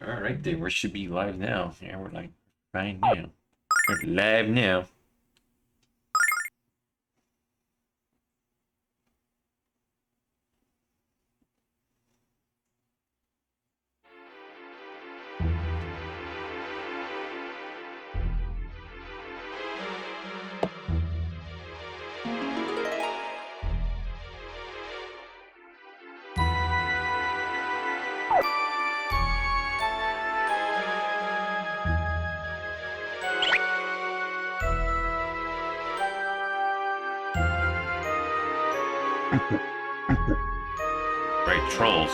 All right, then we should be live now. Yeah, we're like right now. We're live now. Right, trolls.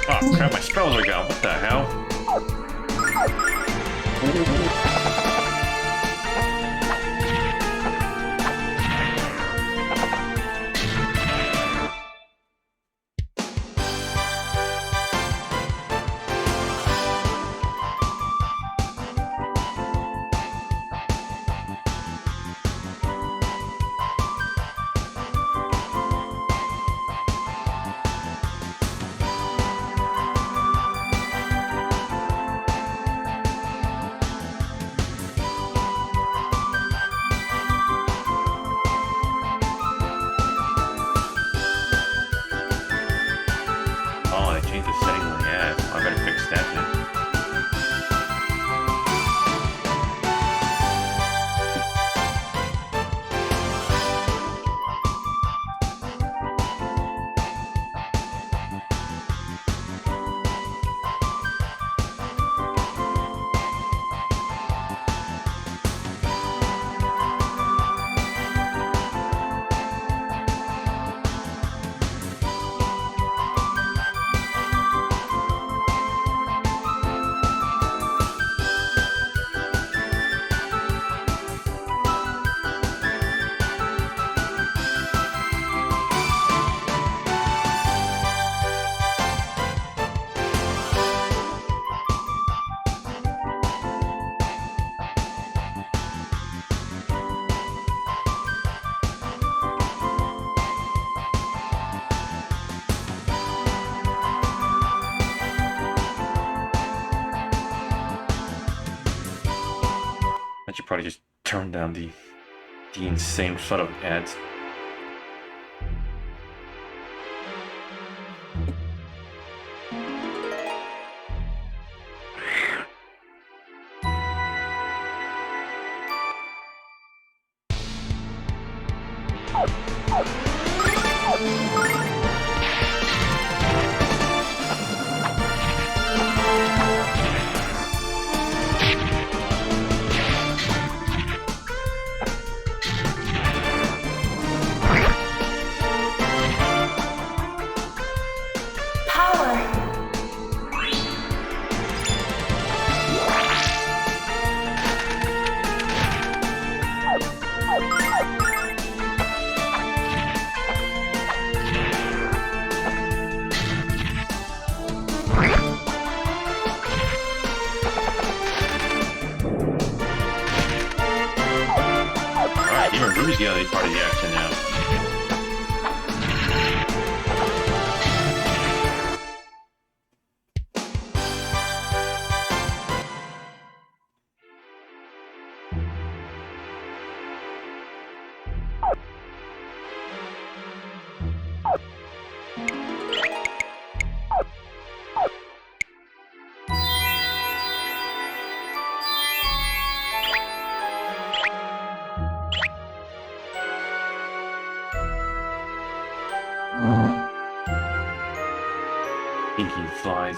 Oh crap, my spells are gone. What the hell? Oh, they changed the setting on the app. I better fix that then. I should probably just turn down the insane sort of ads. me get on the part of the action now. Pinky flies.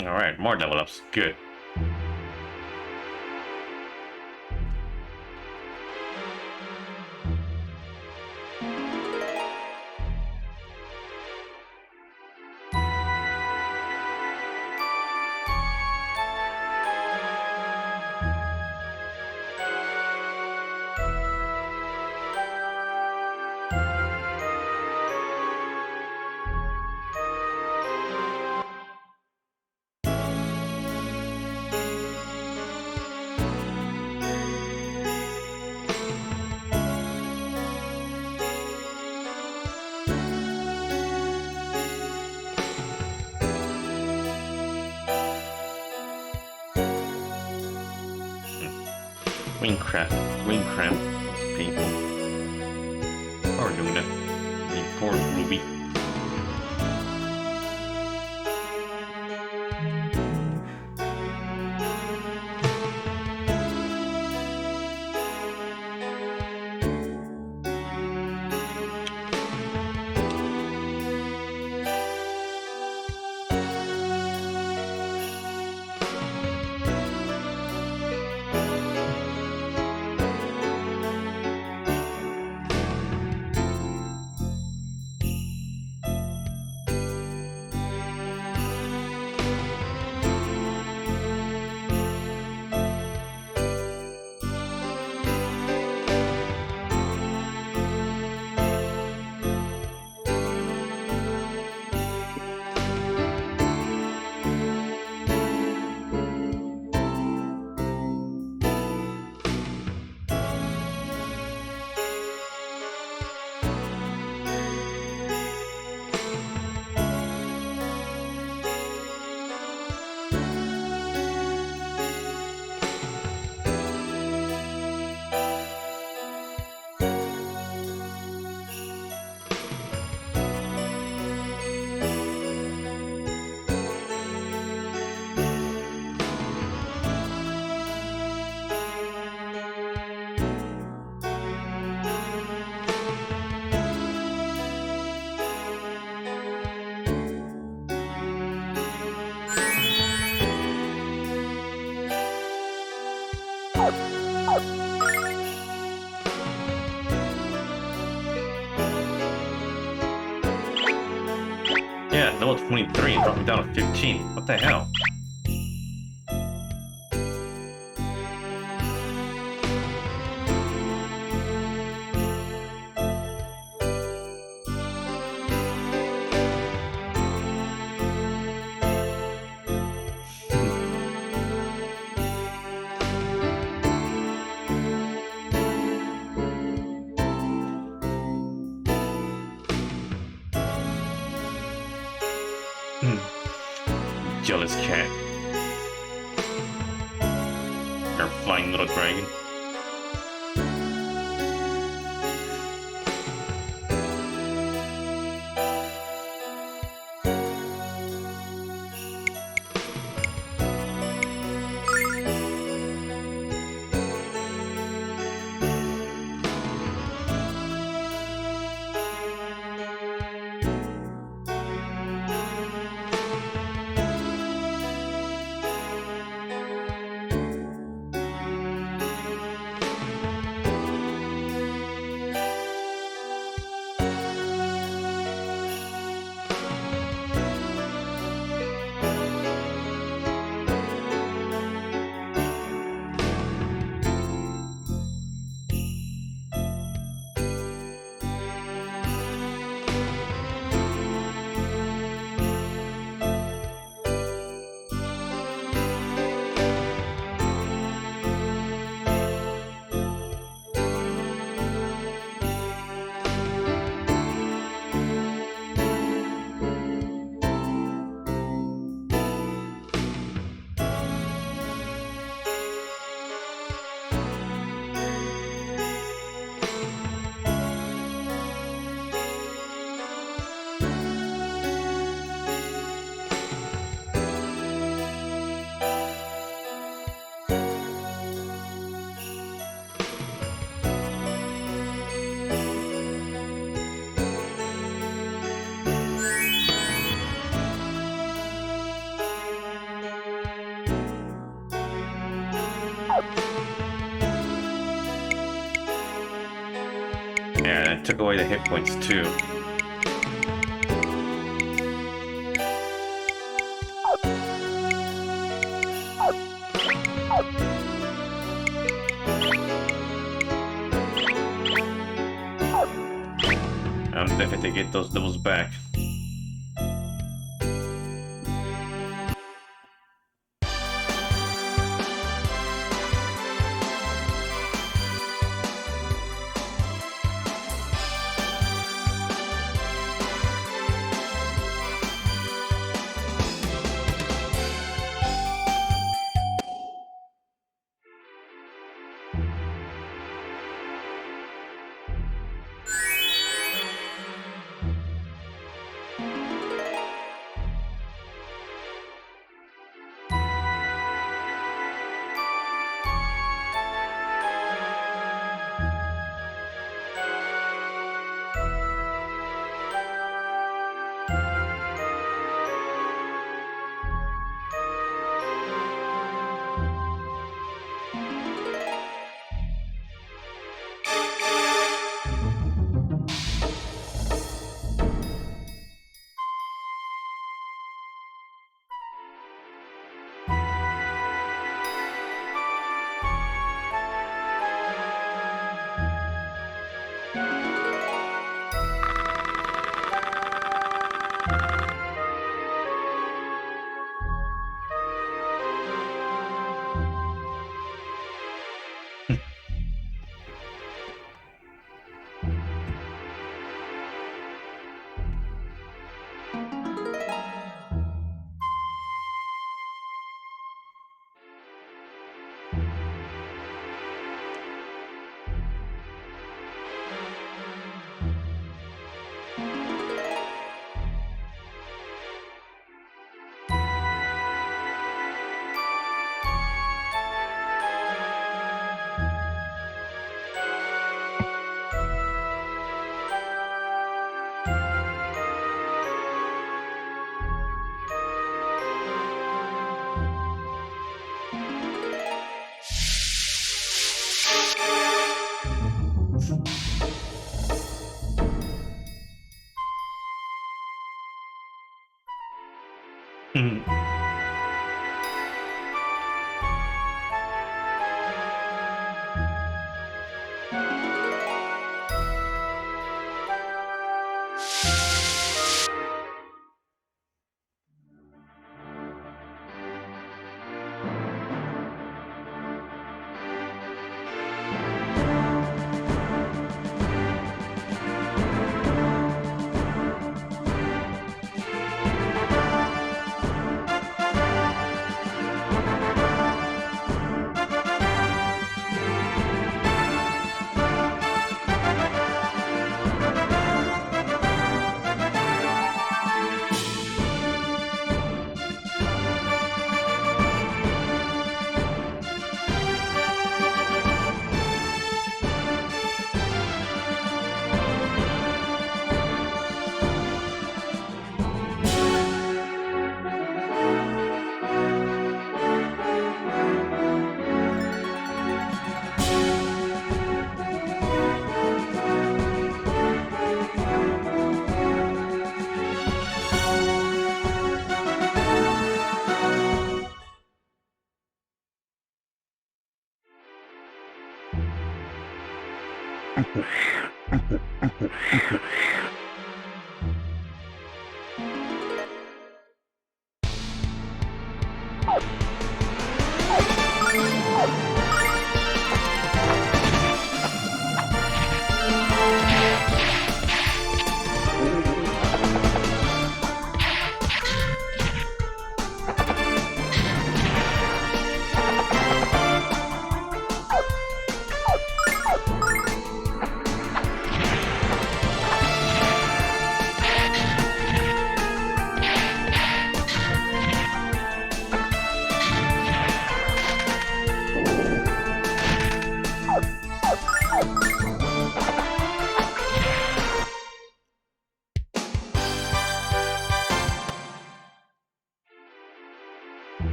Alright, more level ups. Good. Wing cramp. It's painful. Poor Luna. I mean, poor Ruby. Yeah, no, it's 23 and dropping down to 15. What the hell? Jealous cat. Or flying little dragon. Yeah, it took away the hit points too. I'm definitely get those doubles back.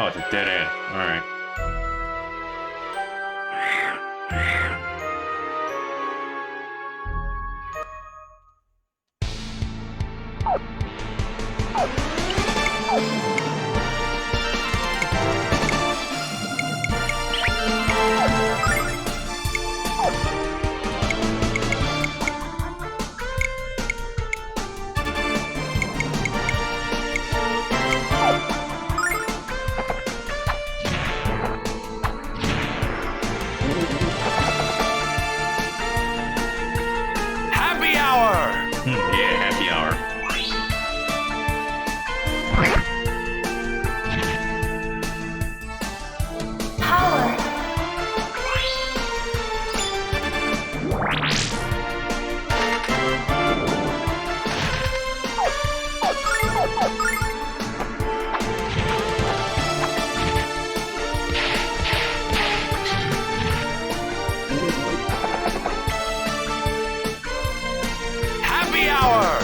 Oh, it's a dead end. Alright. Happy Hour!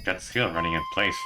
Got skill running in place.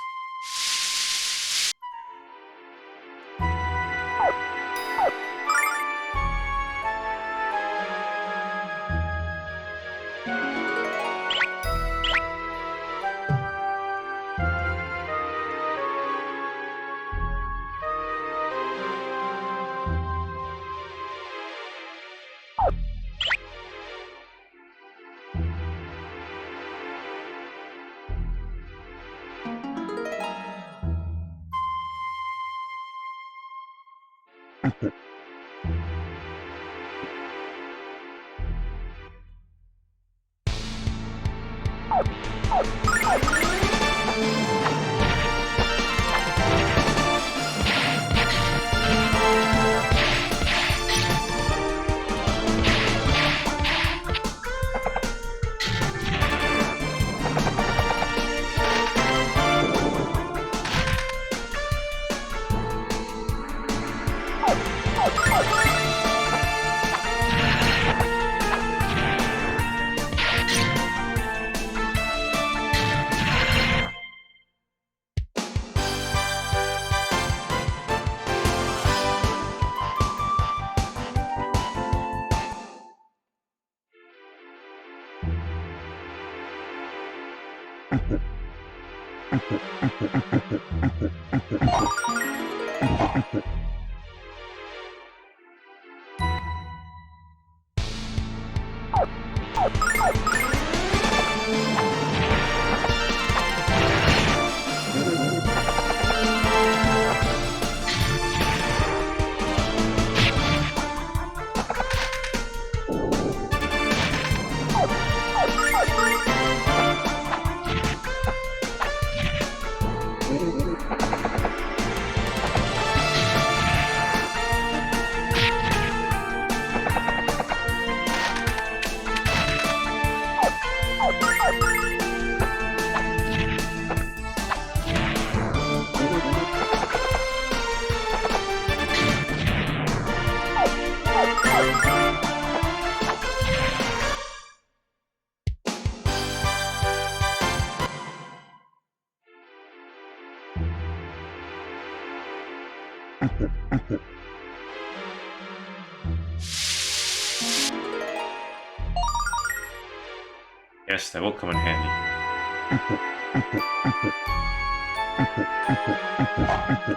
Yes, that will come in handy.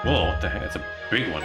Whoa, what the heck? It's a big one.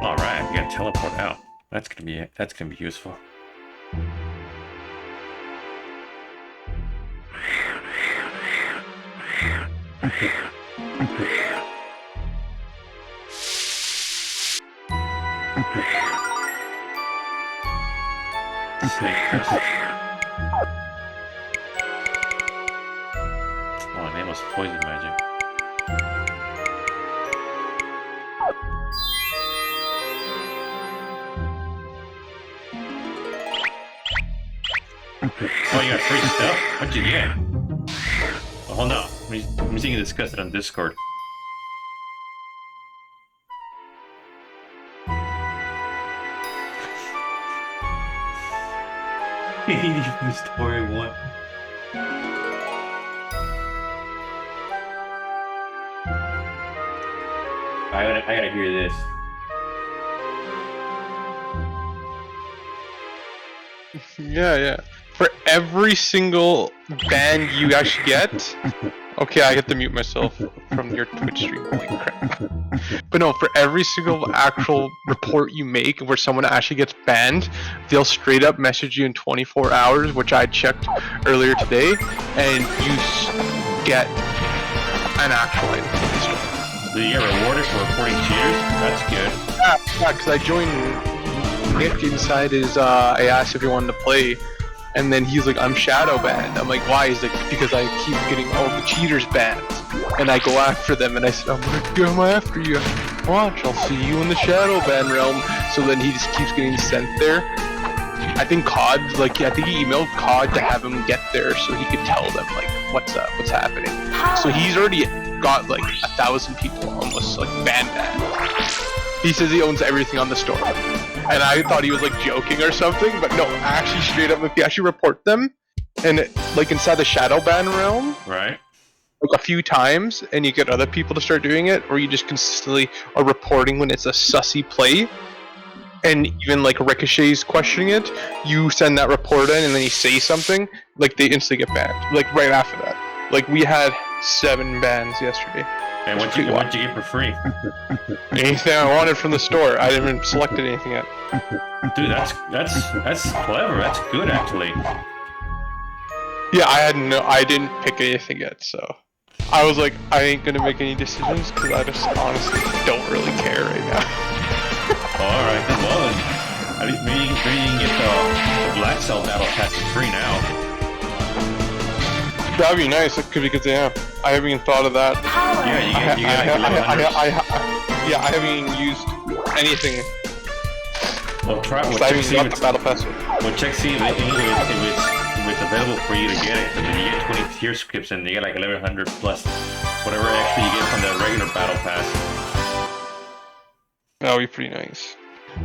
Alright, we gotta teleport out. That's gonna be useful. Snake crystal. Oh, my name was poison magic. Oh, you got free stuff? What'd you get? Oh, hold on. I'm seeing you discuss it on Discord. The story one. I gotta hear this. Yeah. For every single ban you actually get, okay, I have to mute myself from your Twitch stream. Holy crap. But no, for every single actual report you make where someone actually gets banned, they'll straight up message you in 24 hours, which I checked earlier today, and you get an actual item from the store. Do you get rewarded for reporting cheaters? That's good. Yeah, because I joined Nick inside his, I asked if he wanted to play, and then he's like, I'm shadow banned. I'm like, why? He's like, because I keep getting all the cheaters banned. And I go after them, and I said, I'm gonna come after you. Watch, I'll see you in the shadow ban realm. So then he just keeps getting sent there. I think COD, like, I think he emailed COD to have him get there so he could tell them, like, what's up, what's happening. So he's already got, like, 1,000 people almost, like, banned. He says he owns everything on the store. And I thought he was like joking or something, but no, actually straight up, if you actually report them, and like inside the shadow ban realm, right? Like a few times, and you get other people to start doing it, or you just consistently are reporting when it's a sussy play, and even like Ricochet's questioning it, you send that report in, and then you say something, like they instantly get banned, like right after that. Like we had 7 bans yesterday. And what'd you get for free? Anything I wanted from the store. I haven't selected anything yet. Dude, that's clever. That's good, actually. Yeah, I didn't pick anything yet, so I was like, I ain't gonna make any decisions because I just honestly don't really care right now. All right, then, well, maybe you can get the Black Cell Battle Pass for free now. That'd be nice, because yeah, I haven't even thought of that. Yeah, you get I haven't even used anything. Well, try. Well, I check haven't got the battle pass. Well, check see if it's available for you to get it. And then you get 20 tier scripts, and you get like 1,100 plus whatever extra you get from the regular battle pass. That would be pretty nice.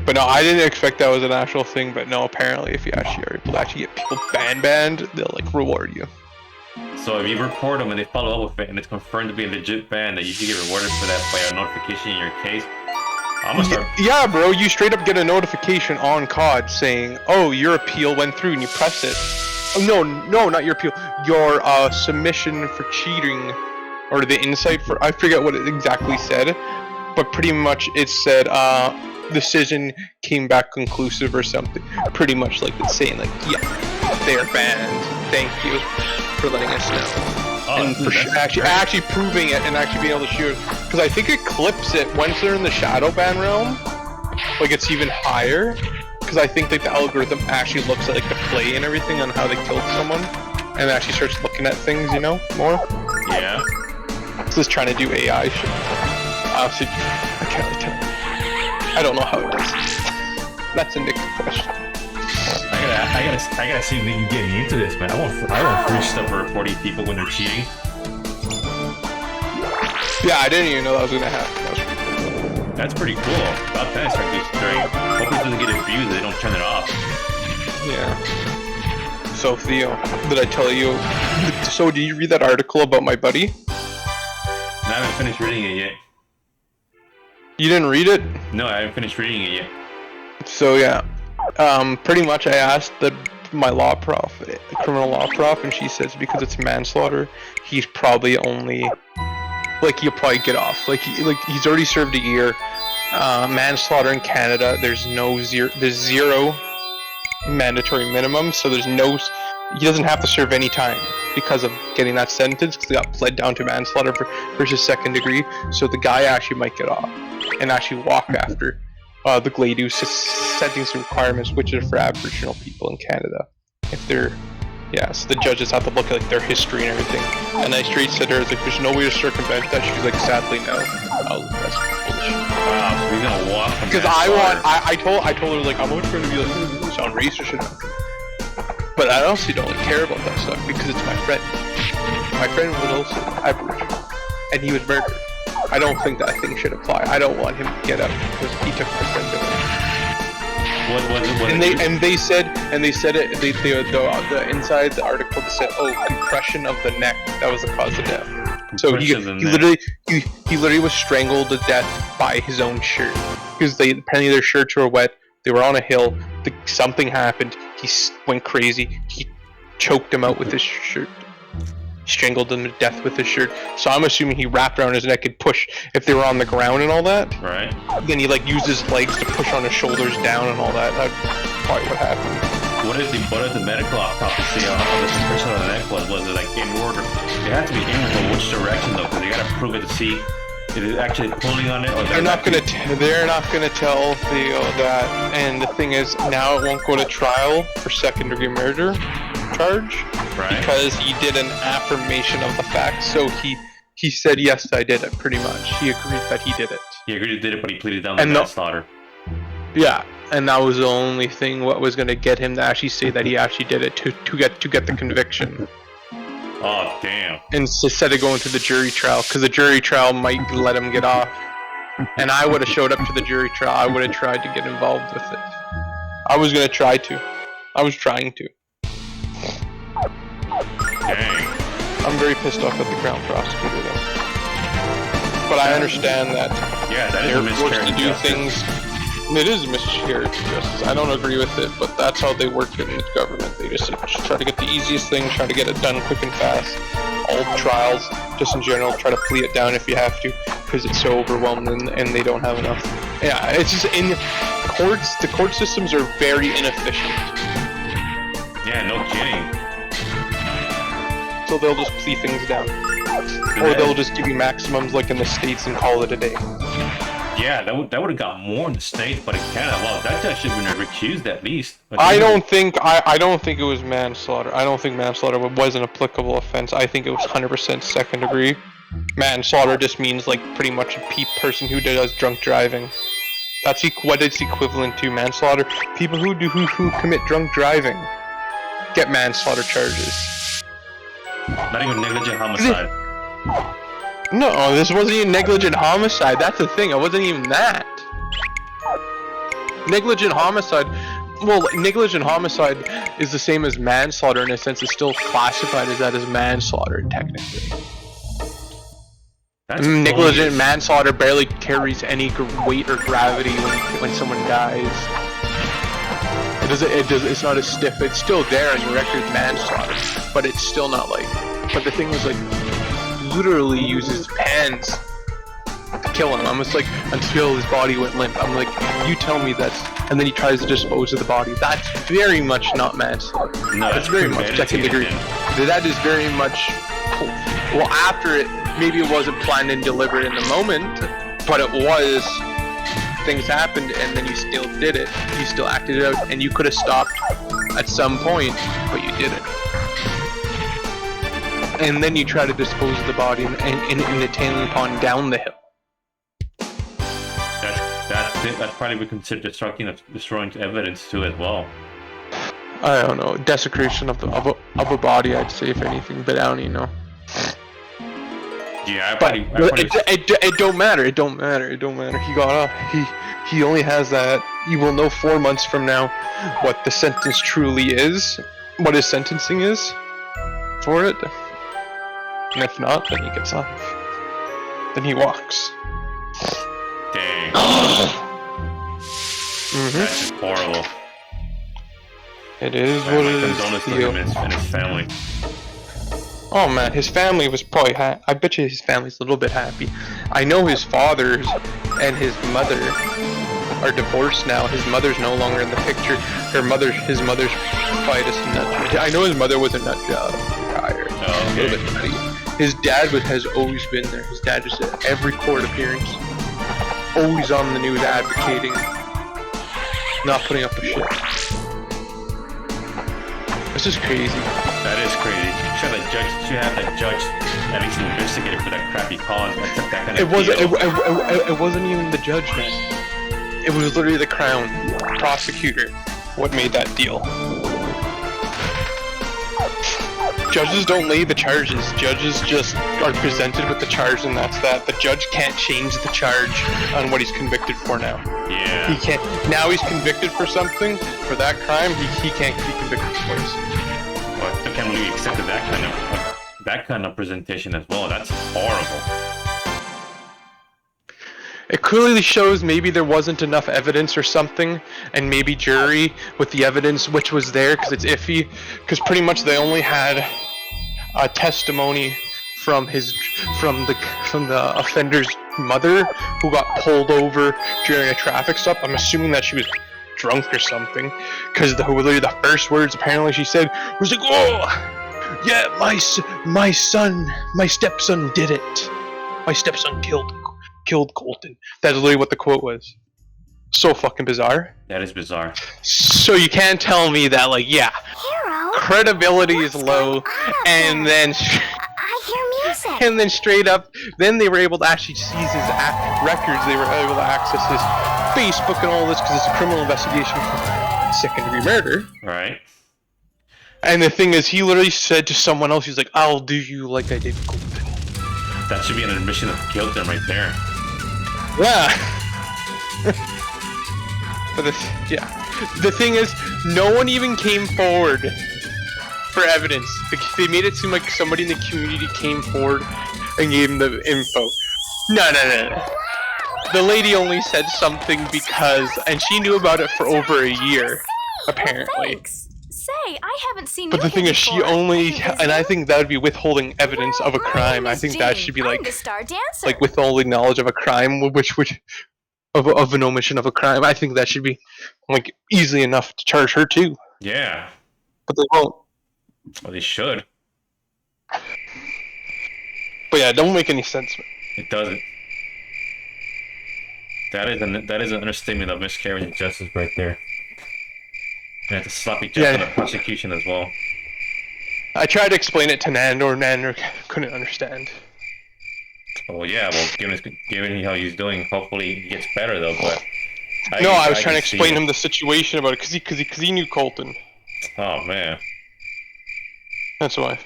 But no, I didn't expect that was an actual thing. But no, apparently, if you actually are able to actually get people banned, they'll like reward you. So if you report them and they follow up with it and it's confirmed to be a legit ban, that you should get rewarded for that by a notification in your case. I'm gonna start. Yeah, bro, you straight up get a notification on COD saying, "Oh, your appeal went through," and you press it. Oh, no, not your appeal. Your submission for cheating, or the insight for, I forget what it exactly said, but pretty much it said decision came back conclusive or something. Pretty much like it's saying like, yeah, they are banned. Thank you for letting us know. And for actually proving it and actually being able to shoot, because I think it clips it once they're in the shadow ban realm, like it's even higher, because I think like the algorithm actually looks at like the play and everything on how they killed someone, and actually starts looking at things, you know, more. Yeah. It's just trying to do AI shit. Honestly, I can't really tell. I don't know how it does. That's a Nick question. I gotta see if we can get into this, man. I want free stuff for reporting people when they're cheating. Yeah, I didn't even know that was gonna happen. That was pretty cool. That's pretty cool. About that, start destroying. Hope it doesn't get abused. They don't turn it off. Yeah. So Theo, did I tell you? So did you read that article about my buddy? No, I haven't finished reading it yet. You didn't read it? No, I haven't finished reading it yet. So yeah, pretty much I asked my law prof, criminal law prof, and she says because it's manslaughter, he's probably only, like, he'll probably get off. Like he's already served a year. Manslaughter in Canada, there's zero mandatory minimum, so he doesn't have to serve any time because of getting that sentence, because he got pled down to manslaughter versus second degree. So the guy actually might get off and actually walk after the GLADU sentencing requirements, which are for Aboriginal people in Canada. If they're, so the judges have to look at like their history and everything. And I straight said to her, like, there's no way to circumvent that. She was like, sadly, no. That's bullshit. Wow, so we're gonna walk from because I told her, like, I'm not trying to be like, sound racist or nothing. But I honestly don't care about that stuff because it's my friend. My friend was also Aboriginal, and he was murdered. I don't think that thing should apply. I don't want him to get out because he took my friend away. They said it. The inside the article they said, oh, compression of the neck. That was the cause of death. So he literally was strangled to death by his own shirt because apparently their shirts were wet. They were on a hill. Something happened. He went crazy. He choked him out with his shirt. Strangled him to death with his shirt. So I'm assuming he wrapped around his neck and pushed if they were on the ground and all that. Right. Then he like used his legs to push on his shoulders down and all that. That's probably what happened. What did the medical autopsy say on the compression of the neck was? Was it like inward? It had to be inward, but which direction though? Because they gotta prove it to see if it's actually pulling on it. Or they're not gonna tell Theo that. And the thing is, now it won't go to trial for second-degree murder charge. Right. Because he did an affirmation of the facts. So he said, yes, I did it, pretty much. He agreed that he did it. He agreed he did it, but he pleaded down to manslaughter. Yeah, and that was the only thing what was going to get him to actually say that he actually did it to get the conviction. Oh, damn. Instead of going to the jury trial, because the jury trial might let him get off. And I would have showed up to the jury trial. I would have tried to get involved with it. I was going to try to. I was trying to. Dang. I'm very pissed off at the Crown Prosecutor though. But I understand that they're forced to do things. It is a miscarriage of justice. I don't agree with it, but that's how they work in the government. They just try to get the easiest thing, try to get it done quick and fast. All trials, just in general, try to plea it down if you have to, because it's so overwhelming and they don't have enough. Yeah, it's just in courts. The court systems are very inefficient. Yeah, no kidding. So they'll just plea things down. Or they'll just give you maximums like in the States and call it a day. Yeah, that would have got more in the States, but in Canada, well, that judge should have been recused at least. I don't think it was manslaughter. I don't think manslaughter was an applicable offense. I think it was 100% second degree. Manslaughter just means like pretty much a person who does drunk driving. That's what it's equivalent to manslaughter. People who commit drunk driving get manslaughter charges. Not even negligent homicide. No, this wasn't even negligent homicide. That's the thing. It wasn't even that. Negligent homicide. Well, negligent homicide is the same as manslaughter in a sense. It's still classified as that as manslaughter technically. That's negligent manslaughter barely carries any weight or gravity when someone dies. It's not as stiff. It's still there on your record, manslaughter, but it's still not like. But the thing is, like, literally uses hands to kill him. Almost like until his body went limp. I'm like, you tell me that's, and then he tries to dispose of the body. That's very much not manslaughter. No, that's very much second degree. That is very much. Well, after it, maybe it wasn't planned and deliberate in the moment, but it was. Things happened and then you still did it. You still acted it out, and you could have stopped at some point, but you didn't. And then you try to dispose of the body in the tailing pond down the hill. That's that probably would consider destroying evidence too as well. I don't know, desecration of a body. I'd say if anything, but I don't even know. Yeah, But it don't matter. It don't matter. It don't matter. He got off. He only has that. You will know 4 months from now what the sentence truly is, what his sentencing is for it. And if not, then he gets off. Then he walks. Dang. That's horrible. It is Man, what my it is. condolences to Theo. him and his family. Oh man, his family was probably I bet you his family's a little bit happy. I know his father and his mother are divorced now. His mother's no longer in the picture. His mother's probably just a nut. I know his mother was a nut job prior. Oh, A little okay. bit nutty. His dad has always been there. His dad just at every court appearance, always on the news advocating, not putting up a shit. This is crazy. That is crazy. Should have that judge at least investigated for that crappy cause. That kind of It wasn't even the judge, man. It was literally the crown prosecutor what made that deal. Judges don't lay the charges. Judges just are presented with the charge, and that's that. The judge can't change the charge on what he's convicted for now. Yeah. He can't. Now he's convicted for something, for that crime, he can't be convicted twice. Well, I can't believe he accepted that kind of presentation as well. That's horrible. It clearly shows maybe there wasn't enough evidence or something, and maybe jury with the evidence which was there, because it's iffy, because pretty much they only had a testimony from the offender's mother, who got pulled over during a traffic stop. I'm assuming that she was drunk or something, because literally the first words apparently she said was like, "Oh, yeah, my stepson did it. My stepson killed Colton." That's literally what the quote was. So fucking bizarre. That is bizarre. So you can't tell me that, like, yeah, Hero, credibility is low, and then I hear music. and then straight up, then they were able to actually seize his records. They were able to access his Facebook and all this because it's a criminal investigation for second-degree murder. Right. And the thing is, he literally said to someone else, he's like, "I'll do you like I did Colton." That should be an admission of guilt then right there. Yeah. But the thing is, no one even came forward for evidence. They made it seem like somebody in the community came forward and gave him the info. No. The lady only said something because, and she knew about it for over a year, apparently. Thanks. Say, I haven't seen But you the thing here is, she before. only, You and I busy? think that would be withholding evidence of a crime. I Miss think that Jean, should be I'm like the star dancer. withholding knowledge of a crime, which of an omission of a crime. I think that should be like easily enough to charge her too. Yeah. But they won't. Well, they should. But yeah, it don't make any sense. It doesn't. That is an understatement of miscarriage of justice right there. And it's a sloppy job Yeah. on the prosecution as well. I tried to explain it to Nandor. Nandor couldn't understand. Oh yeah, well, given how he's doing, hopefully he gets better though. But No, I was can trying to see explain it. him the situation about it because he knew Colton. Oh man. That's why.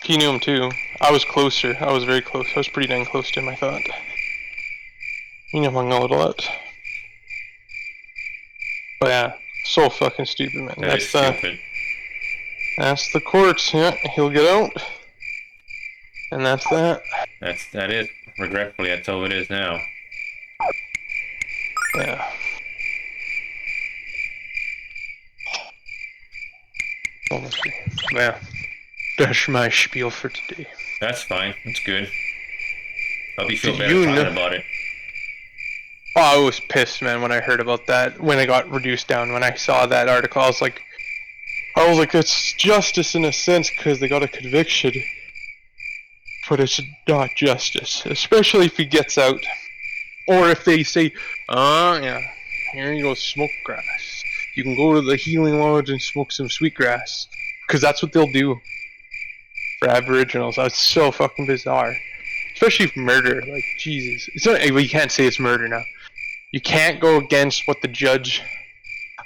He knew him too. I was closer. I was very close. I was pretty dang close to him, I thought. You know, among a little lot. But yeah, so fucking stupid, man. That is stupid. That's the courts. Yeah, he'll get out. And that's that. That is regretfully that's all it is now. Yeah. Honestly. Yeah. That's my spiel for today. That's fine. That's good. Hope you feel Did better you talking know- about it. Oh, I was pissed, man, when I heard about that. When it got reduced down, when I saw that article, I was like, it's justice in a sense because they got a conviction. But it's not justice, especially if he gets out. Or if they say, yeah, here you go, smoke grass. You can go to the healing lodge and smoke some sweet grass. Because that's what they'll do for Aboriginals. That's so fucking bizarre. Especially if murder, like, Jesus. It's not, well, you can't say it's murder now. You can't go against what the judge,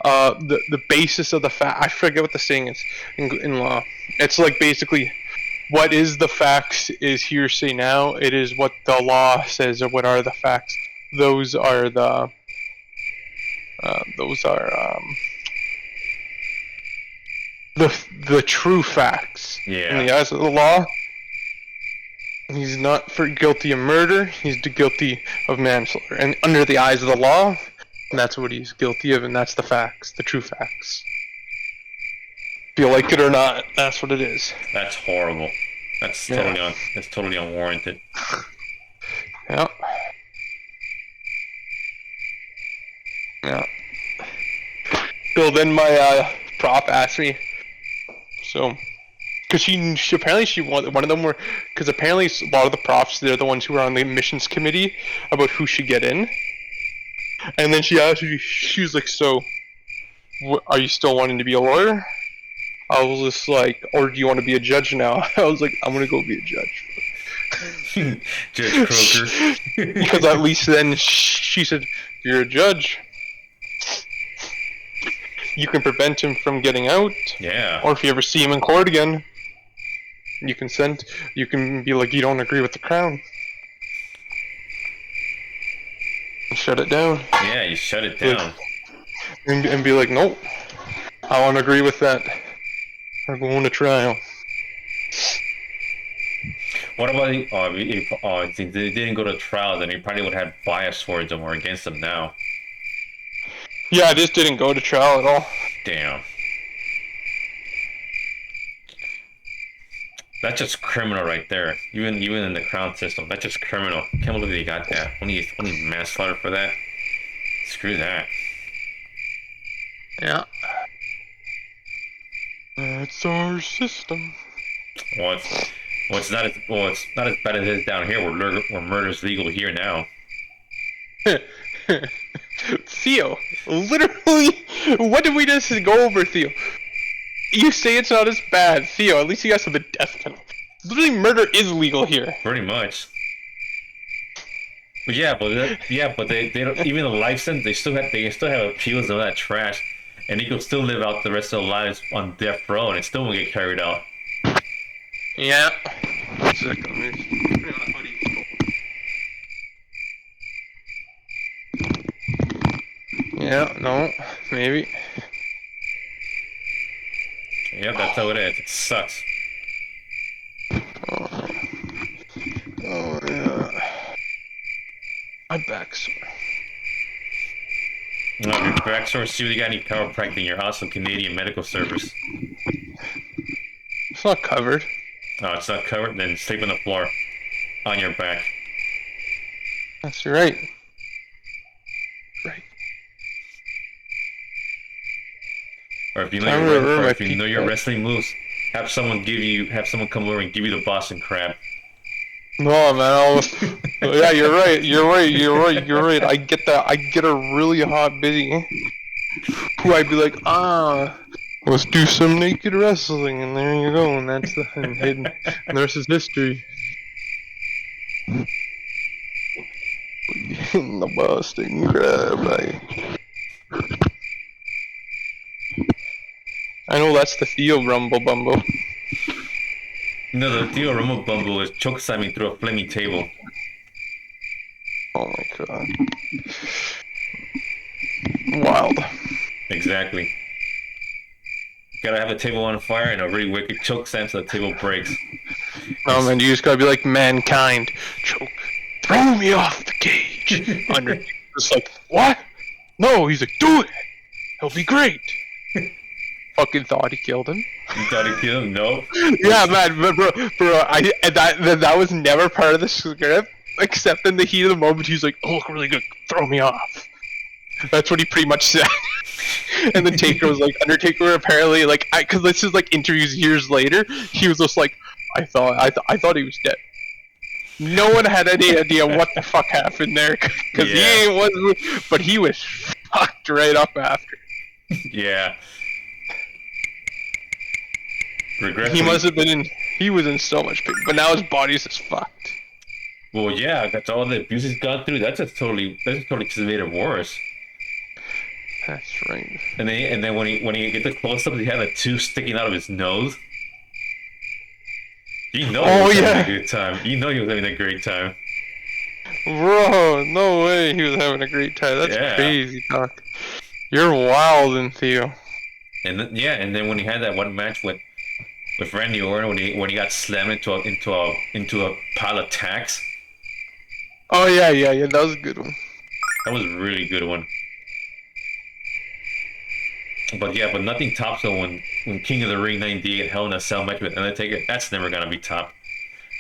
the basis of the fact. I forget what the saying is in law. It's like basically, what is the facts is hearsay now. It is what the law says or what are the facts. Those are the, the true facts. Yeah. In the eyes of the law, he's not guilty of murder. He's guilty of manslaughter, and under the eyes of the law, that's what he's guilty of, and that's the facts, the true facts. Feel like it or not, that's what it is. That's horrible. That's that's totally unwarranted. Yeah. Yeah. So then my prop asked me, so, because she apparently she one of them were, because apparently a lot of the props, they're the ones who are on the admissions committee about who should get in. And then she asked me, she was like, so, are you still wanting to be a lawyer? I was just like, or do you want to be a judge now? I was like, I'm gonna go be a judge. Judge Croker. Because at least then she said, you're a judge. You can prevent him from getting out. Yeah. Or if you ever see him in court again, you can be like, you don't agree with the crown. And shut it down. Yeah, you shut it down. And be like, nope, I don't agree with that. We're going to trial. What about if they didn't go to trial, then he probably would have bias towards them or against them now. Yeah, I just didn't go to trial at all. Damn. That's just criminal right there. Even in the crown system, that's just criminal. Can't believe they got that. Only manslaughter for that. Screw that. Yeah. That's our system. Well, it's not as bad as it is down here. Where murder's legal here now. Theo, literally, what did we just go over, Theo? You say it's not as bad, Theo. At least you guys have the death penalty. Literally, murder is legal here. Pretty much. But they don't, even the life sentence, they still have appeals and all that trash, and they could still live out the rest of their lives on death row, and it still won't get carried out. Yeah. Yeah, no, maybe. Yeah, that's how it is. It sucks. Oh yeah. My back's sore. No, if your back sore, see you got any chiropractic in your awesome Canadian medical service. It's not covered. Oh, it's not covered? Then sleep on the floor. On your back. That's right. Right. Or if you I remember know your wrestling moves, have someone come over and give you the Boston Crab. No, man. Yeah, you're right. I get that. I get a really hot biddy who I'd be like, let's do some naked wrestling, and there you go, and that's the hidden. And the rest is history. The Boston Crab. I know that's the Theo Rumble Bumble. No, the Theo Rumble Bumble is choke slamming through a flaming table. Oh my god. Wild. Exactly. Gotta have a table on fire and a really wicked choke slam so the table breaks. No man, you just gotta be like Mankind. Choke. Throw me off the cage. Undertaker was like, what? No, he's like, do it. He'll be great. Fucking thought he killed him. You thought he killed him? No. Yeah, man, but bro, that was never part of the script. Except in the heat of the moment, he's like, "Oh, look really good. Throw me off." That's what he pretty much said. And then Taker was like, Undertaker apparently like, because this is like interviews years later. He was just like, I thought he was dead. No one had any idea what the fuck happened there, because he was, but he was fucked right up after. Yeah. He must have been in. He was in so much pain, but now his body's just fucked. Well, yeah, that's all the abuse he's gone through. That's just totally made it worse. That's right. And then when he get the close up, he had a tooth sticking out of his nose. You know he Oh was having a yeah, good time. You know he was having a great time. bro. No way. He was having a great time. That's Yeah. crazy, Doc. You're wild, and Theo. And then when he had that one match with Randy Orton when he got slammed into a pile of tacks, Oh yeah. That was a good one. that was a really good one. But yeah, but nothing tops though when King of the Ring '98 Hell in a Cell match with Undertaker. That's never gonna be topped.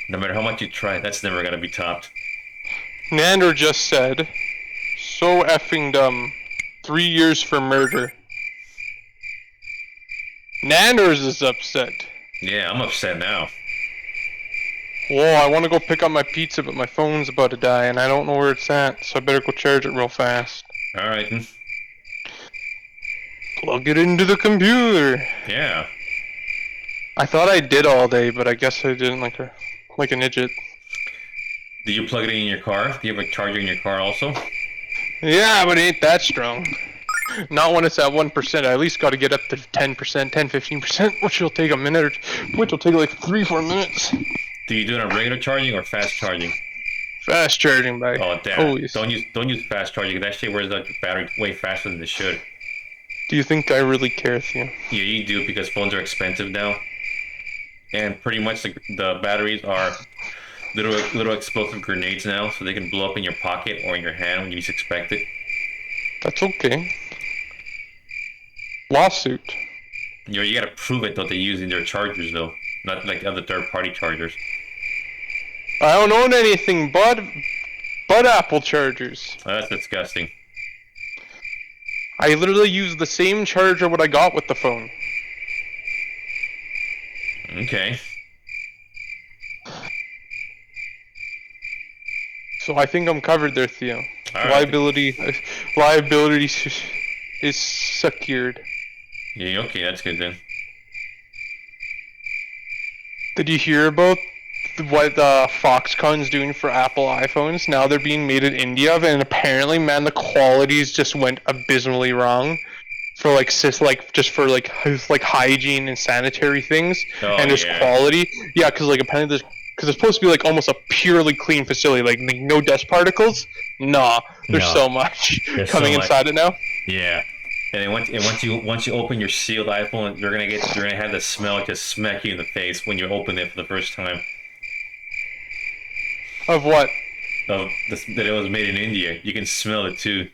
No matter how much you try, that's never gonna be topped. Nander just said, "So effing dumb. 3 years for murder." Nanders is upset. Yeah, I'm upset now. Whoa, I want to go pick up my pizza, but my phone's about to die, and I don't know where it's at, so I better go charge it real fast. All right, then. Plug it into the computer. Yeah. I thought I did all day, but I guess I didn't like an idiot. Do you plug it in your car? Do you have a charger in your car also? Yeah, but it ain't that strong. Not when it's at 1%. I at least got to get up to 10%, 10, 15%, which will take a minute, which will take like 3-4 minutes. Do you do it on regular charging or fast charging? Fast charging, by Oh damn! always. Don't use fast charging. That shit wears the battery way faster than it should. Do you think I really care, Theo? Yeah, you do because phones are expensive now, and pretty much the batteries are little explosive grenades now, so they can blow up in your pocket or in your hand when you least expect it. That's okay. Lawsuit. You gotta prove it though. They're using their chargers though, not like other third-party chargers. I don't own anything but Apple chargers. Oh, that's disgusting. I literally use the same charger what I got with the phone. Okay. So I think I'm covered there, Theo. All right. Liability is secured. Yeah. Okay, that's good then. Did you hear about what Foxconn's doing for Apple iPhones? Now they're being made in India, and apparently, man, the qualities just went abysmally wrong for just for hygiene and sanitary things, Oh, and this yeah. quality, yeah, because apparently because it's supposed to be like almost a purely clean facility, like no dust particles. Nah, there's No. so much There's coming so much. inside it now. Yeah. And then once you open your sealed iPhone, you're gonna have the smell just smack you in the face when you open it for the first time Of what? of that it was made in India. You can smell it too.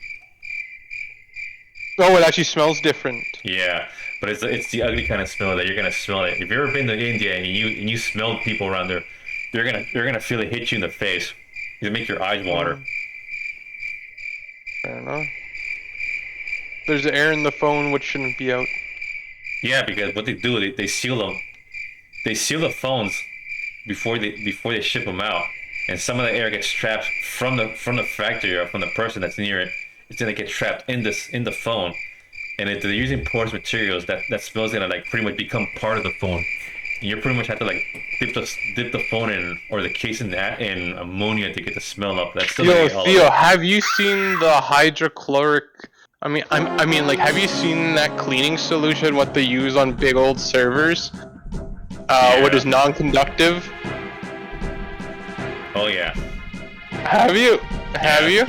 Oh, it actually smells different. Yeah, but it's the ugly kind of smell that you're gonna smell it. If you've ever been to India and you smell people around there, you're gonna feel it hit you in the face. It'll make your eyes water. Fair enough. There's air in the phone which shouldn't be out. Yeah, because what they do, they seal them. They seal the phones before they ship them out, and some of the air gets trapped from the factory or from the person that's near it. It's gonna get trapped in the phone, and if they're using porous materials, that smell's gonna like pretty much become part of the phone. And you pretty much have to like dip the phone in or the case in ammonia to get the smell up. That's still gonna get all Theo, over. have you seen the hydrochloric? I mean, like, have you seen that cleaning solution? What they use on big old servers? What Yeah. is non-conductive? Oh yeah. Have you? Have you?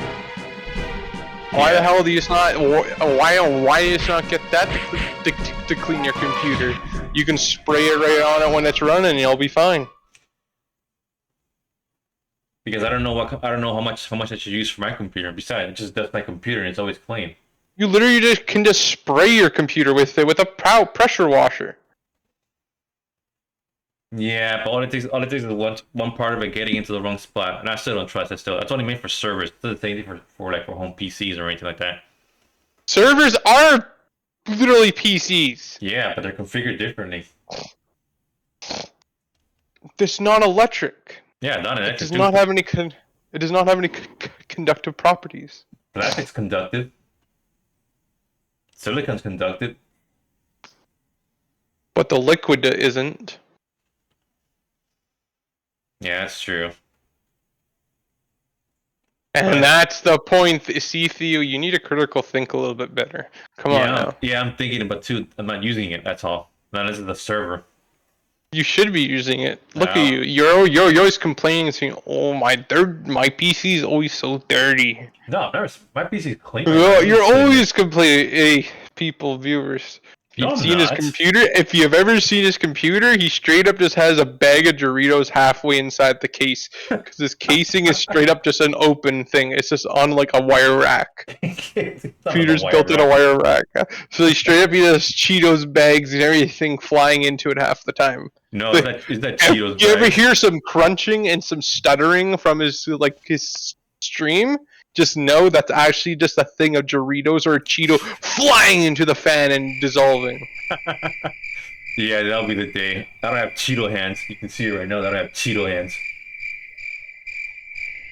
Why the Yeah. hell do you not? Why do you not get that to clean your computer? You can spray it right on it when it's running, and you'll be fine. Because I don't know how much I should use for my computer. Besides, it just does my computer and it's always clean. You literally can just spray your computer with it with a pressure washer. Yeah, but all it takes is one part of it getting into the wrong spot, and I still don't trust it. Still, that's only made for servers. It doesn't say anything for home PCs or anything like that. Servers are literally PCs. Yeah, but they're configured differently. It's not electric. Yeah, not an It does not have any conductive properties. Plastic's conductive. Silicon's conductive. But the liquid isn't. Yeah, that's true. And that's the point. See, Theo, you need to critical think a little bit better. Come on now. Yeah, I'm thinking about too. I'm not using it. That's all. Not as the server. You should be using it. Look Wow. at you. You're always complaining and saying, "Oh, my PC is always so dirty." No, I've never. My PC's clean. You're always complaining. Hey, people, viewers. If No, you've I'm seen his not. computer, if you've ever seen his computer, he straight up just has a bag of Doritos halfway inside the case. Because his casing is straight up just an open thing. It's just on like a wire rack. Peter's built in a wire rack. So he straight up he has Cheetos bags and everything flying into it half the time. No, is that Cheetos? You ever bag? hear some crunching and some stuttering from his stream? Just know that's actually just a thing of Doritos or a Cheeto flying into the fan and dissolving. Yeah, that'll be the day. I don't have Cheeto hands. You can see it right now. I don't have Cheeto hands.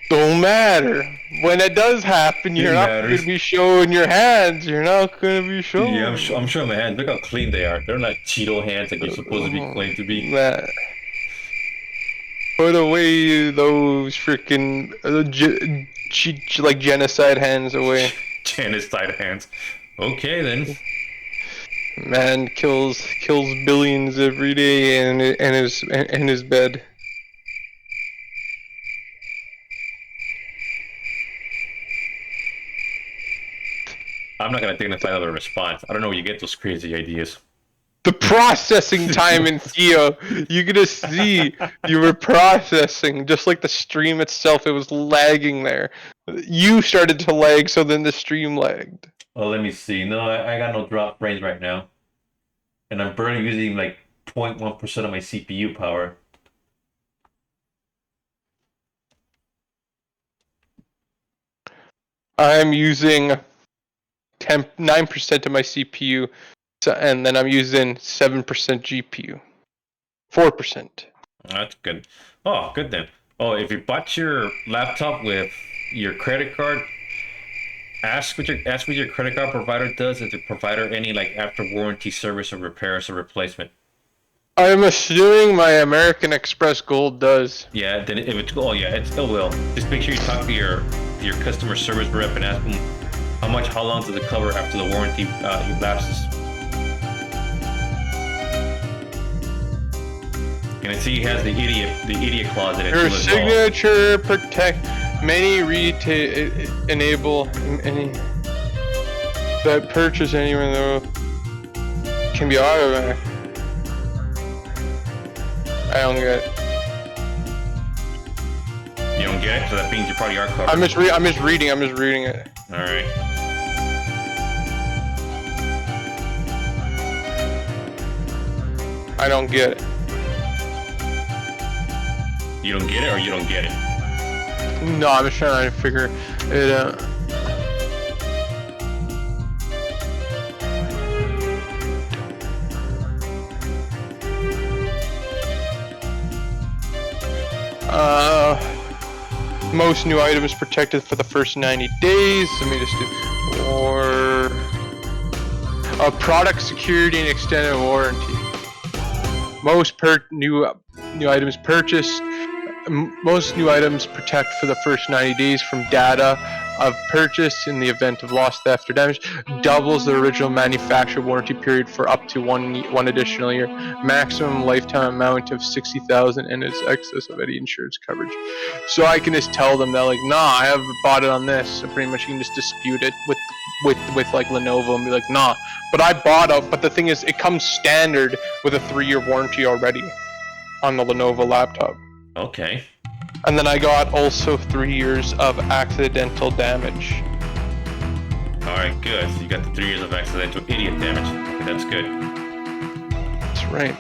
Don't matter. When it does happen, you're not going to be showing your hands. You're not going to be showing. Yeah, I'm showing my hands. Look how clean they are. They're not Cheeto hands like you're supposed to be claimed to be. Man. Put away those freaking like genocide hands away. Genocide hands. Okay then. Man kills billions every day in his bed. I'm not gonna dignify another response. I don't know where you get those crazy ideas. The processing time in Theo, you're gonna see you were processing just like the stream itself. It was lagging there. You started to lag, so then the stream lagged. Oh, let me see. No, I got no drop frames right now, and I'm barely using like 0.1% of my CPU power. I'm using 9% of my CPU, and then I'm using 7% GPU. 4%. That's good. Oh, good then. Oh, if you bought your laptop with your credit card, ask what your credit card provider does. Is the provider any like after warranty service or repairs or replacement? I'm assuming my American Express Gold does. Yeah, then if it's it still will. Just make sure you talk to your customer service rep and ask them how long does it cover after the warranty lapses. And I see he has the idiot clause in it. Your signature protect many retail enable any that purchase anywhere though can be automatic. I don't get it. You don't get it, so that means you probably are covered. I'm just reading it. All right. I don't get it. You don't get it, or you don't get it? No, I'm just trying to figure it out. Most new items protected for the first 90 days. Let me just do or product security and extended warranty. Most new items purchased. Most new items protect for the first 90 days from data of purchase in the event of loss, theft, or damage. Doubles the original manufacturer warranty period for up to one additional year. Maximum lifetime amount of $60,000 and is excess of any insurance coverage. So I can just tell them that like, nah, I haven't bought it on this. So pretty much you can just dispute it with like Lenovo and be like, nah. But I bought it. But the thing is, it comes standard with a 3-year warranty already on the Lenovo laptop. Okay. And then I got also 3 years of accidental damage. Alright, good. So you got the 3 years of accidental idiot damage. Okay, that's good. That's right.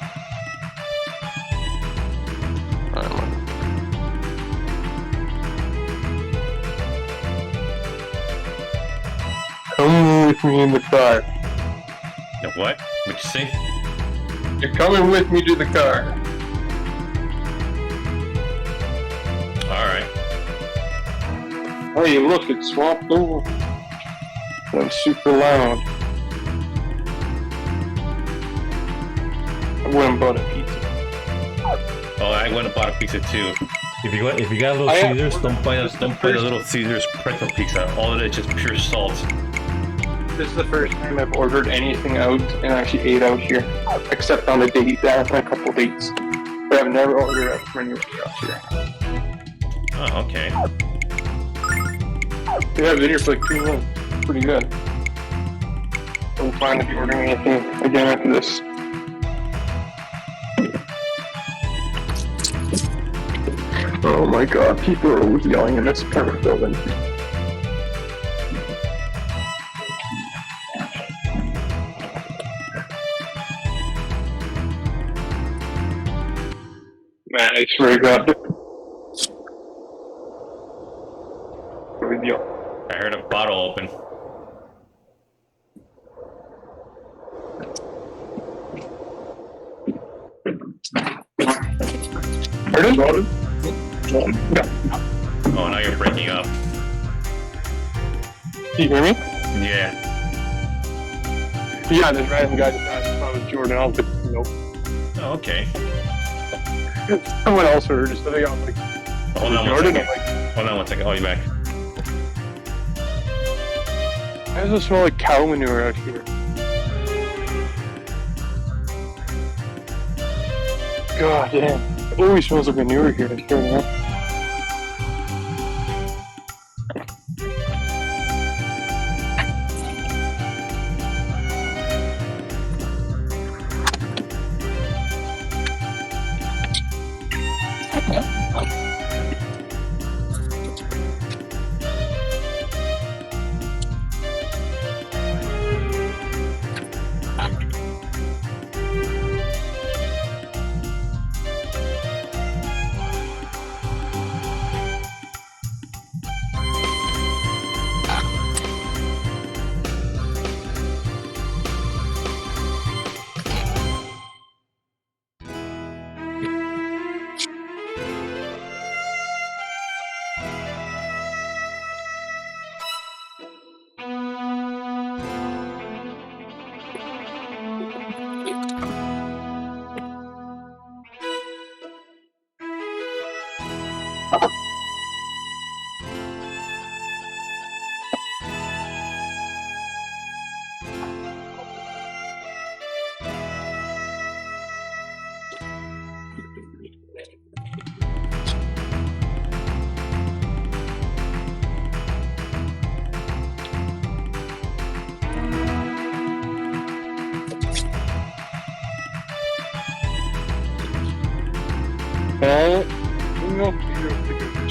Come with me in the car. The what? What'd you say? You're coming with me to the car. Alright. Hey, look, it's swapped over. I'm super loud. I went and bought a pizza. Oh, I went and bought a pizza too. If you got Little I- Caesars, don't buy this is the don't buy the first- Little Caesars pretzel pizza. All of it is just pure salt. This is the first time I've ordered anything out and actually ate out here, except on a date, on a couple dates. But I've never ordered out from anywhere else here. Oh, okay. Yeah, I've been here for like 2 months. Pretty good. I'm fine to be ordering anything again after this. Oh my god, people are always yelling in this apartment building. Man, I swear to god. Big deal. I heard a bottle open. Pardon? Yeah. Oh, now you're breaking up. Do you hear me? Yeah. Yeah, this random guy just asked if I was Jordan Alpert. Nope. Oh, okay. Someone else heard just I got like Hold on one Jordan. second. I'm like, Hold on one second. Oh, you back? why does it smell like cow manure out here? God damn. It always smells like manure here, I swear, man.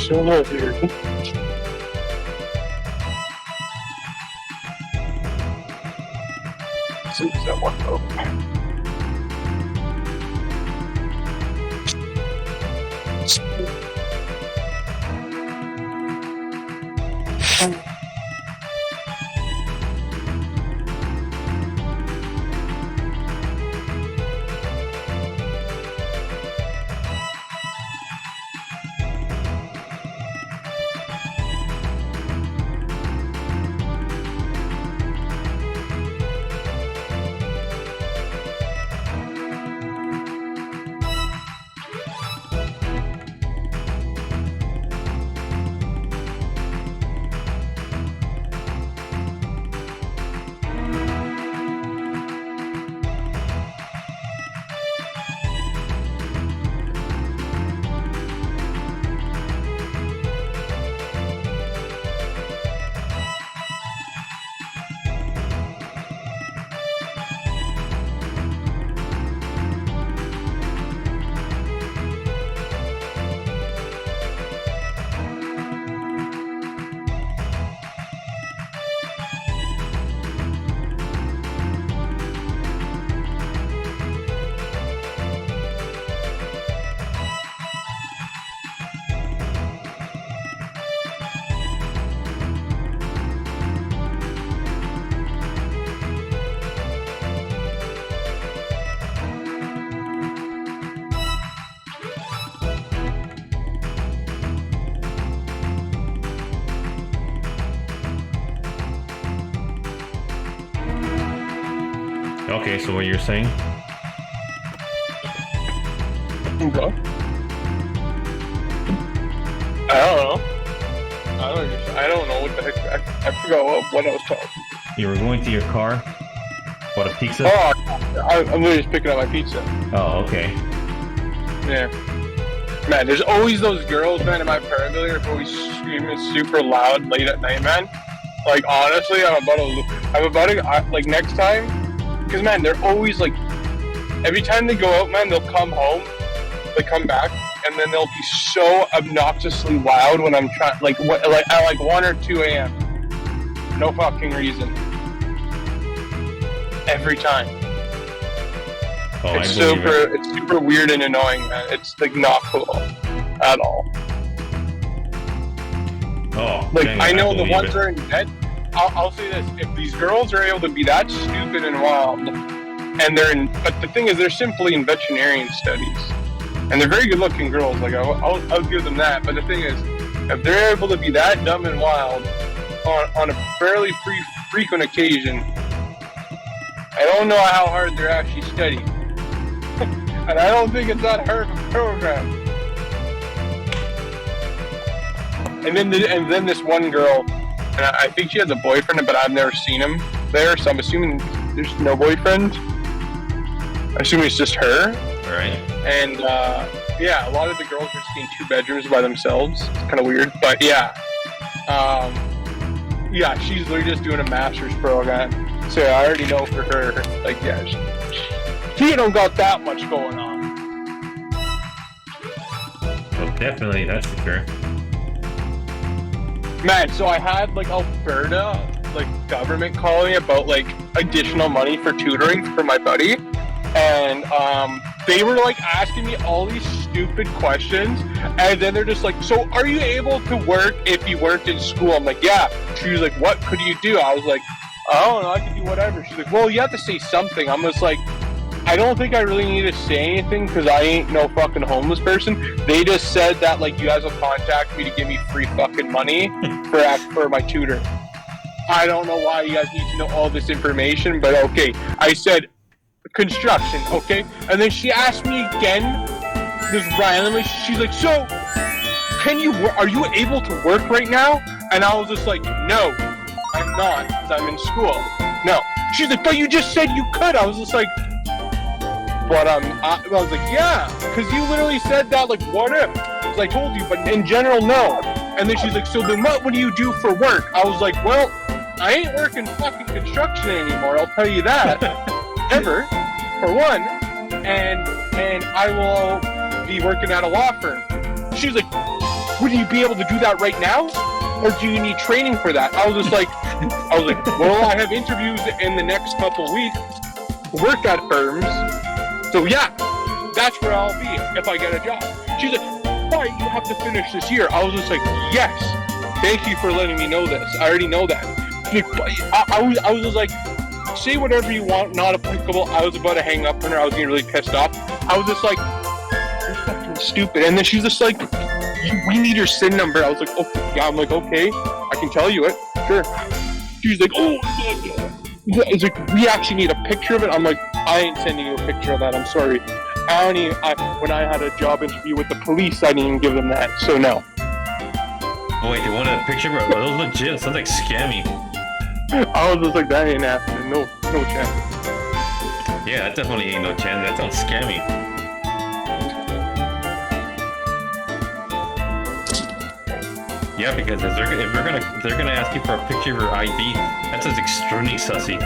So not here. See that one though. Okay, so what you're saying? Okay. I don't know. I don't know what the heck. I forgot what I was talking. You were going to your car? Bought a pizza? Oh, I'm literally just picking up my pizza. Oh, okay. Yeah. Man, there's always those girls, man, in my apartment building are always screaming super loud late at night, man. Like, honestly, I'm about to, like, next time, because, man, they're always, like, every time they go out, man, they'll come home, they come back, and then they'll be so obnoxiously loud when I'm trying, like at, like, 1 or 2 a.m. No fucking reason. Every time. Oh, It's super weird and annoying, man. It's, like, not cool at all. Oh, Like, dang, I know the ones it. that are in bed. I'll say this: if these girls are able to be that stupid and wild, and but the thing is, they're simply in veterinarian studies, and they're very good-looking girls. Like, I'll give them that. But the thing is, if they're able to be that dumb and wild on a fairly frequent occasion, I don't know how hard they're actually studying, and I don't think it's that hard of a program. And then this one girl, and I think she has a boyfriend, but I've never seen him there, so I'm assuming there's no boyfriend. I assume it's just her. Right. And yeah, a lot of the girls are just in 2 bedrooms by themselves. It's kind of weird, but yeah. Yeah, she's literally just doing a master's program. So I already know for her, like, yeah, she don't got that much going on. Well, definitely, that's for sure. Man, so I had, like, Alberta, like, government calling about, like, additional money for tutoring for my buddy. And they were, like, asking me all these stupid questions. And then they're just like, so are you able to work if you weren't in school? I'm like, yeah. She was like, what could you do? I was like, I don't know, I can do whatever. She's like, well, you have to say something. I'm just like, I don't think I really need to say anything because I ain't no fucking homeless person. They just said that, like, you guys will contact me to give me free fucking money for my tutor. I don't know why you guys need to know all this information, but okay. I said construction, okay? And then she asked me again, just randomly, she's like, so, are you able to work right now? And I was just like, no, I'm not, because I'm in school. No. She's like, but you just said you could. I was just like, but I was like, yeah, because you literally said that, like, what if? Because I told you, but in general, no. And then she's like, so then what do you do for work? I was like, well, I ain't working fucking construction anymore, I'll tell you that. Ever, for one. And I will be working at a law firm. She's like, would you be able to do that right now? Or do you need training for that? I was like, well, I have interviews in the next couple weeks, work at firms. So yeah, that's where I'll be if I get a job. She's like, but you have to finish this year. I was just like, yes, thank you for letting me know this. I already know that. Like, I was just like, say whatever you want, not applicable. I was about to hang up on her. I was getting really pissed off. I was just like, you're fucking stupid. And then she's just like, we need your SIN number. I was like, okay. Yeah, I'm like, okay, I can tell you it. Sure. She's like, oh, it's like, we actually need a picture of it. I'm like, I ain't sending you a picture of that. I'm sorry. When I had a job interview with the police, I didn't even give them that. So no. Oh wait, they wanted a picture, bro. Those legit. Sounds like scammy. I was just like, that ain't happening. No chance. Yeah, that definitely ain't no chance. That sounds scammy. Yeah, because if they're gonna ask you for a picture of your ID, that sounds extremely sussy.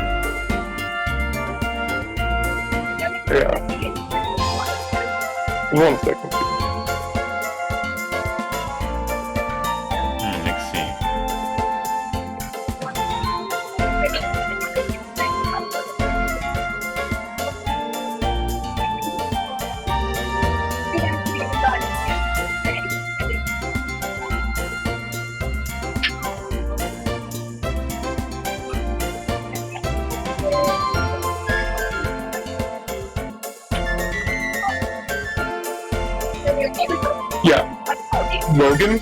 Yeah. 1 second. Let's see. Yeah. Logan?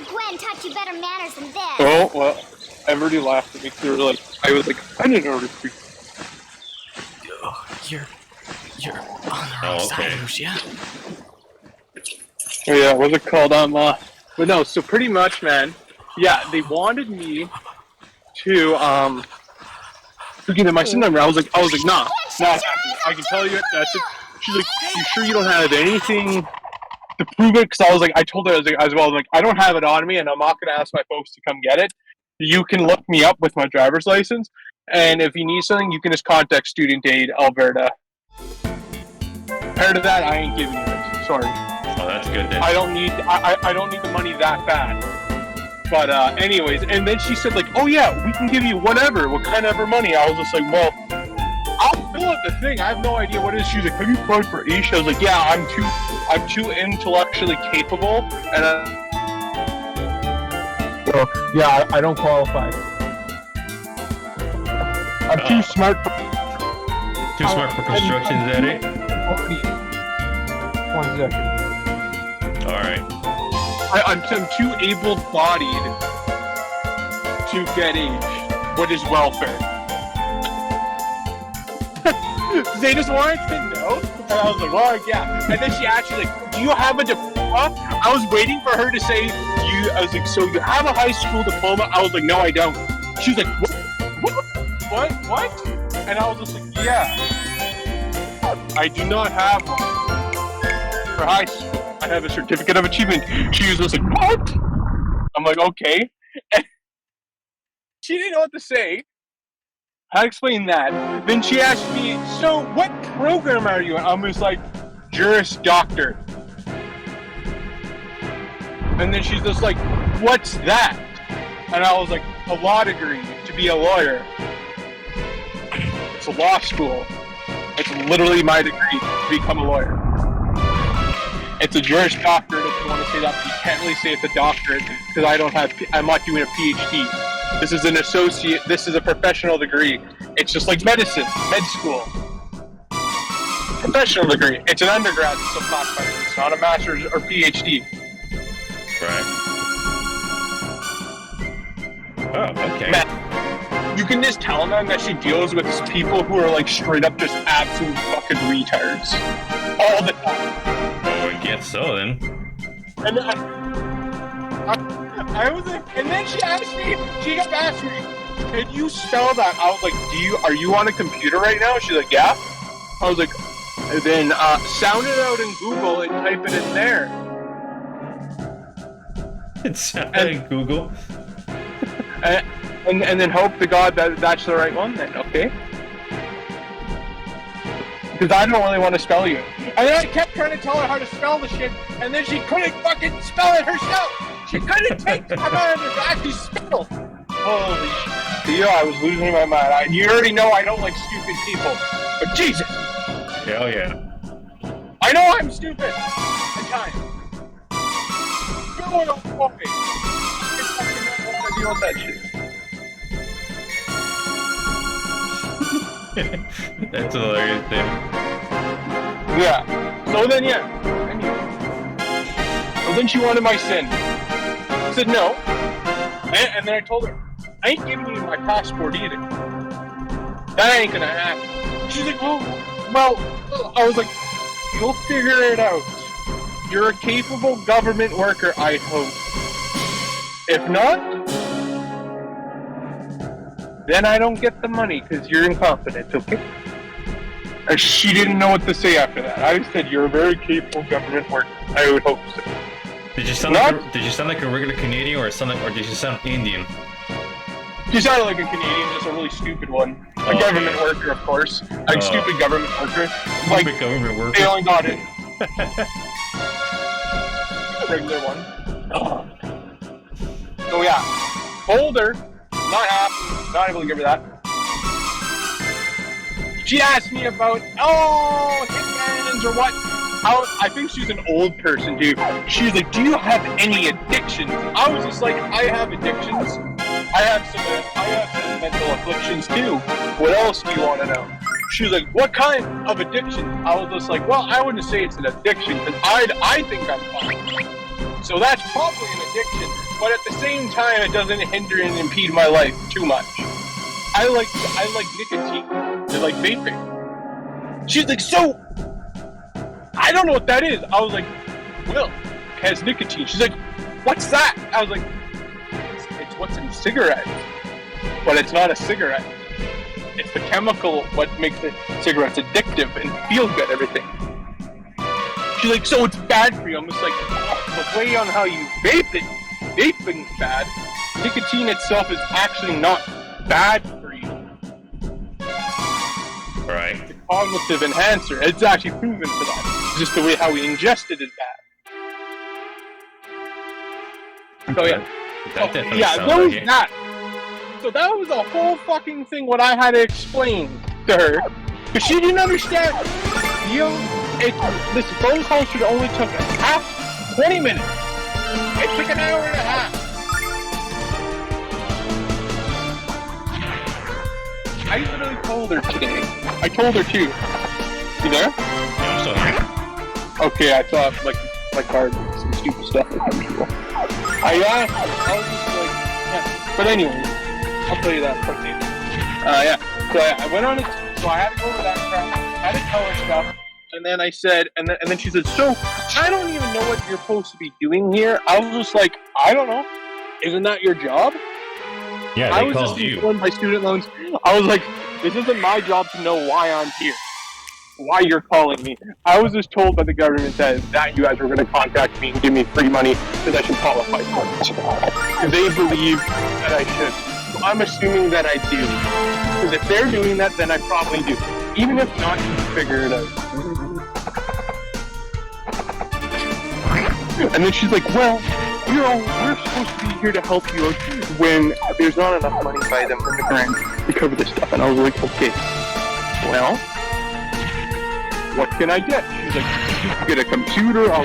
have Gwen taught you better manners than this. Oh, well, everybody laughed at me. They were like, I was like, I didn't know this. You're on the wrong Oh, side, okay. Lucia. Oh yeah, what's it called? But no, so pretty much, man. Yeah, they wanted me to get my SIN number. I was like, nah, not happening. I can tell you it. That's it. She's like, you sure you don't have anything to prove it? Because I was like, I told her as well, like, I don't have it on me, and I'm not gonna ask my folks to come get it. You can look me up with my driver's license, and if you need something, you can just contact Student Aid Alberta. Compared to that, I ain't giving you it. Sorry. Oh, that's good then. I don't need the money that bad. But anyways, and then she said like, oh yeah, we can give you whatever, what kind of money. I was just like, well, I'll fill out the thing. I have no idea what it is. She was like, have you applied for ASHA? I was like, yeah, I'm too intellectually capable, and so yeah, I don't qualify. I'm too smart for Too smart for construction, is that it? 1 second. Alright. I'm too able-bodied to get age. What is welfare? They just wanted to know, and I was like, well, yeah. And then she actually like, do you have a diploma? I was waiting for her to say, I was like, so you have a high school diploma? I was like, no, I don't. She was like, what? And I was just like, yeah. I do not have one for high school. I have a certificate of achievement. She was just like, what? I'm like, okay. And she didn't know what to say. I explained that. Then she asked me, so what program are you in? I was like, Juris Doctor. And then she's just like, what's that? And I was like, a law degree to be a lawyer. It's a law school. It's literally my degree to become a lawyer. It's a Juris Doctorate if you want to say that, but you can't really say it's a doctorate because I'm not doing a PhD. This is an associate, this is a professional degree. It's just like medicine, med school. Professional degree. It's an undergrad, it's still classified. It's not a master's or PhD. Right. Oh, okay. Man, you can just tell them that she deals with people who are like straight up just absolute fucking retards. All the time. Oh, I guess so then. And I was like, and then she asked me, can you spell that? I was like, are you on a computer right now? She's like, yeah. I was like, then sound it out in Google and type it in there. It's in Google. And then hope to God that that's the right one then, okay? Because I don't really want to spell you. And then I kept trying to tell her how to spell the shit, and then she couldn't fucking spell it herself! She couldn't take the time out of it to actually spell! Holy shit. Yeah, I was losing my mind. You already know I don't like stupid people. But Jesus! Hell yeah. I know I'm stupid! At times. No, don't fuck me. I fucking don't want to deal with that shit. That's a hilarious thing. Yeah. So then, yeah. So then she wanted my SIN. I said no. And then I told her, I ain't giving you my passport either. That ain't gonna happen. She's like, well, I was like, you'll figure it out. You're a capable government worker, I hope. If not, then I don't get the money because you're incompetent, okay? And she didn't know what to say after that. I said, you're a very capable government worker. I would hope so. Did you sound like a regular Canadian or did you sound Indian? She sounded like a Canadian, just a really stupid one. A government worker, of course. Like stupid government worker. Like government worker. They only got it. Regular one. So yeah, Boulder. Not happy, not able to give her that. She asked me about, hitmans or what. I think she's an old person, dude. She's like, do you have any addictions? I was just like, I have addictions. I have some mental afflictions too. What else do you want to know? She was like, what kind of addiction? I was just like, well, I wouldn't say it's an addiction, because I think I'm fine. So that's probably an addiction. but at the same time, it doesn't hinder and impede my life too much. I like nicotine. I like vaping. She's like, so I don't know what that is. I was like, well, it has nicotine. She's like, what's that? I was like, it's what's in cigarettes, but it's not a cigarette. It's the chemical what makes the cigarettes addictive and feel good, everything. She's like, so it's bad for you. I'm just like, the way on how you vape it, vaping's bad. Nicotine itself is actually not bad for you. Right. It's a cognitive enhancer. It's actually proven for that. It's just the way how we ingest it is bad. So yeah. That definitely Yeah, sounds there was like it. that. So that was a whole fucking thing what I had to explain to her. Because she didn't understand. This Bose house should only took a half, 20 minutes. It took an hour and a half. I literally told her today. I told her too. You there? Yeah, I'm still here. Okay, I thought like my card and some stupid stuff with some people. I was just like, yeah. But anyways, I'll tell you that quickly. Yeah. So I went on it. So I had to go over that crap. I had to tell her stuff, and then I said, and then she said, so I don't even know what you're supposed to be doing here. I was just like, I don't know. Isn't that your job? Yeah, I they was called just you. informed by student loans. I was like, this isn't my job to know why I'm here. Why you're calling me. I was just told by the government that you guys were going to contact me and give me free money because I should qualify for it. They believe that I should. So I'm assuming that I do. Because if they're doing that, then I probably do. Even if not, you can figure it out. And then she's like, well, we're supposed to be here to help you when there's not enough money by them in the grant to cover this stuff. And I was like, okay, well, what can I get? She's like, you can get a computer. I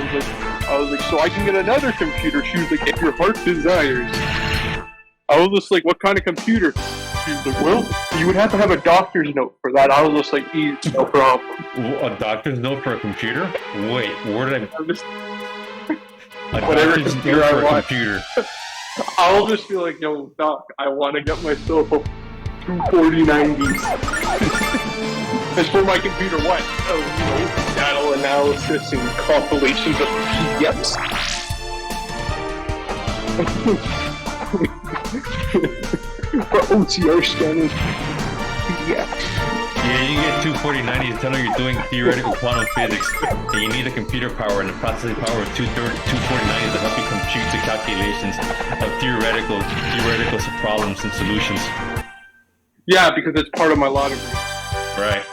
was like, so I can get another computer. She was like, if your heart desires. I was just like, what kind of computer? She was like, well, you would have to have a doctor's note for that. I was just like, easy, no problem. A doctor's note for a computer? Wait, where did I'm just, a whatever doctor's computer note I for a want. computer? I'll just be like, yo, doc, I want to get myself a 24090s. And for my computer, what? Oh, data analysis and compilations of PDFs. For OCR scanning PDFs. Yeah, you get 24090 to tell her you're doing theoretical quantum physics, and you need the computer power and the processing power of 24090 to help you compute the calculations of theoretical problems and solutions. Yeah, because it's part of my law degree. Right.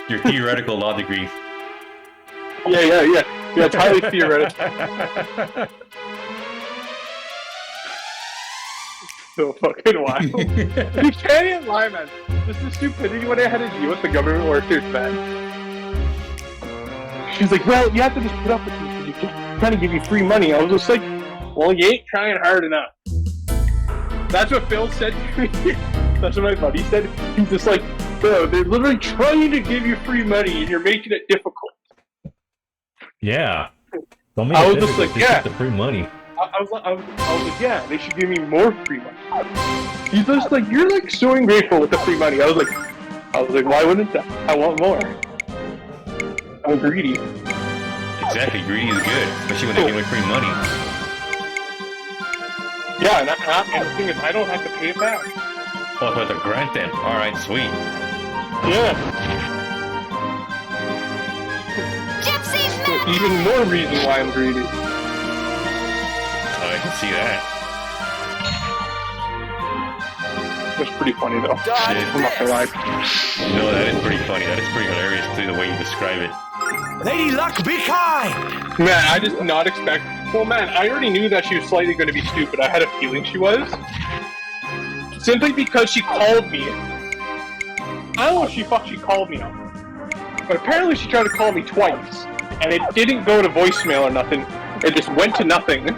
Your theoretical law degree. Yeah, it's highly theoretical. So fucking wild. You can't even lie, man. This is stupidity what I had to deal with the government workers, man. She's like, well, you have to just put up with this because you're trying to give you free money. I was just like, well, you ain't trying hard enough. That's what Phil said to me. That's what my buddy said. He's just like, bro, they're literally trying to give you free money and you're making it difficult. Yeah. Don't make I it was just difficult, like, just yeah. get the free money. I was like, yeah, they should give me more free money. He's just like, you're like so ungrateful with the free money. I was like, why wouldn't that? I want more. I'm greedy. Exactly, greedy is good, especially when they give away free money. Yeah, and the thing is, I don't have to pay it back. Oh, so it's a grant then. Alright, sweet. Yeah. Gypsy So even more reason why I'm greedy. Oh, I can see that. That's pretty funny though. Shit. I'm not gonna lie. No, that is pretty funny. That is pretty hilarious too, the way you describe it. Lady Luck, be kind! Man, I did not expect. Well, man, I already knew that she was slightly going to be stupid. I had a feeling she was. Simply because she called me. I don't know if she called me on. But apparently she tried to call me twice. And it didn't go to voicemail or nothing. It just went to nothing.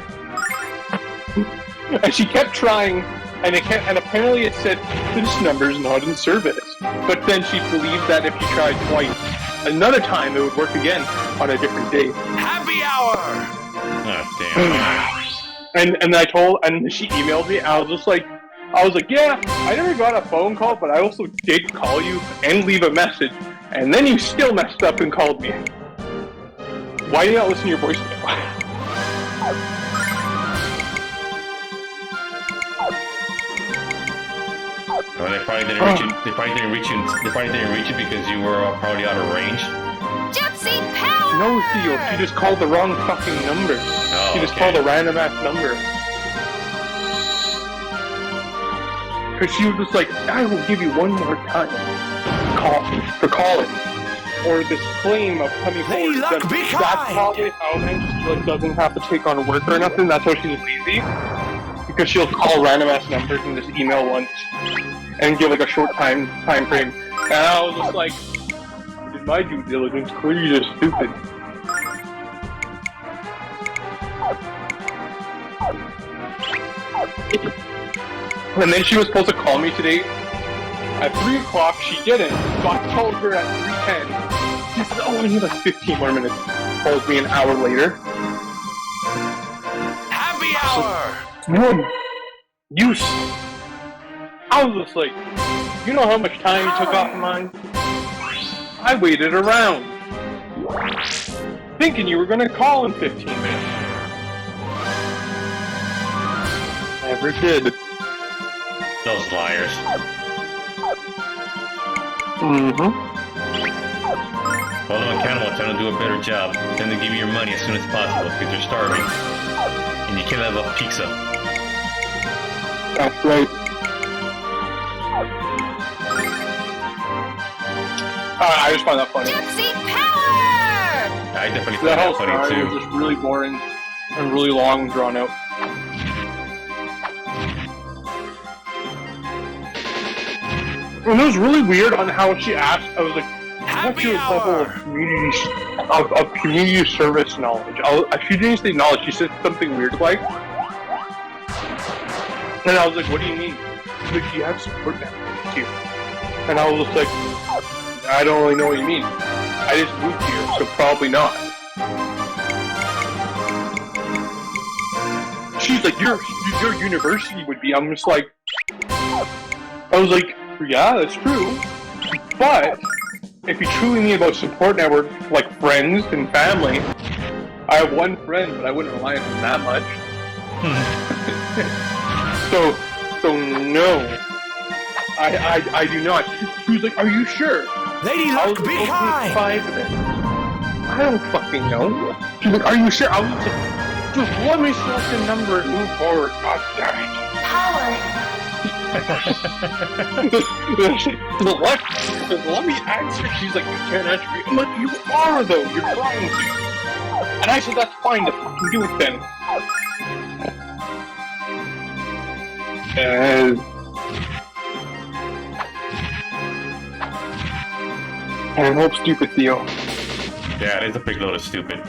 And she kept trying, and apparently it said, this number is not in service. But then she believed that if you tried twice, another time it would work again on a different day. Happy hour! Oh, damn. And she emailed me. I was like, yeah, I never got a phone call, but I also did call you and leave a message, and then you still messed up and called me. Why do you not listen to your voicemail? Well, they probably didn't reach you. They probably didn't reach you because you were probably out of range. Gypsy power! No, Theo, she just called the wrong fucking number. Oh, She just okay. called a random ass number. Because she was just like, I will give you one more time for calling. Or this claim of coming Lady forward. Luck, be That's kind! probably how man she like doesn't have to take on work or nothing. That's why she's lazy. Because she'll call random ass numbers and just email once and give like a short time frame. And I was just like, I did my due diligence. Clearly you're just stupid. And then she was supposed to call me today at 3 o'clock. She didn't. So I called her at 3:10. She said, oh, I need like 15 more minutes. Calls me an hour later. Happy hour! One. Use. I was just like, you know how much time you took off of mine? I waited around. Thinking you were gonna call in 15 minutes. Never did. Those liars. Mm-hmm. Hold them accountable. Tell them to do a better job. Tell them to give you your money as soon as possible because you're starving. And you can't have a pizza. That's right. I just find that funny. Gypsy power! I definitely The find whole that funny story too. was just really boring and really long and drawn out. And it was really weird on how she asked. I was like, "What's Happy your level hour! of community service knowledge?" She didn't say knowledge. She said something weird like, and I was like, "What do you mean?" She's like, "You have support networks here," and I was just like, "I don't really know what you mean. I just moved here, so probably not." She's like, your university would be. I'm just like, I was like, yeah, that's true. But if you truly need about support network, like friends and family, I have one friend, but I wouldn't rely on him that much. so no, I do not. She was like, are you sure? Lady I was Luck, be like, kind! 5 minutes. I don't fucking know. She's like, are you sure? I was like, just let me select the number and move forward. God damn it. Power! What? Let me answer. She's like, you can't answer me. I'm like, you are though. You're trying to. And I said, that's fine. To fucking do it then. And I hope stupid Theo. Yeah, it's a big load of stupid.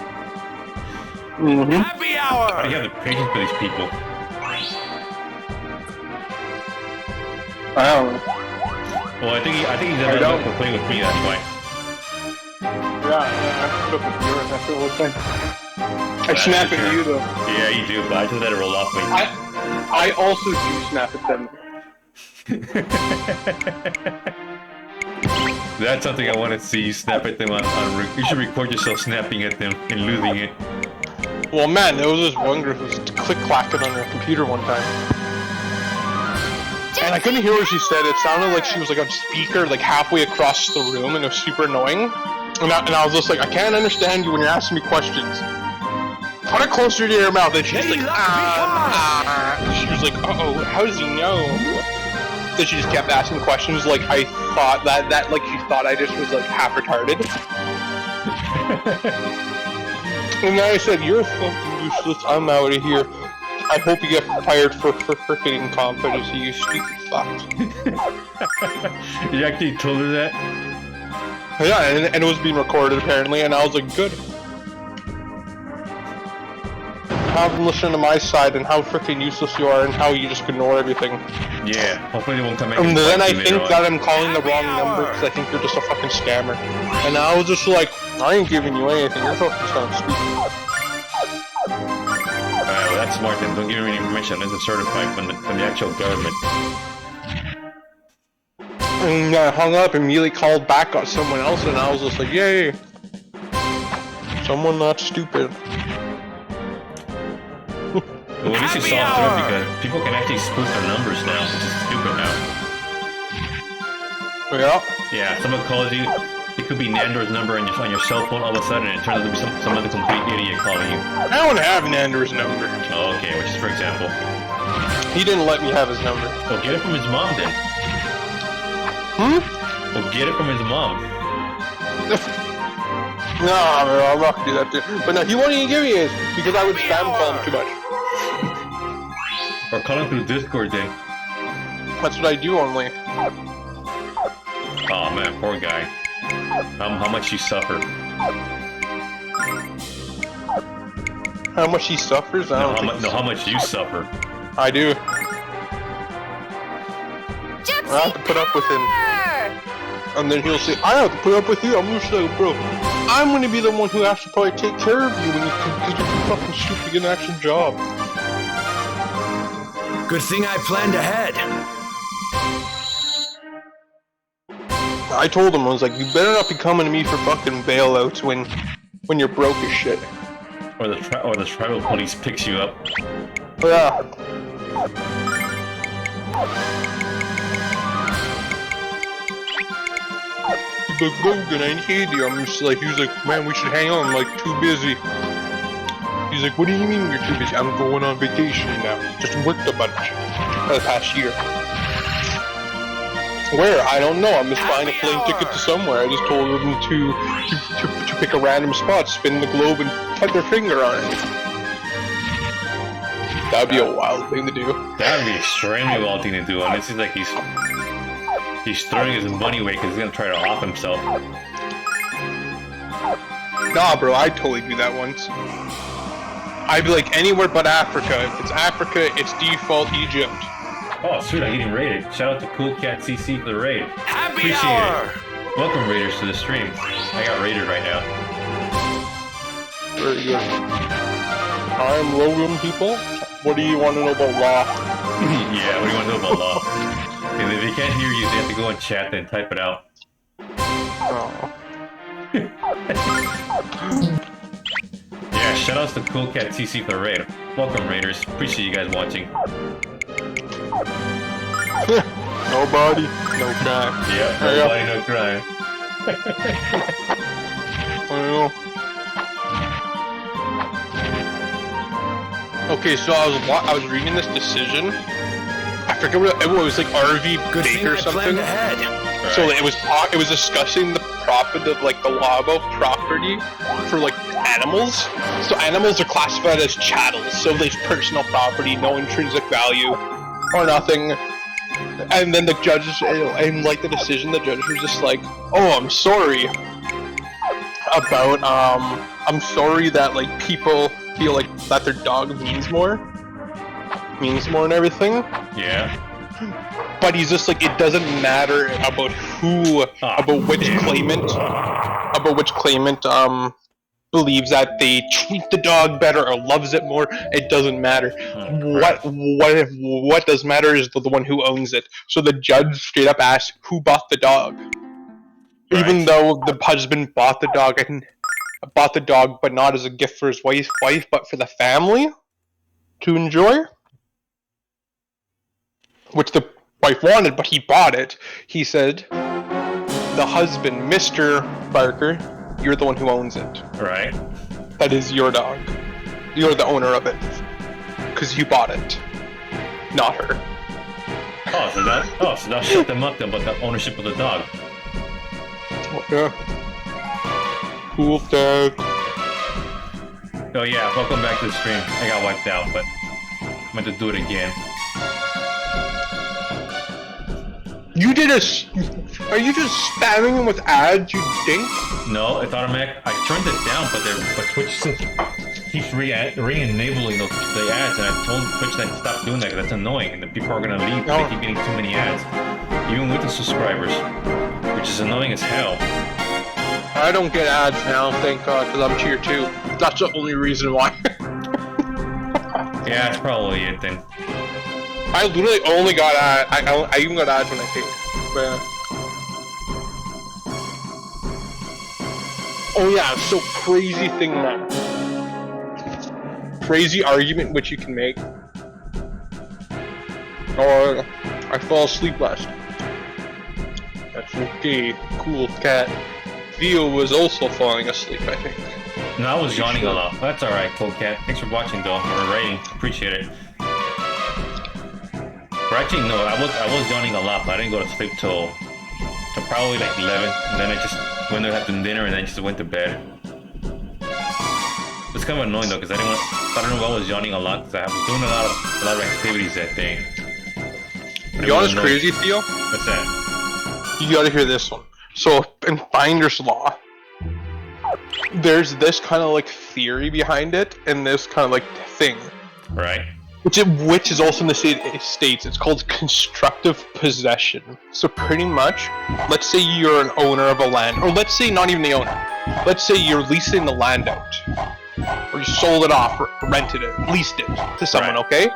Mm-hmm. Happy How do hour! you have the patience for these people? I don't know. Well, I think he's I done don't. enough for playing with me. That's why. Yeah, I put up with yours after the whole thing. I That's snap for at sure. you though. Yeah, you do, but I just let it roll off me. I also do snap at them. That's something I want to see. You snap at them on you should record yourself snapping at them and losing it. Well, man, there was this one girl who was click-clacking on her computer one time. And I couldn't hear what she said. It sounded like she was like on speaker, like halfway across the room, and it was super annoying. And I was just like, I can't understand you when you're asking me questions. Put it closer to your mouth. And she's Lady like, Luck, be kind! She was like, uh-oh, how does he know? Then she just kept asking questions like I thought that like she thought I just was like half retarded. And then I said, you're fucking useless, I'm out of here. I hope you get fired for frickin' incompetency, you stupid fuck. You actually told her that? Yeah, and it was being recorded apparently, and I was like, good. Have them listen to my side and how frickin' useless you are and how you just ignore everything. Yeah. Hopefully they won't come back. And then I fight you think later that on. I'm calling the wrong number because I think you're just a fucking scammer. And I was just like, I ain't giving you anything, you're fucking sound stupid. Alright, well, That's smart then. Don't give him any information that isn't certified from the actual government. And I hung up and immediately called back on someone else, and I was just like, yay! Someone not stupid. Well, at least you saw it through because people can actually spoof their numbers now, which is stupid now. Yeah. Yeah, someone calls you. It could be Nandor's number on your cell phone all of a sudden, and it turns out to be some other complete idiot calling you. I don't have Nandor's number. Oh, okay, which is for example. He didn't let me have his number. Well, get it from his mom then. Well, get it from his mom. Nah, bro, I'm not gonna do that too. But no, he won't even give me his because I would spam call him too much. Or call him through Discord then. That's what I do only. Oh man, poor guy. How much you suffer. How much he suffers? I don't think How much you suffer. I do. Gypsy I have to put up with him. power! And then he'll say, I have to put up with you. I'm just like, bro, I'm gonna be the one who has to probably take care of you when you because you're too fucking stupid to get an actual job. Good thing I planned ahead. I told him, I was like, you better not be coming to me for fucking bailouts when you're broke as shit. Or the tribal police picks you up. Yeah. He's like, Logan, I need you. I'm just like, he was like, man, we should hang on. I'm like, too busy. He's like, what do you mean you're too busy? I'm going on vacation now. Just worked a bunch for the past year. Where? I don't know. I'm just buying a plane ticket to somewhere. I just told them to pick a random spot, spin the globe, and put their finger on it. That'd be a wild thing to do. That would be extremely wild thing to do, and it seems like he's throwing his money away because he's gonna try to off himself. Nah, bro, I'd totally do that once. I'd be like, anywhere but Africa. If it's Africa, it's default Egypt. Oh, sweet, I'm getting raided. Shout out to Cool Cat CC for the raid. Happy Appreciate hour! it. Welcome, raiders, to the stream. I got raided right now. Very good. I'm Logan, people. What do you want to know about law? Yeah, what do you want to know about law? If they can't hear you, they have to go in chat and type it out. Oh. Yeah, shout outs to Cool Cat CC for the raid. Welcome, raiders. Appreciate you guys watching. Nobody, no crime. Yeah, nobody, no crime. I know. Okay, so I was reading this decision. I forget what it was, like RV Good thing Baker or I something. planned ahead. So it was discussing the profit of like the law about property for like animals. So animals are classified as chattels, so there's personal property, no intrinsic value or nothing. And then the judges, and like the decision, the judge was just like, "Oh, I'm sorry about I'm sorry that like people feel like that their dog means more and everything." Yeah. But he's just like, it doesn't matter about which claimant believes that they treat the dog better or loves it more. It doesn't matter. What does matter is the one who owns it. So the judge straight up asked, who bought the dog? Right. Even though the husband bought the dog, but not as a gift for his wife, but for the family to enjoy, which the wife wanted, but he bought it. He said, the husband, Mr. Barker, you're the one who owns it. Right. That is your dog. You're the owner of it. Because you bought it. Not her. So that shut them up then about the ownership of the dog. Yeah. Cool dog. Oh yeah, welcome back to the stream. I got wiped out, but I meant to do it again. You did Are you just spamming him with ads, you dink? No, it's automatic. I turned it down, but Twitch keeps re-enabling the ads, and I told Twitch that to stop doing that because that's annoying, and the people are gonna leave because they keep getting too many ads, even with the subscribers, which is annoying as hell. I don't get ads now, thank God, because I'm tier 2. That's the only reason why. Yeah, that's probably it then. I literally only got I even got ads when I paid. But, oh yeah, so crazy thing now. Crazy argument which you can make. Oh, I fell asleep last. That's okay. Cool cat. Theo was also falling asleep, I think. No, I was yawning a lot. That's alright, cool cat. Thanks for watching though, or rating. Appreciate it. Or actually, no, I was yawning a lot, but I didn't go to sleep till probably like 11, and then I just went to have some dinner and then just went to bed. It's kind of annoying though, because I don't know why I was yawning a lot, because I was doing a lot of activities that day. You know what's crazy, Theo? What's that? You gotta hear this one. So, in Finder's Law, there's this kind of like theory behind it, and this kind of like thing. Right. Which is also in the States. It's called constructive possession. So pretty much, let's say you're an owner of a land, or let's say not even the owner. Let's say you're leasing the land out, or you sold it off, or rented it, leased it to someone, okay?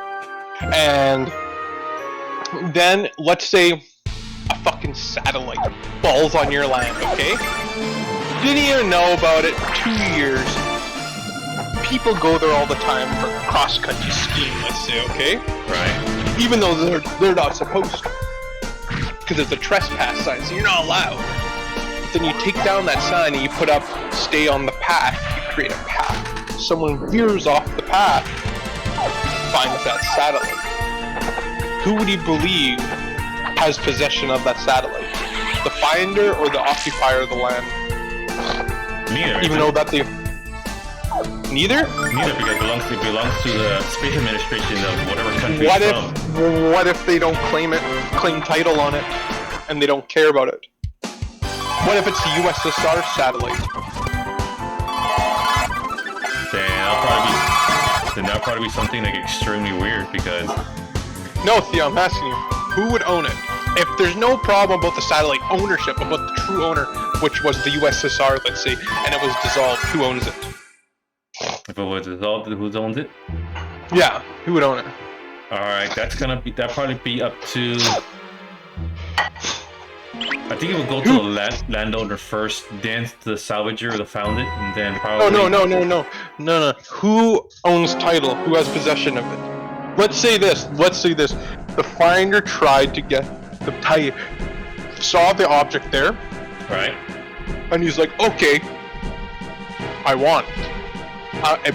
And then let's say a fucking satellite falls on your land, okay? Didn't even know about it. 2 years. People go there all the time for cross-country skiing, let's say, okay? Right. Even though they're not supposed to. Because it's a trespass sign, so you're not allowed. Then you take down that sign and you put up, stay on the path, you create a path. Someone veers off the path, finds that satellite. Who would you believe has possession of that satellite? The finder or the occupier of the land? Neither. Even though that they... Neither? Neither, because it belongs to the Space Administration of whatever country it's from. What if they don't claim title on it, and they don't care about it? What if it's a USSR satellite? Then that'll probably be something like extremely weird, because... No, Theo, I'm asking you, who would own it? If there's no problem about the satellite ownership, about the true owner, which was the USSR, let's say, and it was dissolved, who owns it? If it was dissolved, who owns it? Yeah, who would own it? Alright, that'll probably be up to... I think it would go to the landowner first, then to the salvager or the founder, and then probably... No. Who owns title? Who has possession of it? Let's say this. The finder tried to get the title, saw the object there, right? And he's like, okay, I want it.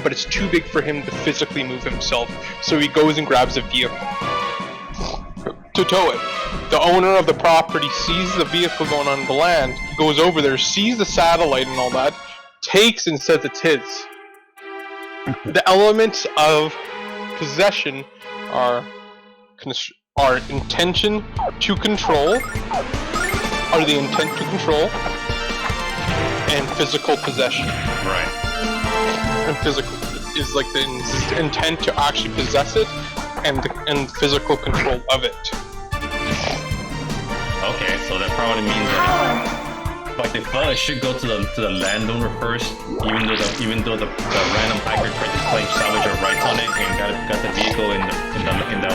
But it's too big for him to physically move himself, so he goes and grabs a vehicle to tow it. The owner of the property sees the vehicle going on the land, goes over there, sees the satellite and all that, takes and says it's his. The elements of possession are intention to control, and physical possession. Right. And physical is like the intent to actually possess it, and physical control of it. Okay, so that probably means that by default it should go to the landowner first, even though the random hiker tried to claim salvage or rights on it and got the vehicle in the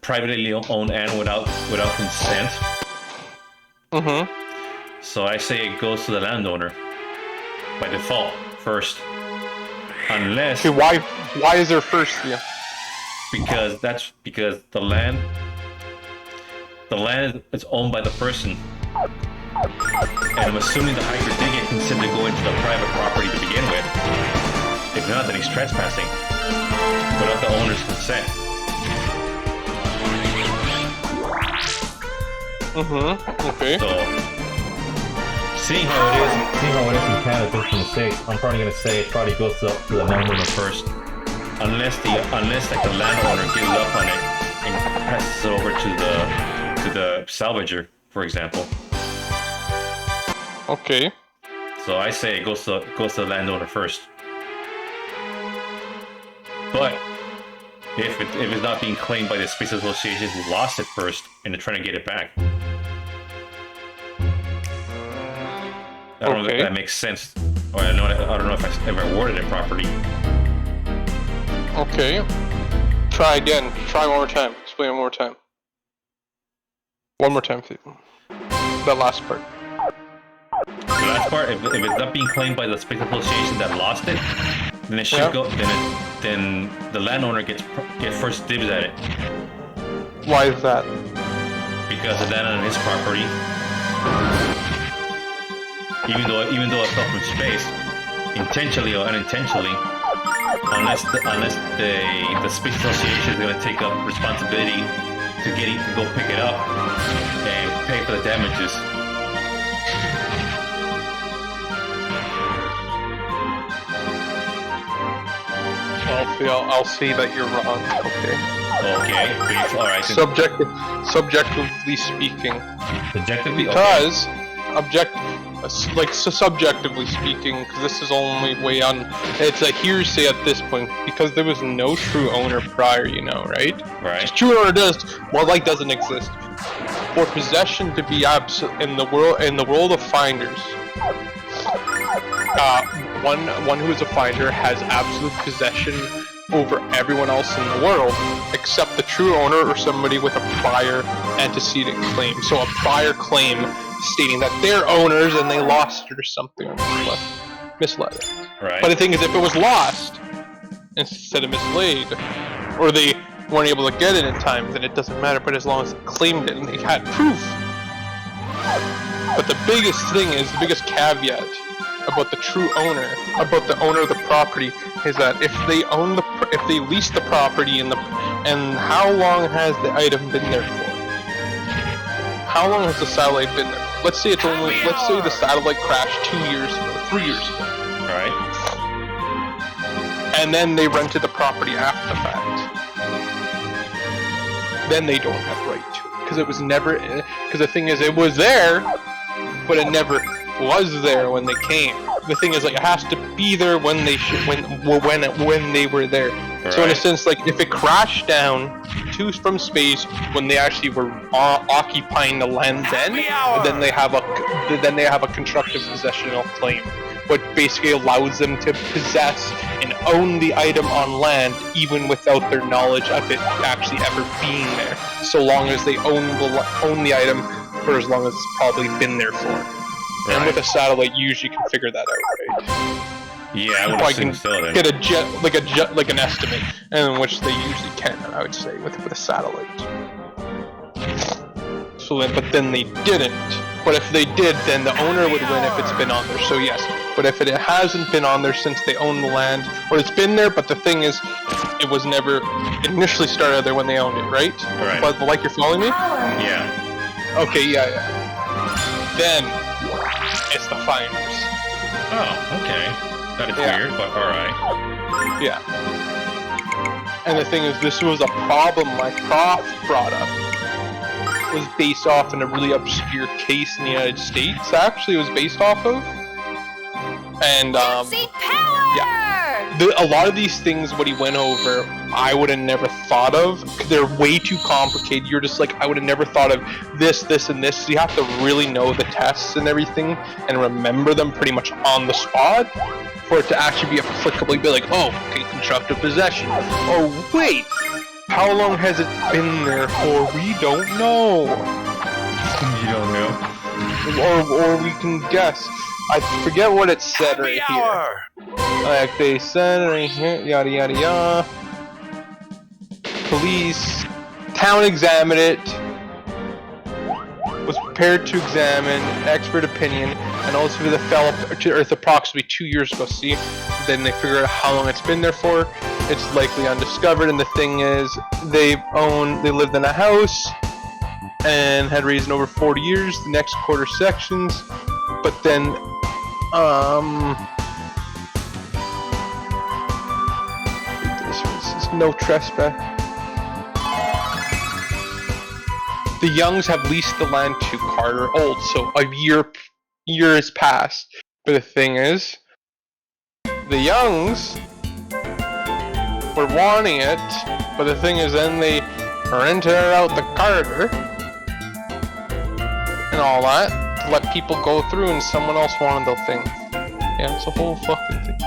privately owned and without consent. Mm-hmm. So I say it goes to the landowner by default first, unless. Okay, why is there first? Yeah. Because the land is owned by the person, and I'm assuming the hiker did get consent to go into the private property to begin with. If not, then he's trespassing without the owner's consent. Okay. So, seeing how it is in Canada, different from the States, I'm probably gonna say it probably goes to the landowner first, unless like the landowner gives up on it and passes it over to the salvager, for example. Okay. So I say it goes to the landowner first. But if it's not being claimed by the Space Association who lost it first and they're trying to get it back, I don't know if that makes sense. Or I don't know if I ever worded it properly. Okay. Try again. Try one more time. Explain one more time. One more time, please. That last part. The last part, if it's not being claimed by the Space Association that lost it, then it should go. Then the landowner gets first dibs at it. Why is that? Because the land on his property, even though it fell from space, intentionally or unintentionally, unless the Space Association is going to take up responsibility to go pick it up and pay for the damages. I'll say that you're wrong. Okay. Okay. All right. Subjectively speaking. Subjectively. Because subjectively speaking, because this is only way on. It's a hearsay at this point because there was no true owner prior. You know, right? Right. True owner doesn't exist. For possession to be in the world of finders, one who is a finder has absolute possession over everyone else in the world except the true owner or somebody with a prior antecedent claim. So a prior claim stating that they're owners and they lost it or something or misled. Right. But the thing is, if it was lost instead of mislaid, or they weren't able to get it in time, then it doesn't matter. But as long as they claimed it and they had proof. But the biggest thing is, the biggest caveat about the true owner, about the owner of the property, is that if they lease the property and how long has the item been there for? How long has the satellite been there? Let's say the satellite crashed 2 years ago, 3 years ago. Right. And then they rented the property after the fact. Then they don't have right to it because it was never. Because the thing is, it was there, but it never was there when they came. The thing is, like, it has to be there when they when they were there. Right. So in a sense, like, if it crashed down from space when they actually were occupying the land, then they have a constructive possessional claim, what basically allows them to possess and own the item on land even without their knowledge of it actually ever being there, so long as they own the item for as long as it's probably been there for. Right. And with a satellite, you usually can figure that out, right? Yeah, I would assume so. Then get like an estimate, and which they usually can, I would say, with a satellite. So, but then they didn't. But if they did, then the owner would win if it's been on there. So yes. But if it hasn't been on there since they own the land, or it's been there, but the thing is, it was never initially started there when they owned it, right? Right. But like, you're following me? Yeah. Okay. Yeah. Then it's the finders. Oh, okay. That is weird, but alright. Yeah. And the thing is, this was a problem my prof brought up. It was based off in a really obscure case in the United States, actually, it was based off of. And, Gypsy power! Yeah. A lot of these things, what he went over, I would have never thought of. They're way too complicated. You're just like, I would have never thought of this, and this. So you have to really know the tests and everything and remember them pretty much on the spot for it to actually be applicable. Be like, oh, okay, constructive possession. Oh, wait, how long has it been there for? We don't know. You don't know? Or we can guess. I forget what it said right here. Like they said right here, yada yada yada. Police, town examined it, was prepared to examine, expert opinion, and also they fell to Earth approximately 2 years ago. See, then they figure out how long it's been there for. It's likely undiscovered, and the thing is, they lived in a house and had raised in over 40 years. The next quarter sections, but then, this is no trespass. The Youngs have leased the land to Carter Old, so a year has passed. But the thing is, the Youngs were wanting it, but the thing is, then they rented out the Carter and all that to let people go through, and someone else wanted the thing. Yeah, it's a whole fucking thing.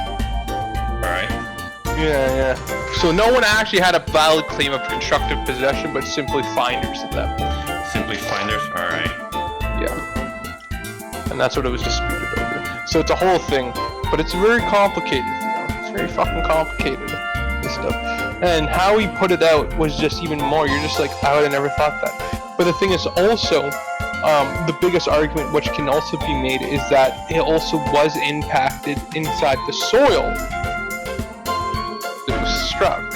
Alright. Yeah. So no one actually had a valid claim of constructive possession, but simply finders at that point. Simply finders. All right. Yeah. And that's what it was disputed over. So it's a whole thing, but it's very complicated. It's very fucking complicated. This stuff. And how he put it out was just even more. You're just like, I would have never thought that. But the thing is also, the biggest argument which can also be made is that it also was impacted inside the soil that was struck.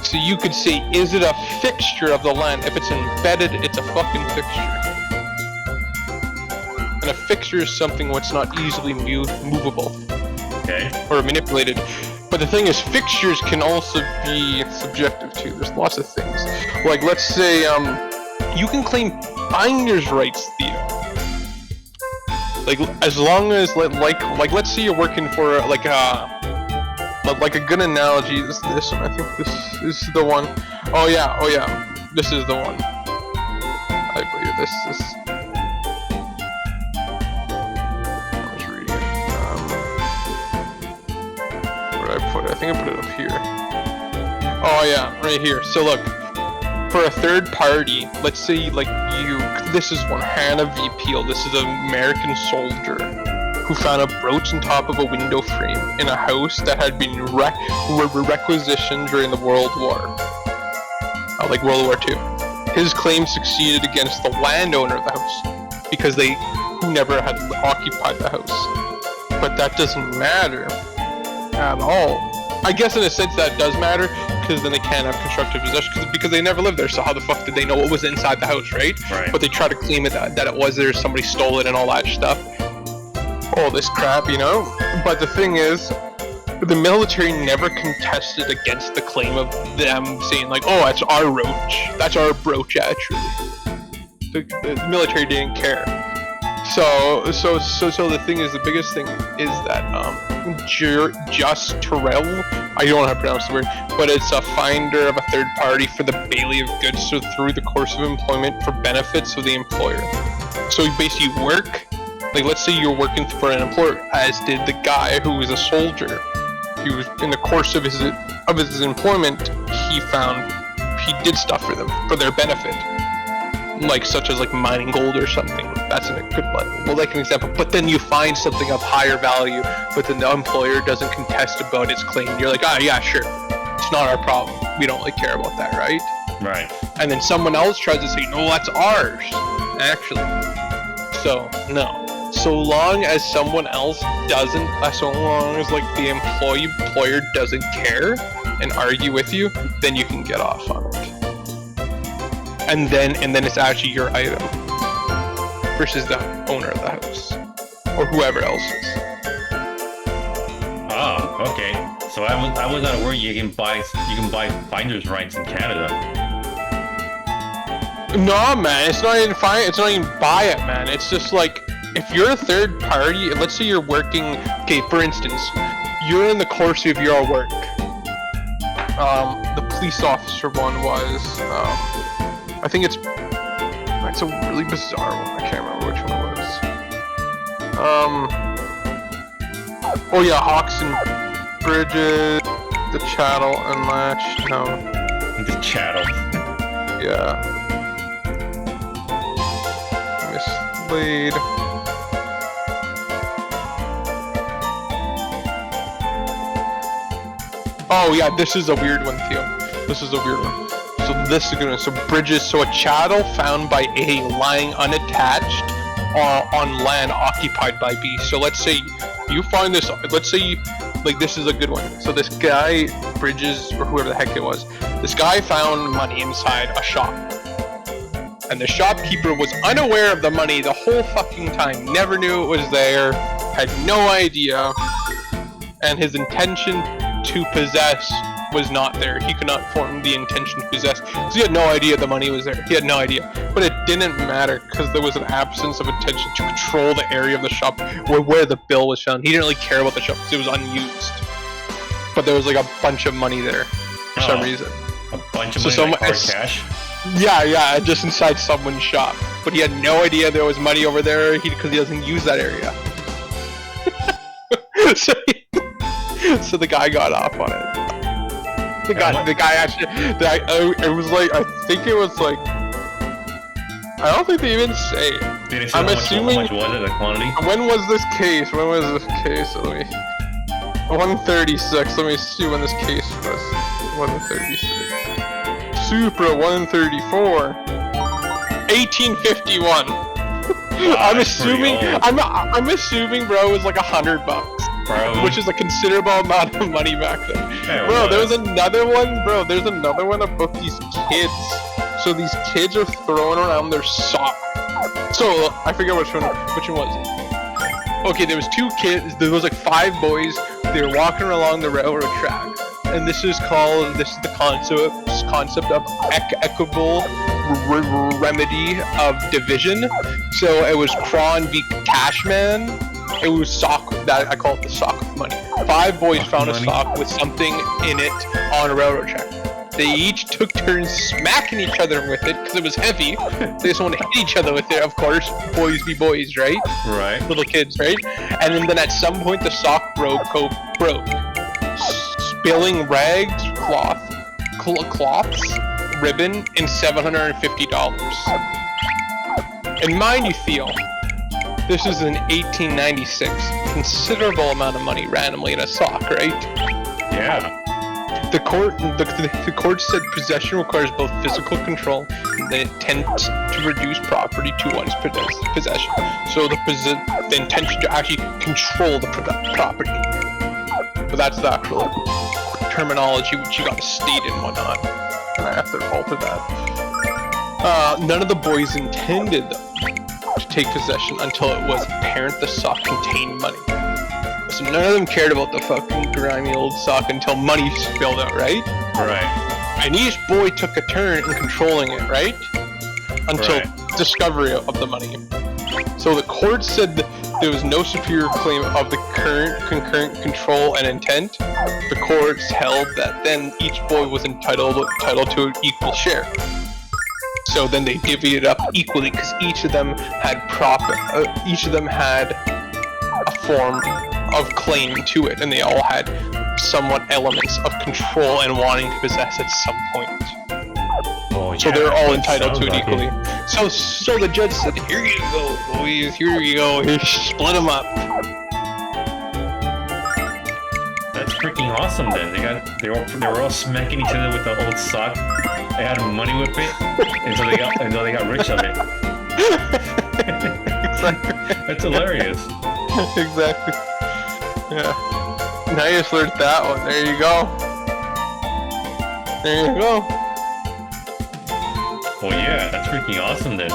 So you could say, is it a fixture of the land? If it's embedded, it's a fucking fixture. And a fixture is something what's not easily movable Okay. or manipulated. But the thing is, fixtures can also be subjective too. There's lots of things. Like, let's say, you can claim finder's rights, Theo. Like, as long as, like, let's say you're working for, like a good analogy is this one. I think this is the one. Oh yeah. This is the one. I believe this is. I was reading it. Where did I put it? I think I put it up here. Oh yeah, right here. So look, for a third party, let's say like this is one, Hannah V. Peel. This is an American soldier who found a brooch on top of a window frame in a house that had been requisitioned during the World War, like World War II. His claim succeeded against the landowner of the house because they never had occupied the house. But that doesn't matter at all. I guess in a sense that does matter, because then they can't have constructive possession because they never lived there. So how the fuck did they know what was inside the house, right? Right. But they try to claim it that it was there, somebody stole it and all that stuff. All this crap, you know? But the thing is, the military never contested against the claim of them saying like, oh, that's our roach. That's our brooch, actually. The military didn't care. So the thing is, the biggest thing is that Just Terrell, I don't know how to pronounce the word, but it's a finder of a third party for the Bailey of Goods, so through the course of employment for benefits of the employer. So you basically work, like let's say you're working for an employer, as did the guy who was a soldier. He was in the course of his employment, he did stuff for them for their benefit. Like such as like mining gold or something. That's a good one. Well, like an example. But then you find something of higher value, but then the employer doesn't contest about its claim. You're like, yeah, sure. It's not our problem. We don't really care about that, right? Right. And then someone else tries to say, no, that's ours. Actually. So, no. So long as someone else doesn't, so long as like the employer doesn't care and argue with you, then you can get off on it. And then it's actually your item versus the owner of the house or whoever else is. Oh, okay. So I was not aware you can buy finder's rights in Canada. No, man, it's not even buy it, man. It's just like if you're a third party, let's say you're working. Okay, for instance, you're in the course of your work. The police officer one was. I think it's a really bizarre one. I can't remember which one it was. Oh yeah, Hawks and Bridges, the Chattel Unlatched. No. The Chattel. Yeah. Mislaid. Oh yeah, this is a weird one, Theo. This is a weird one. So this is good one. So Bridges. So a chattel found by A lying unattached on land occupied by B. So let's say you find this. Let's say like this is a good one. So this guy Bridges or whoever the heck it was. This guy found money inside a shop, and the shopkeeper was unaware of the money the whole fucking time. Never knew it was there. Had no idea, and his intention to possess was not there. He could not form the intention to possess, because he had no idea the money was there. He had no idea. But it didn't matter, because there was an absence of intention to control the area of the shop where the bill was found. He didn't really care about the shop, because it was unused. But there was like a bunch of money there, for some reason. A bunch of money, like hard cash? Yeah, just inside someone's shop. But he had no idea there was money over there, because he doesn't use that area. So the guy got off on it. the guy actually, it was like, I think it was like, I don't think they even say. Did it say I'm how assuming. much was it, the quantity? When was this case? Let me. 136. Let me see when this case was. 136. Supra 134. 1851. I'm that's pretty assuming. old. I'm assuming, bro, it was like $100, Probably. which is a considerable amount of money back then. Yeah, it Bro, there was. was another one. Bro, there's another one about these kids. So these kids are throwing around their sock. So I forget which one was it. Okay, there was 2 kids. There was like 5 boys. They were walking along the railroad track, and this is the concept of equitable remedy of division. So it was Kron v. Cashman. It was sock that I call it the sock of money. 5 boys found a money. sock with something in it on a railroad track. They each took turns smacking each other with it because it was heavy. They just want to hit each other with it, of course. Boys be boys, right? Right. Little kids, right? And then at some point the sock broke, spilling rags, cloths, ribbon, and $750. And mind you, Theo, this is in 1896. Considerable amount of money randomly in a sock, right? Yeah. The court said possession requires both physical control and the intent to reduce property to one's possession. So the intention to actually control the property. But that's the actual terminology which you got to state and whatnot. And I have to alter that. None of the boys intended to take possession until it was apparent the sock contained money. So none of them cared about the fucking grimy old sock until money spilled out, right? Right. And each boy took a turn in controlling it, right? Until Right. discovery of the money. So the court said that there was no superior claim of the concurrent control and intent. The courts held that then each boy was entitled to an equal share. So then they divvied it up equally because each of them had a form of claim to it, and they all had somewhat elements of control and wanting to possess at some point. Oh, So yeah, they're all that entitled to it sounds like equally. So the judge said, "Here you go, boys. Here you go. Here, split them up." That's freaking awesome. Then they were all smacking each other with the old sock. They had money with it until they got rich of it. Exactly. That's hilarious. Exactly. Yeah. Now you just learned that one. There you go. There you go. Well, yeah, that's freaking awesome then.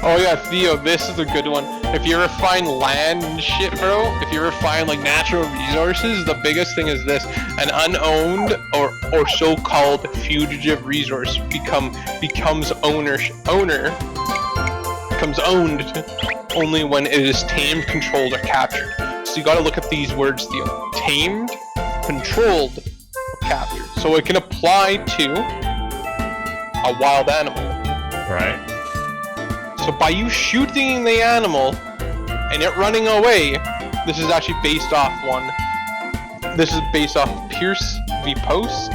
Oh yeah, Theo, this is a good one. If you ever find land and shit, bro, if you ever find like natural resources, the biggest thing is this: an unowned or so-called fugitive resource becomes owned only when it is tamed, controlled, or captured. So you got to look at these words, Theo: tamed, controlled, or captured. So it can apply to a wild animal. Right. So by you shooting the animal and it running away, this is actually based off Pierce v. Post.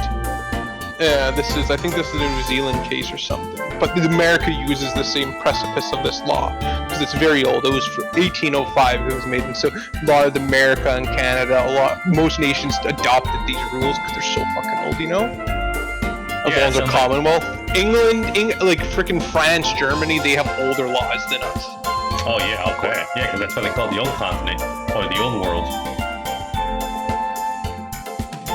I think this is a New Zealand case or something. But America uses the same precipice of this law because it's very old. It was for 1805 it was made, and so a lot of America and Canada, most nations adopted these rules because they're so fucking old, you know? As Yeah, long as they're sounds like- Commonwealth. England, like freaking France, Germany, they have older laws than us. Oh yeah, okay. Yeah, because that's why they call it the old continent or the old world.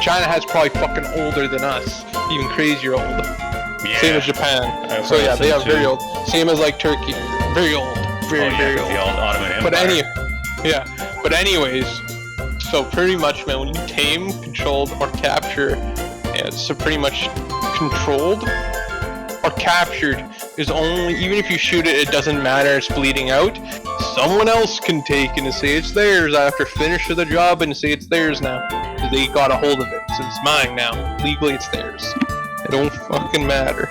China has probably fucking older than us, even crazier old. Yeah. Same as Japan. I've So heard yeah, they so have very too. old. Same as like Turkey, very old, very Oh, yeah, very 'cause old. the old Ottoman Empire. But anyways, so pretty much, man, when you tame, controlled, or capture, yeah, so pretty much controlled or captured is only, even if you shoot it, it doesn't matter, it's bleeding out. Someone else can take it and say it's theirs after finish of the job and say it's theirs now. They got a hold of it, so it's mine now. Legally, it's theirs. It don't fucking matter.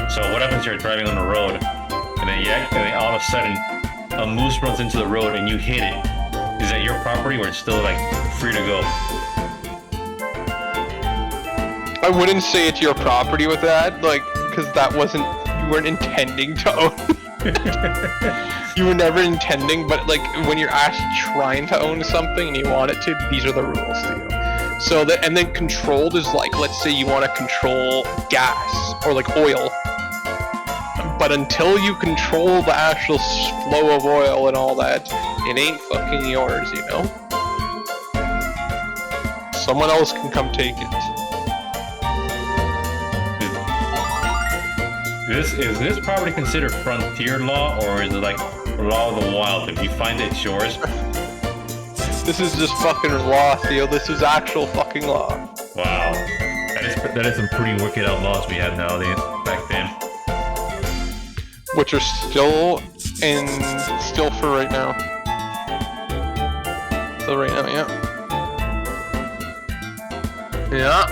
So what happens if you're driving on the road and then all of a sudden a moose runs into the road and you hit it? Is that your property or it's still like free to go? I wouldn't say it's your property with that, like, because that wasn't, you weren't intending to own. You were never intending, but like when you're actually trying to own something and you want it to, these are the rules to you. So that, and then controlled is like, let's say you want to control gas or like oil, but until you control the actual flow of oil and all that, it ain't fucking yours, you know? Someone else can come take it. Is this property considered frontier law, or is it like law of the wild? If you find it, it's yours. This is just fucking law, Theo. This is actual fucking law. Wow, that is some pretty wicked outlaws we have nowadays. Back then, Which are still for right now. Still right now, yeah. Yeah.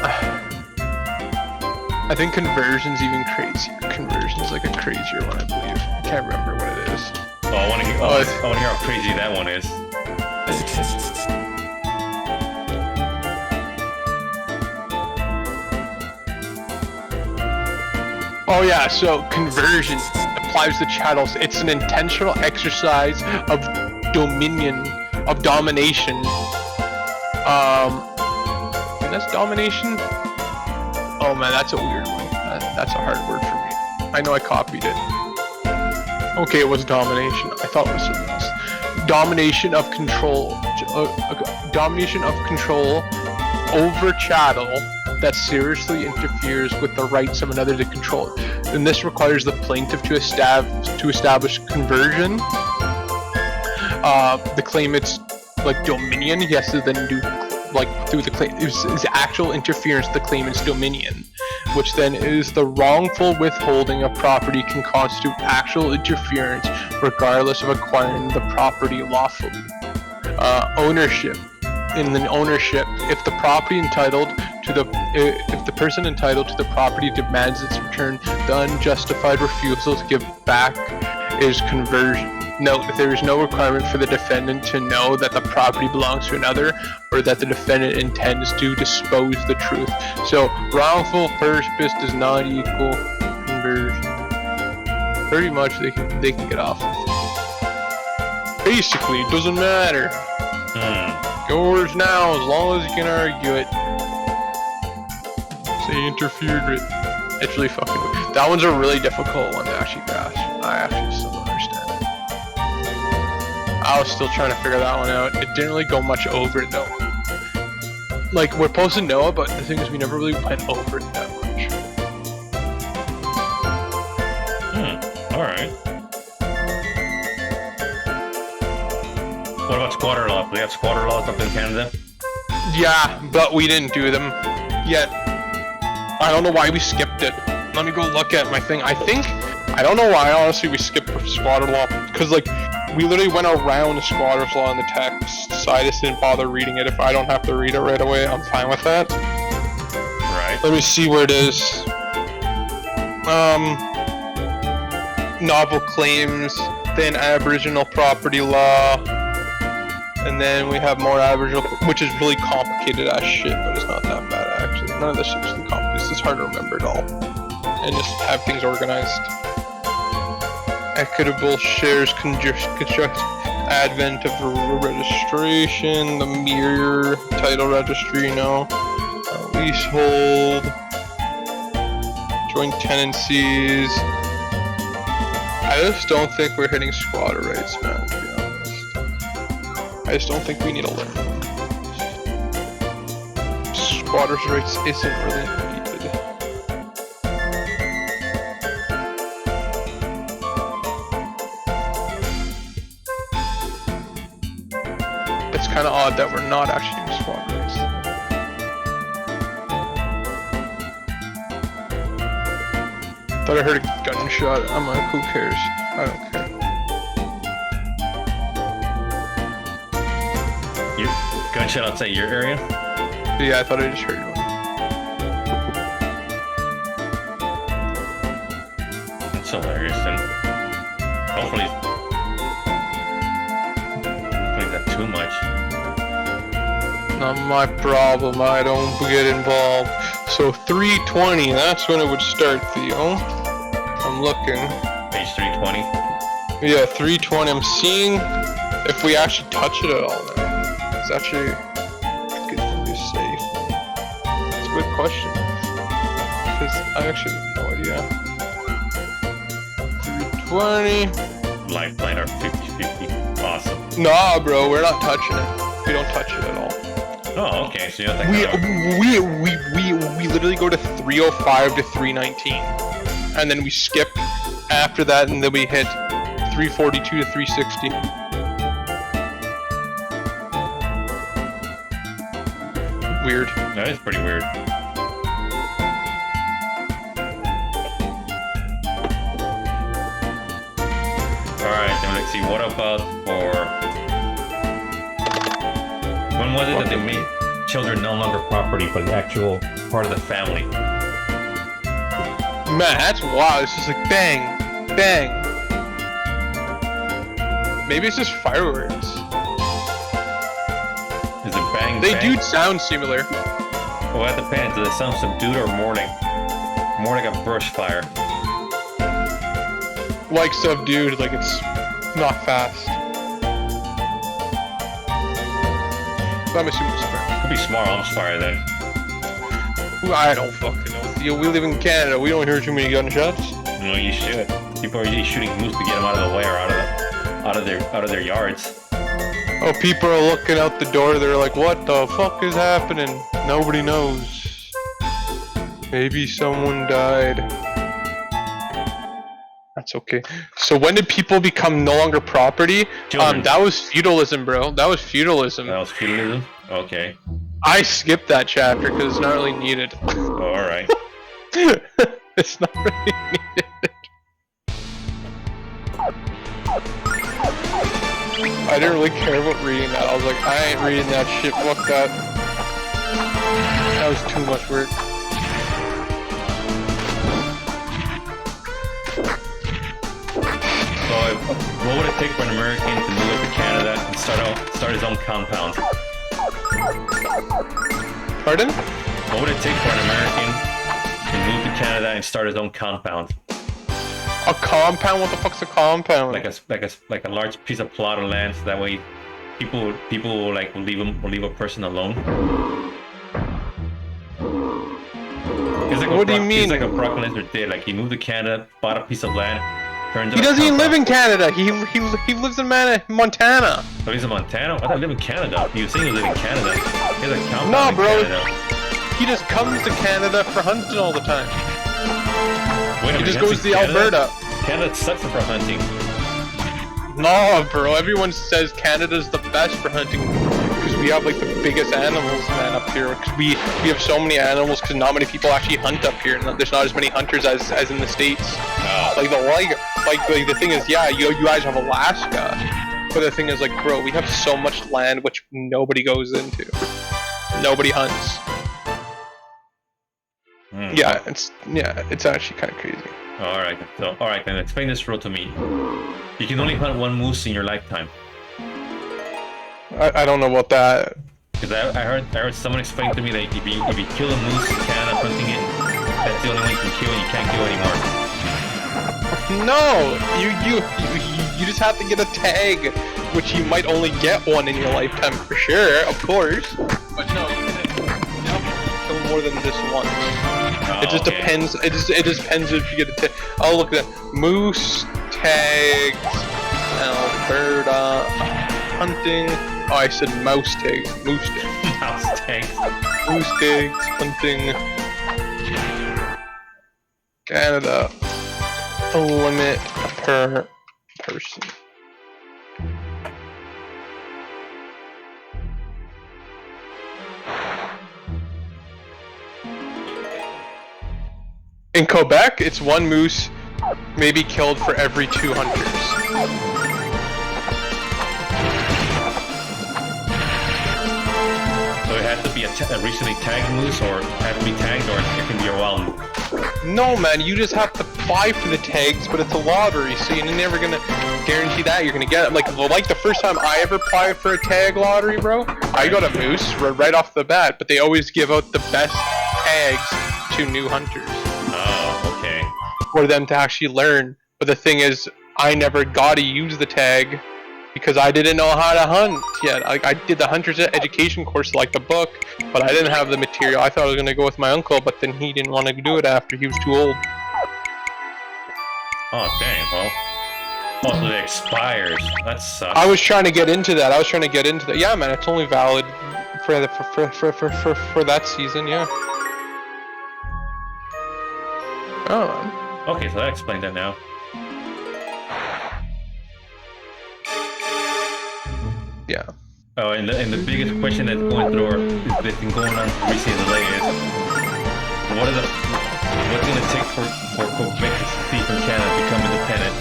I think conversion's even crazier. Conversion's like a crazier one, I believe. I can't remember what it is. oh, I want to hear how crazy that one is. Oh yeah, so conversion applies to chattels. It's an intentional exercise of dominion, of domination. And that's domination? Oh man, that's a weird one. That's a hard word for me. I know I copied it. Okay, it was domination. I thought it was something else. Domination of control. Domination of control over chattel that seriously interferes with the rights of another to control it. And this requires the plaintiff to establish conversion. The claimant's like dominion, he has to then do like through the claim is actual interference with the claimant's dominion, which then is the wrongful withholding of property can constitute actual interference regardless of acquiring the property lawfully. Ownership. In the ownership, if the person entitled to the property demands its return, the unjustified refusal to give back is conversion. Note, there is no requirement for the defendant to know that the property belongs to another or that the defendant intends to dispose the truth. So, wrongful purpose does not equal conversion. Pretty much, they can get off with it. Basically, it doesn't matter. Yours now, as long as you can argue it. Say you interfered with. It's really fucking weird. That one's a really difficult one to actually grasp. I actually still don't understand it. I was still trying to figure that one out. It didn't really go much over it though. Like, we're supposed to know it, but the thing is we never really went over it that much. Alright. What about squatter laws? Do we have squatter laws up in Canada? Yeah, but we didn't do them yet. I don't know why we skipped it. Let me go look at my thing. I don't know why, honestly, we skipped squatter law. Because, like, we literally went around squatter's law in the text, so I just didn't bother reading it. If I don't have to read it right away, I'm fine with that. Right. Let me see where it is. Novel claims, then Aboriginal property law, and then we have more Aboriginal, which is really complicated as shit, but it's not that bad actually. None of this shit's really complicated. It's just hard to remember it all, and just have things organized. Equitable shares construct advent of registration, the mirror title registry, no. Leasehold, joint tenancies. I just don't think we're hitting squatter rights, man, to be honest. I just don't think we need to learn them. Squatter's rights isn't really needed. It's kind of odd that we're not actually doing squatter rights. Thought I heard a gunshot. I'm like, who cares? I don't care. Gunshot outside your area? Yeah, I thought I just heard one. That's hilarious, and hopefully not too much. Not my problem. I don't get involved. So 320, that's when it would start, Theo. I'm looking. Page 320. Yeah, 320. I'm seeing if we actually touch it at all now. It's actually good to be safe. It's a good question. Because I actually have no idea. 320. Lifeline or 50-50. Awesome. Nah, bro, we're not touching it. We don't touch it at all. Oh, okay. So you don't think We literally go to 305 to 319, and then we skip after that, and then we hit 342 to 360. Weird. that is pretty weird. Alright, then let's see. What about for... When was it that they made children no longer property, but the actual part of the family? Man, that's wild. It's just like bang, bang. Maybe it's just fireworks. Is it bang, They bang? do sound similar. Well, that depends. Does it sound subdued or more like a burst fire? Like subdued, like it's not fast. But I'm assuming it's fair. Could be small arms fire then. I don't fucking know. Yo, we live in Canada. We don't hear too many gunshots. No, you should. People are usually shooting moose to get them out of the way or out of their yards. Oh, people are looking out the door. They're like, "What the fuck is happening?" Nobody knows. Maybe someone died. That's okay. So when did people become no longer property? Children. That was feudalism, bro. That was feudalism. That was feudalism? Okay. I skipped that chapter because it's not really needed. Alright. It's not really needed. I didn't really care about reading that. I was like, I ain't reading that shit. Fuck that. That was too much work. So, what would it take for an American to move to Canada and start his own compound? Pardon? What would it take for an American to move to Canada and start his own compound? A compound? What the fuck's a compound? Like a large piece of plot of land, so that way people will leave a person alone. It's like What do you mean? It's like a Brock Lesnar did. Like he moved to Canada, bought a piece of land, turned. He doesn't even live in Canada. He lives in Montana. So he's in Montana. I thought he lived in Canada. He was saying he lived in Canada. He has a compound Nah, in bro. Canada. He just comes to Canada for hunting all the time. Wait a He minute, just that's goes in to Canada? Alberta. Canada sucks for hunting. No, bro. Everyone says Canada's the best for hunting because we have like the biggest animals, man, up here. Because we have so many animals because not many people actually hunt up here, and there's not as many hunters as in the States. Oh. Like the thing is, yeah, you guys have Alaska, but the thing is, like, bro, we have so much land which nobody goes into. Nobody hunts. Hmm. Yeah, it's actually kind of crazy. Alright, then explain this rule to me. You can only hunt one moose in your lifetime. I don't know about that. Because I heard someone explain to me that if you kill a moose in Canada hunting it, that's the only one you can kill and you can't kill anymore. No, you just have to get a tag, which you might only get one in your lifetime for sure, of course. But no, you can kill more than just one. Oh, It just okay. depends. It just depends if you get a tag. I'll look at that. Moose tags, Alberta hunting. Oh, I said mouse tags. Moose tags. Mouse tags. Moose tags hunting. Canada. A limit per person. In Quebec, it's one moose may be killed for every 2 hunters. So it has to be a recently tagged moose, or it has to be tagged, or it can be a wild moose. No, man, you just have to apply for the tags, but it's a lottery, so you're never gonna guarantee that you're gonna get it. Like the first time I ever applied for a tag lottery, bro, I got a moose right off the bat, but they always give out the best tags to new hunters Oh, okay. for them to actually learn. But the thing is, I never got to use the tag because I didn't know how to hunt yet. I did the hunter's education course, like the book, but I didn't have the material. I thought I was gonna go with my uncle, but then he didn't want to do it after he was too old. Oh, dang. Well. Oh, so it expires. That sucks. I was trying to get into that. Yeah, man, it's only valid for that season. Yeah. Oh. Okay, so that explains that now. Yeah. Oh, and the biggest question that's going through, or that's been going on recently is, what's it gonna take for Quebec to secede from Canada, become independent?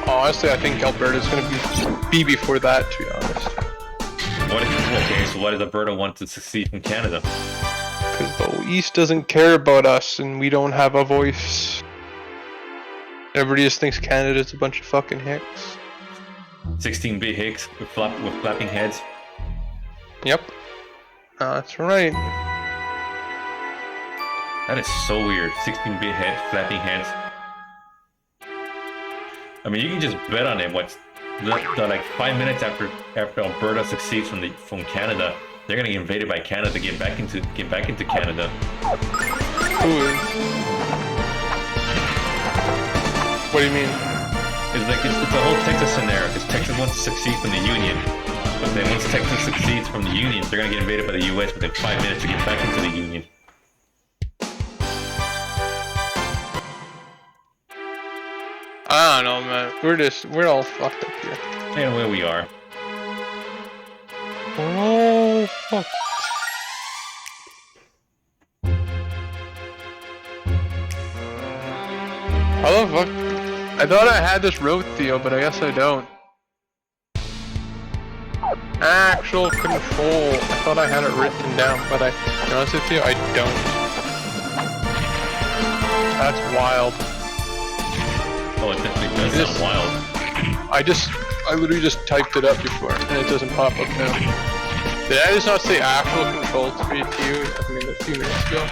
Honestly, I think Alberta's gonna be before that, to be honest. So why does Alberta want to secede from Canada? Because the East doesn't care about us, and we don't have a voice. Everybody just thinks Canada's a bunch of fucking hicks. 16-bit hicks with flapping heads. Yep. That's right. That is so weird. 16-bit head, flapping heads. I mean, you can just bet on it. Like 5 minutes after Alberta succeeds from Canada, they're gonna get invaded by Canada to get back into Canada. What do you mean? It's the whole Texas scenario, because Texas wants to succeed from the Union, but then once Texas succeeds from the Union, they're gonna get invaded by the U.S. within 5 minutes to get back into the Union. I don't know, man. We're all fucked up here. Anyway, we are. We're all fucked. How the fuck? I thought I had this wrote, Theo, but I guess I don't. Actual control. I thought I had it written down, but to be honest with you, I don't. That's wild. Oh, it definitely does sound wild. I literally just typed it up before, and it doesn't pop up now. Did I just not say actual control 3 to you? I mean, a few minutes ago.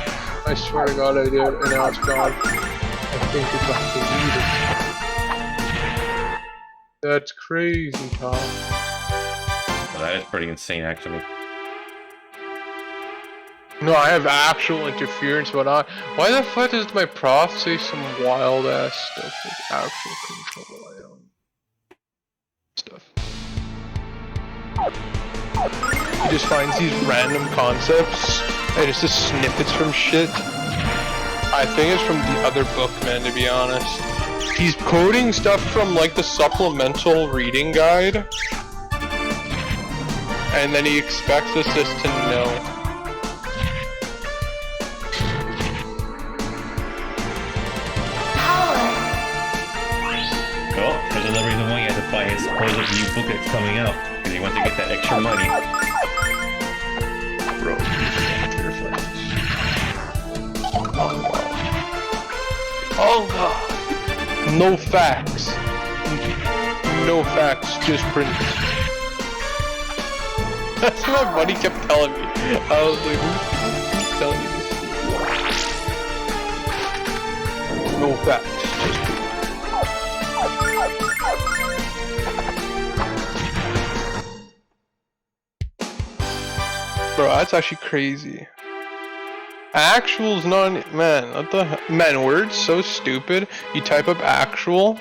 I swear to God I did, and now it's gone. I think it's like deleted. That's crazy, Tom. Well, that is pretty insane, actually. No, I have actual interference, but why the fuck does my prof say some wild ass stuff with actual control? I don't. Stuff. He just finds these random concepts and it's just snippets from shit. I think it's from the other book, man, to be honest. He's quoting stuff from like the supplemental reading guide, and then he expects us just to know. Well, there's another reason why he has to buy his supposed new book that's coming out, because he wants to get that extra money. Bro, oh god. No facts. No facts, just prints. That's what my buddy kept telling me. I was like, who's telling you this? No facts, just prints. Bro, that's actually crazy. Actual's not, man, what the hell? Man, word's so stupid. You type up actual,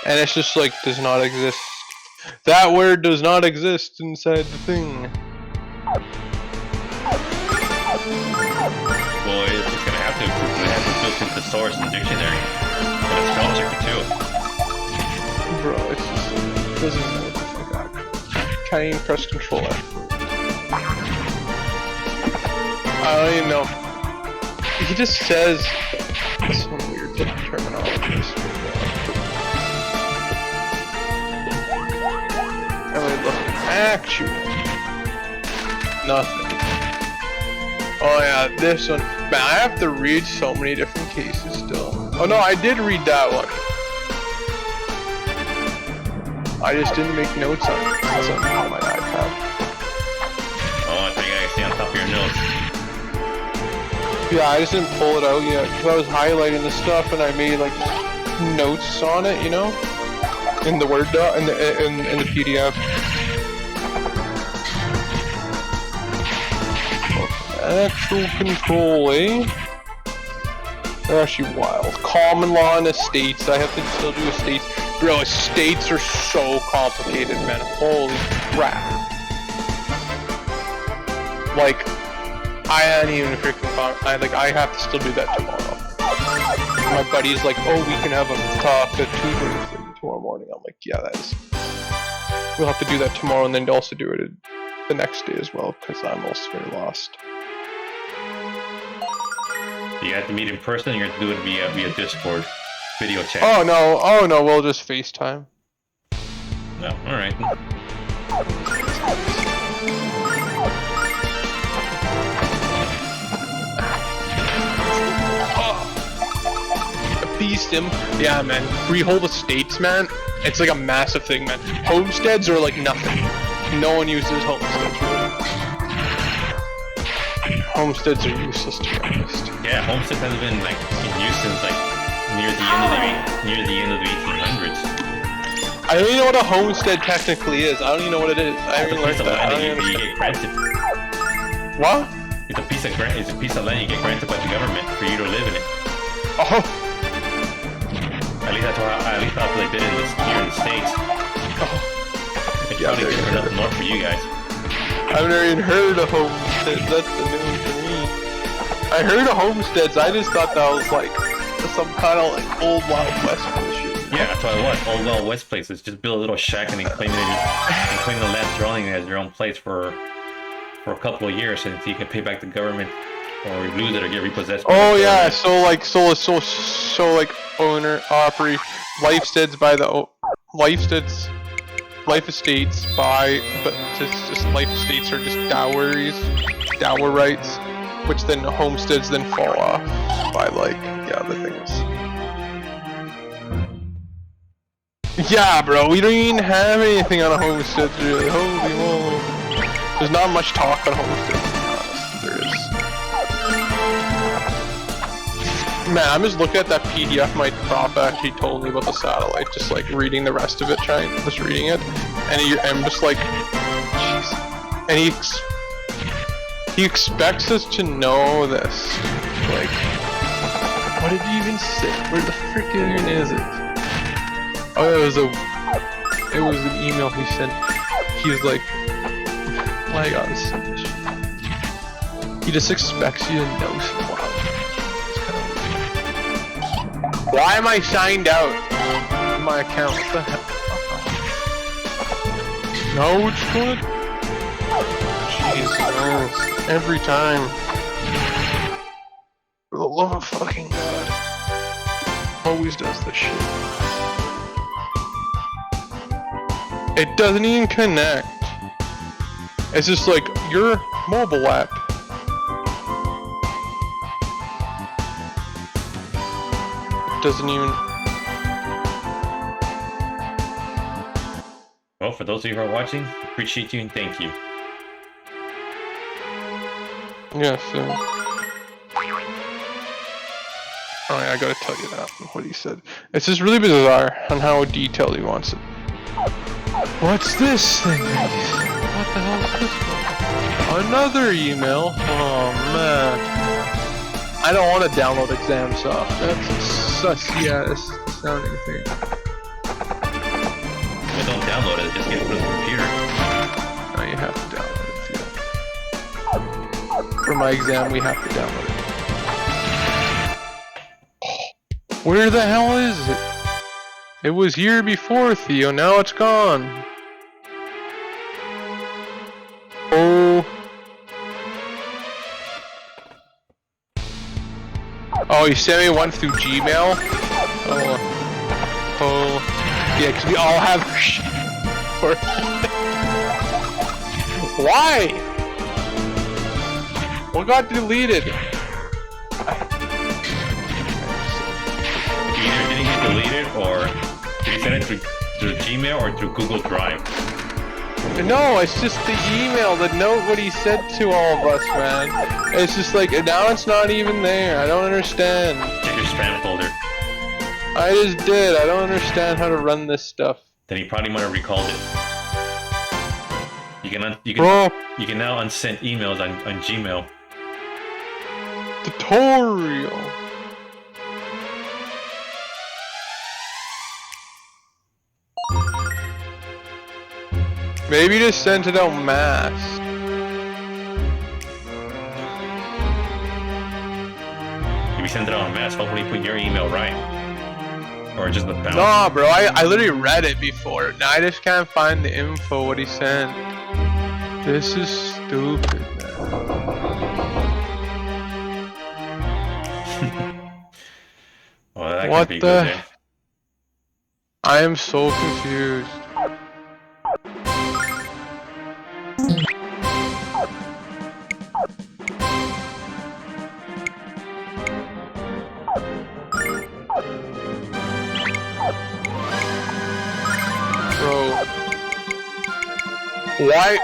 and it's just like, does not exist. That word does not exist inside the thing. Well, it's gonna have to, because it has to built into the source and dictionary. And a spell checker too. Bro, it's just, it doesn't know what the fuck actual. Can't even press control F. I don't even know. He just says some weird terminology. I mean, look, actual. Nothing. Oh yeah, this one. Man, I have to read so many different cases still. Oh no, I did read that one. I just didn't make notes on it because I'm on my iPad. Oh, I think I can see on top of your notes. Yeah, I just didn't pull it out yet because I was highlighting the stuff and I made like notes on it, you know, in the Word doc, in the PDF. Actual control, eh? They're actually wild. Common law and estates. I have to still do estates. Bro, estates are so complicated, man. Holy crap. Like, I hadn't even freaking I have to still do that tomorrow. My buddy's like, oh, we can have a talk at 2:30 tomorrow morning. I'm like, yeah, we'll have to do that tomorrow and then also do it the next day as well, because I'm also very lost. You have to meet in person, or you have to do it via Discord video chat. Oh no, we'll just FaceTime. No, alright. Beast him. Yeah, man. Freehold estates, man. It's like a massive thing, man. Homesteads are like nothing. No one uses homesteads, really. Homesteads are useless, to be honest. Yeah, homestead has been like in use since like near the end of the 1800s. I don't even know what a homestead technically is. I don't even know what it is. I haven't learned that. I don't even you get granted. What? It's a piece of land you get granted by the government for you to live in it. Oh. At least that's how they did it here in the States. Oh. It's Yeah, probably different up north for you guys. I've never even heard of homesteads. That's the news to me. I heard of homesteads. I just thought that was like some kind of like old Wild West bullshit. Yeah, that's what it was. Old Wild West places. Just build a little shack and then claim the land surrounding it as your own place for a couple of years until you can pay back the government, or you lose it or get repossessed. Oh yeah, so like owner operate life estates by, but just life estates are just dower rights, which then homesteads then fall off by like other things. Yeah, bro, we don't even have anything on a homestead really. Holy moly, there's not much talk on homesteads. To be honest, there is. Man, I'm just looking at that PDF my prof actually told me about the satellite, just like reading the rest of it, just reading it, and I'm just like, jeez. And he expects us to know this. Like, what did he even say? Where the frick even is it? Oh, it was an email he sent. He was like, oh my god, this is he just expects you to know some wild. Why am I signed out of my account? What the heck? No, it's good. Jesus, every time. For the love of fucking God. Always does this shit. It doesn't even connect. It's just like, your mobile app. Doesn't even. Well, for those of you who are watching, appreciate you and thank you. Yeah, so. Oh yeah, I gotta tell you that, what he said. It's just really bizarre on how detailed he wants it. What's this thing? What the hell is this one? Another email? Oh man. I don't want to download ExamSoft. That's a sus-ass sounding thing. Well, don't download it, just get it from the computer. No, you have to download it, yeah. For my exam, we have to download it. Where the hell is it? It was here before, Theo, now it's gone. Oh. Oh, you sent me one through Gmail? Oh. Yeah, because we all have shit. Why? What got deleted? You either didn't get deleted, or did you send it through Gmail or through Google Drive? No, it's just the email, the note what he said to all of us, man. It's just like, now it's not even there. I don't understand. Check your spam folder. I just did. I don't understand how to run this stuff. Then he probably might have recalled it. You can Bro, you can now unsend emails on Gmail. tutorial. Maybe just send it out mass. If you send it out en masse, hopefully put your email right. Or just the bounce. Nah, bro, I literally read it before. Now I just can't find the info what he sent. This is stupid, man. Well, that What could be the? good there. I am so confused. Bro. Why?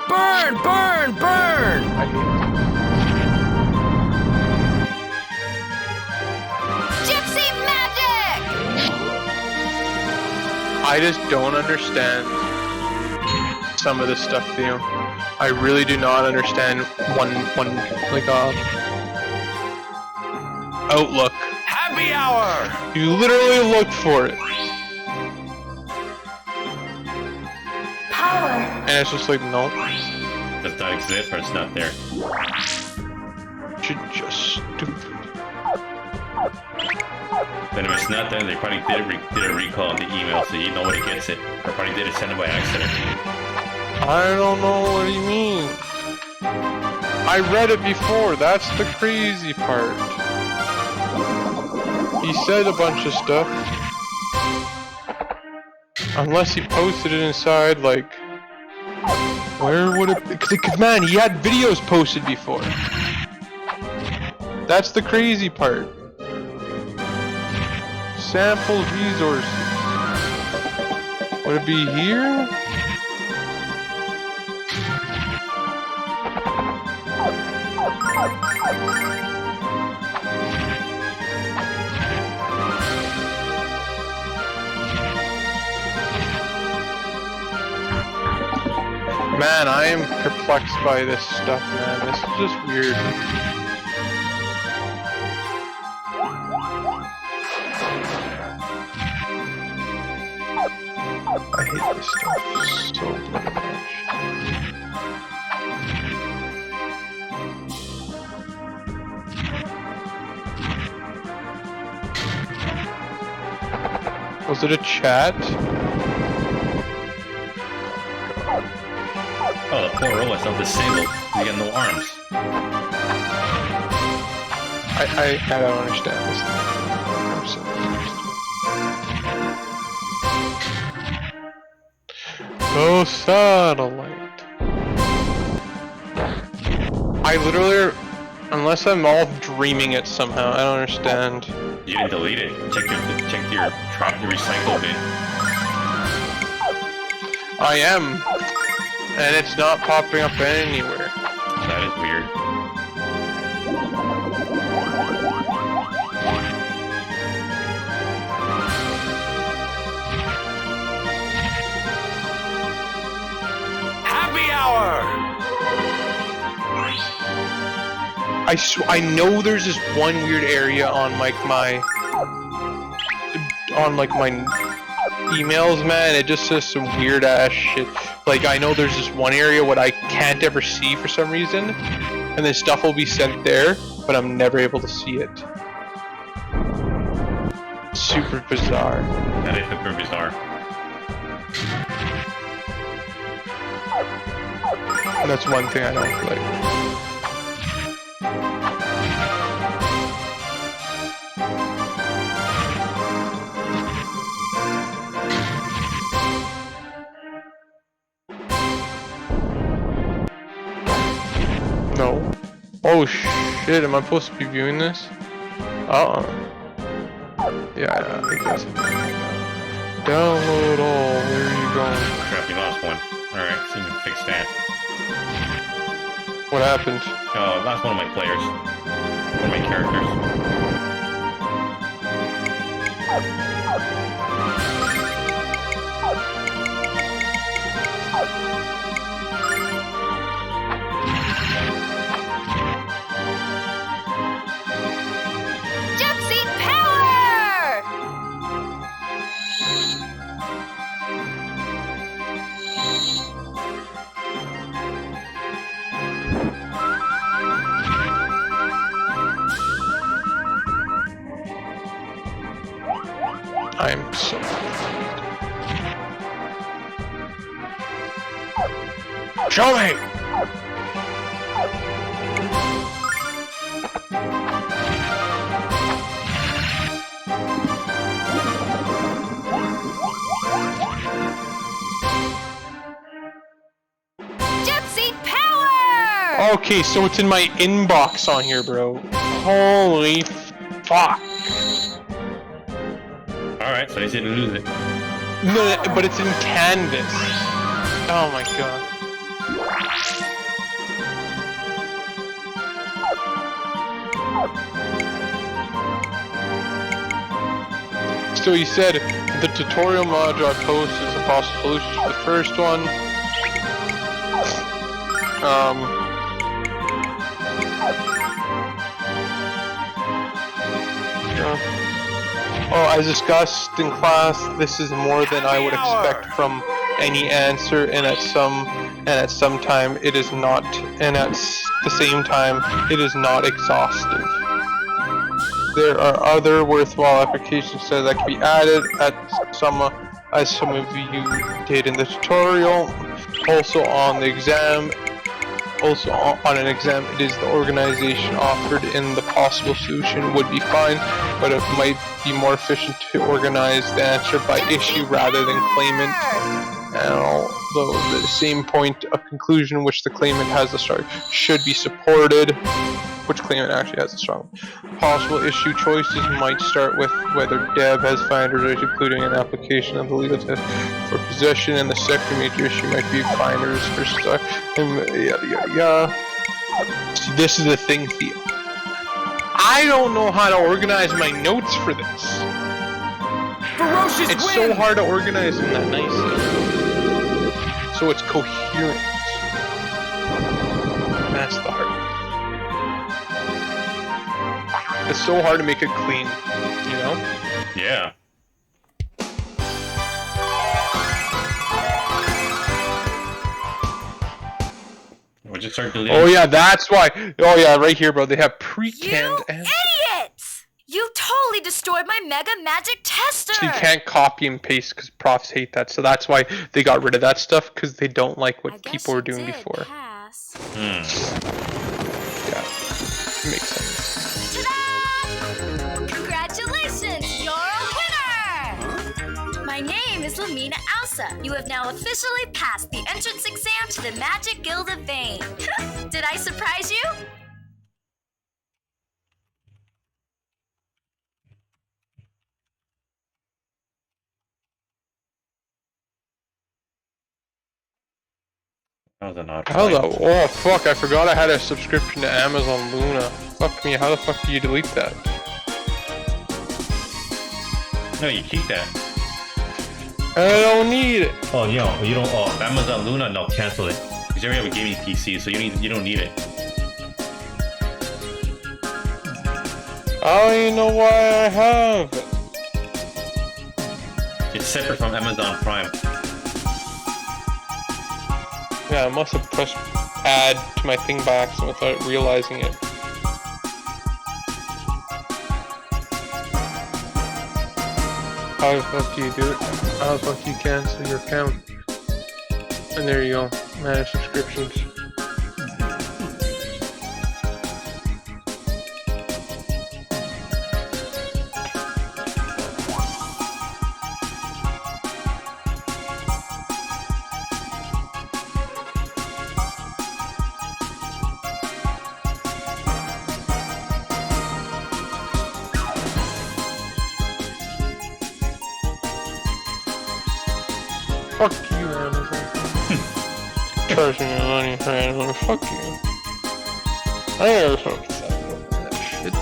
Burn, burn, burn! I hate Gypsy magic! I just don't understand some of this stuff, Theo. I really do not understand one like Outlook. Happy hour! You literally look for it. And it's just like, nope. Does not exist or it's not there. You're just stupid. Then if it's not there, they probably did a recall on the email so nobody gets it. Or probably did it send it by accident. I don't know what he means. I read it before, that's the crazy part. He said a bunch of stuff. Unless he posted it inside, like... Where would it be? Because, man, he had videos posted before. That's the crazy part. Samples resources. Would it be here? Man, I am perplexed by this stuff, man. This is just weird. I hate this stuff so bloody much. Was it a chat? Oh, the poor robot's not disabled. You got no arms. I don't understand this thing. I'm so confused. No satellite. I literally, unless I'm all dreaming it somehow, I don't understand. You didn't delete it. Check your recycle bin. I am, and it's not popping up anywhere. That is weird. Happy hour! I know there's this one weird area on like my emails, man. It just says some weird ass shit. Like I know there's this one area what I can't ever see for some reason, and then stuff will be sent there, but I'm never able to see it. Super bizarre. That is super bizarre. That's one thing I don't like. No. Oh shit, am I supposed to be viewing this? Yeah, I guess. Download all. Where are you going? Crap, we lost one. Alright, so we can fix that. What happened? Oh, lost one of my players. One of my characters. Gypsy power! I'm so. Show me! Gypsy power! Okay, so it's in my inbox on here, bro. Holy fuck. Alright, so I didn't lose it. No, but it's in Canvas. Oh my god. So he said the tutorial module I posted is a possible solution to the first one. Oh, as discussed in class, this is more than I would expect from any answer, and at some time it is not, and at the same time it is not exhaustive. There are other worthwhile applications that can be added as some of you did in the tutorial. Also on the exam. Also on an exam, it is the organization offered in the possible solution would be fine, but it might be more efficient to organize the answer by issue rather than claimant. And although the same point of conclusion which the claimant has a strong should be supported, which claimant actually has a strong possible issue choices might start with whether Deb has finders, including an application of the legal test for possession, and the second major issue might be finders for stuff, yada yada yada. See, this is the thing, Theo. I don't know how to organize my notes for this. Ferocious It's wind! so hard to organize them that nicely. So it's coherent. That's the hard. It's so hard to make it clean, you know? Yeah. We'll just start deleting. Oh yeah, that's why. Oh yeah, right here, bro. They have You pre-canned and idiots! You totally destroyed my Mega Magic Tester! so you can't copy and paste because profs hate that. So that's why they got rid of that stuff, because they don't like I what guess people you were doing did before. pass. Yeah, makes sense. Ta-da! Congratulations! You're a winner! My name is Lamina Alsa. You have now officially passed the entrance exam to the Magic Guild of Vane. Did I surprise you? That was an odd Hello. fight. Oh fuck! I forgot I had a subscription to Amazon Luna. Fuck me. How the fuck do you delete that? No, you keep that. I don't need it. Oh, you don't. Oh, Amazon Luna, no, cancel it. Because you already have a gaming PC, so you don't need it. I don't even know why I have it. It's separate from Amazon Prime. Yeah, I must have pressed add to my thing by accident without realizing it. How the fuck do you do it? How the fuck do you cancel your account? And there you go. Manage subscriptions. Fuck you, Amazon. Charging me money for Amazon. Fuck you. I never fucking signed up for that shit.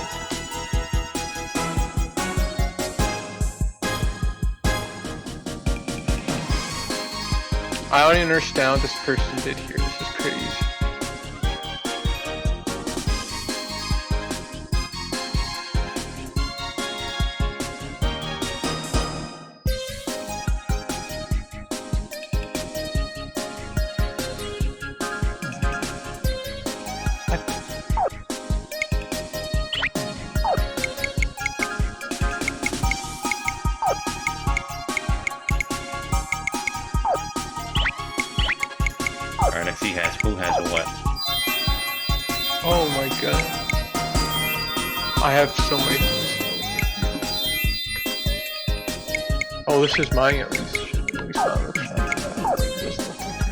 I don't even understand what this person did here. This is crazy. Alright, I see who has what. Oh my god. I have so many things. Oh, this is mine at least. At least that looks like that. It doesn't look like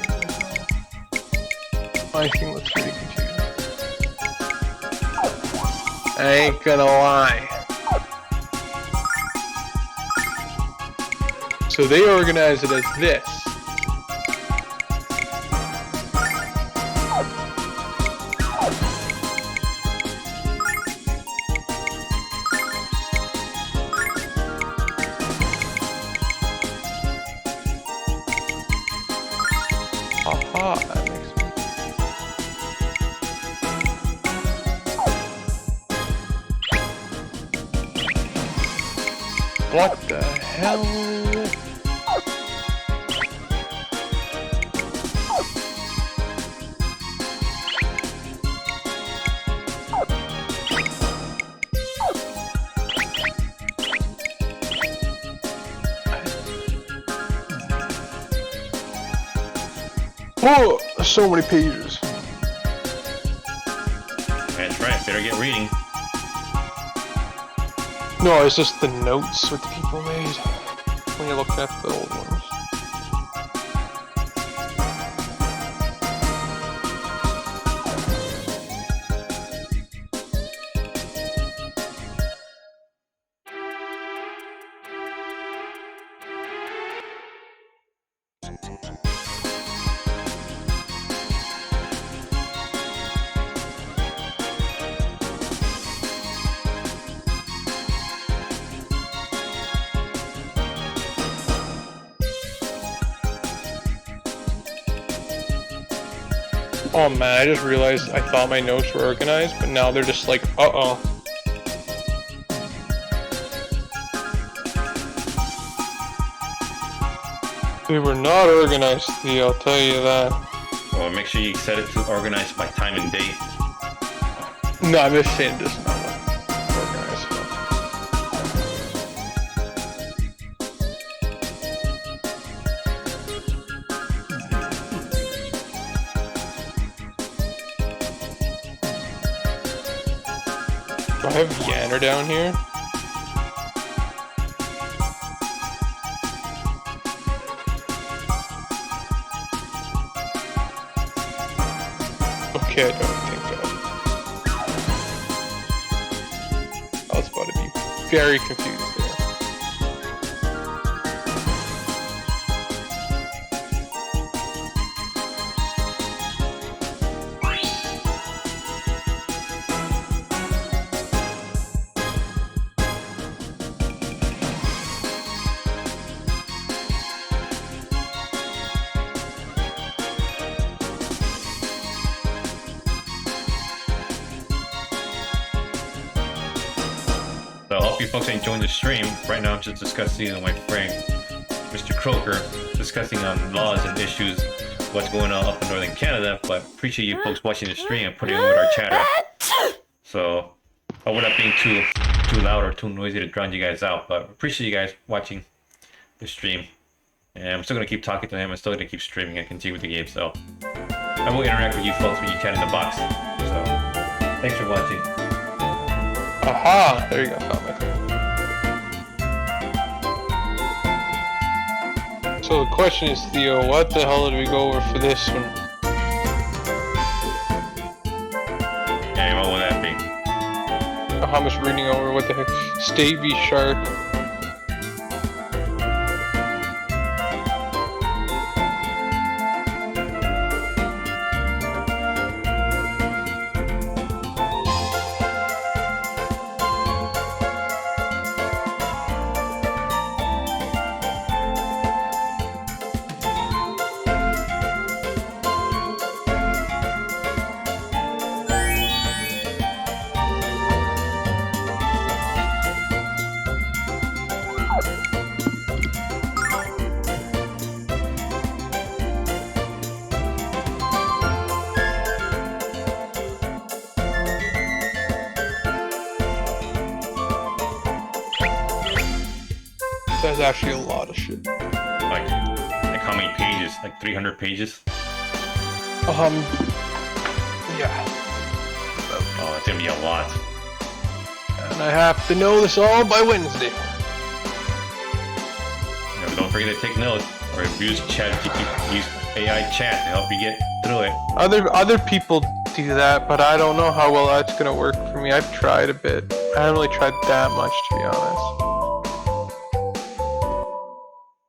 that. My thing looks pretty confusing. I ain't gonna lie. So they organize it as this. Aha, that makes sense. What the hell? Whoa, so many pages. That's right, better get reading. No, it's just the notes what the people made when you look at the old ones. Oh man, I just realized I thought my notes were organized, but now they're just like, uh-oh. They were not organized, Theo, I'll tell you that. Well, make sure you set it to organize by time and date. No, I'm just saying this not organized. Do I have Yanner down here? Okay, I don't think I was about to be very confused there. So I hope you folks are enjoying the stream. Right now I'm just discussing with my friend, Mr. Croker, discussing on laws and issues, what's going on up in Northern Canada, but appreciate you folks watching the stream and putting on with our chatter. So I would not being too loud or too noisy to drown you guys out, but appreciate you guys watching the stream. And I'm still going to keep talking to him. I'm still going to keep streaming and continue with the game, so I will interact with you folks when you chat in the box. So thanks for watching. Aha! There you go, found it. So the question is, Theo, what the hell did we go over for this one? Yeah, what will that be? How much reading over? What the heck? State v Shark. That's actually a lot of shit. Like how many pages? Like 300 pages? Yeah. Oh, it's gonna be a lot. And I have to know this all by Wednesday. You know, don't forget to take notes or use use AI chat to help you get through it. Other people do that, but I don't know how well that's gonna work for me. I've tried a bit. I haven't really tried that much, to be honest.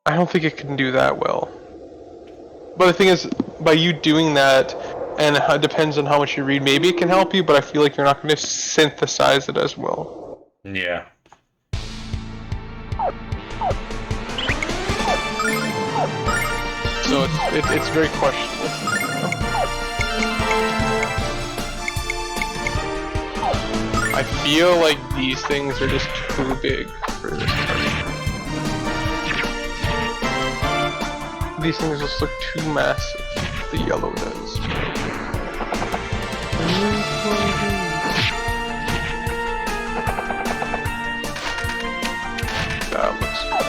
I don't think it can do that well. But the thing is, by you doing that, and it depends on how much you read, maybe it can help you, but I feel like you're not going to synthesize it as well. Yeah. So it's very questionable. I feel like these things are just too big for this part. These things just look too massive. The yellow does. That looks good.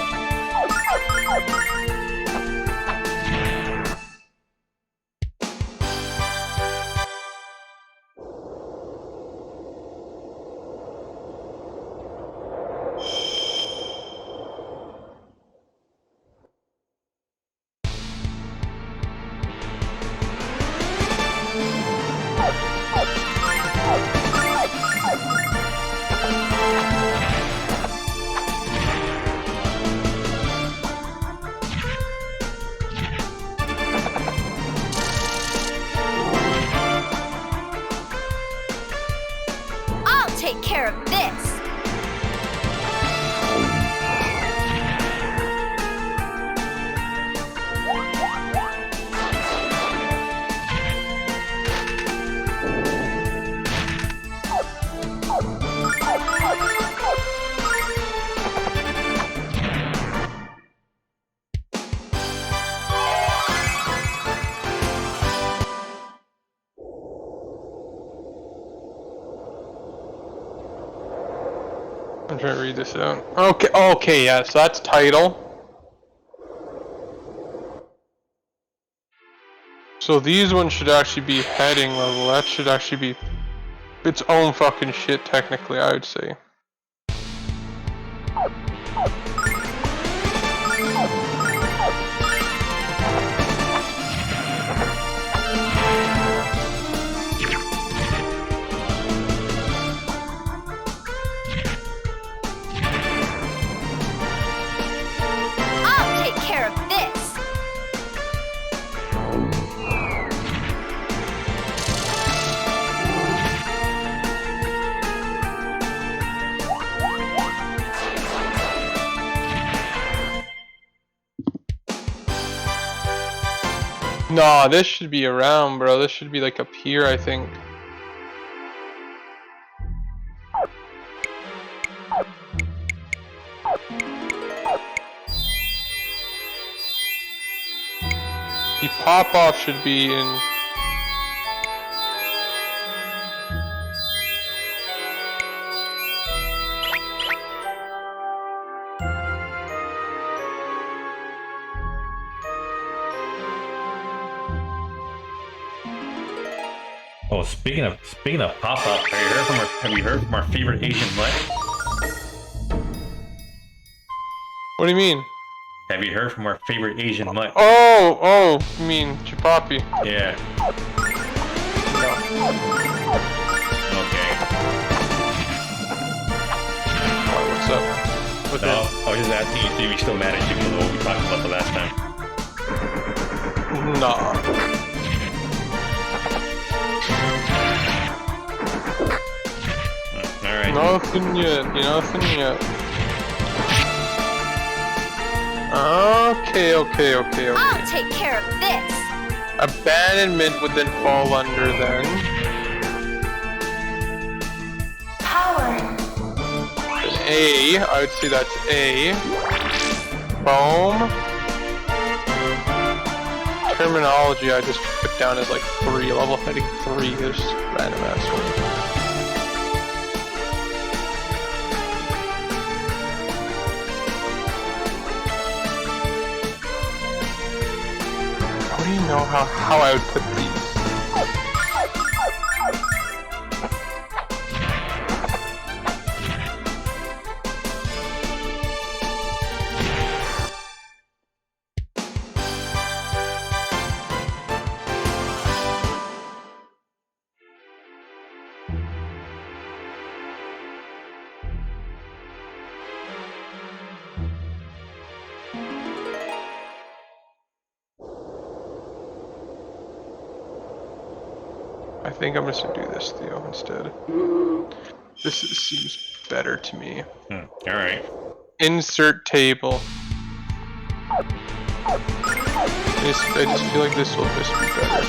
I'll take care of this. I'm trying to read this out. Okay, yeah, so that's title. So these ones should actually be heading level. That should actually be its own fucking shit, technically, I would say. I'll take care of this. Nah, this should be around, bro. This should be like up here, I think. The pop-off should be in... Oh, speaking of pop-up, have you heard from our favorite Asian mutt? What do you mean? Have you heard from our favorite Asian mutt? Oh, you mean Chipapi. Yeah. Okay. What's up? With No, I was just asking you if you're still mad at you for what we talked about the last time. Nah. Alright. Nothing yet. Okay. I'll take care of this. Abandonment would then fall under then. Power. A, I would say that's A. Boom. Terminology I just put down as like 3, level heading 3, there's random ass one. how I would put these. I think I'm just gonna do this, Theo, instead. Seems better to me. All right. Insert table. I just feel like this will just be better.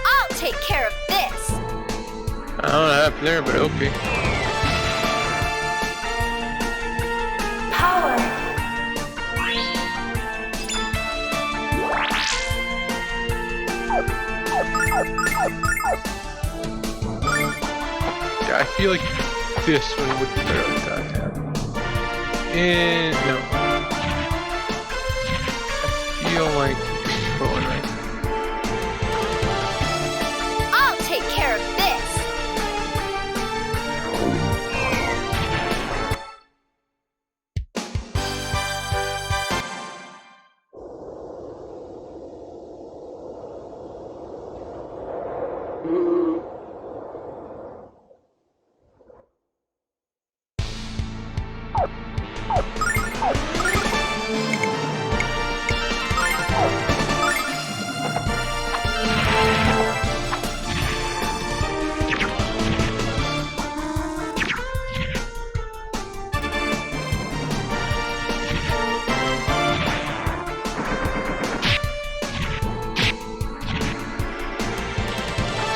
I'll take care of this. I don't know what happened there, but okay. Power. Yeah, I feel like this one would be better like that. And no. I feel like this one right. I'll take care of this.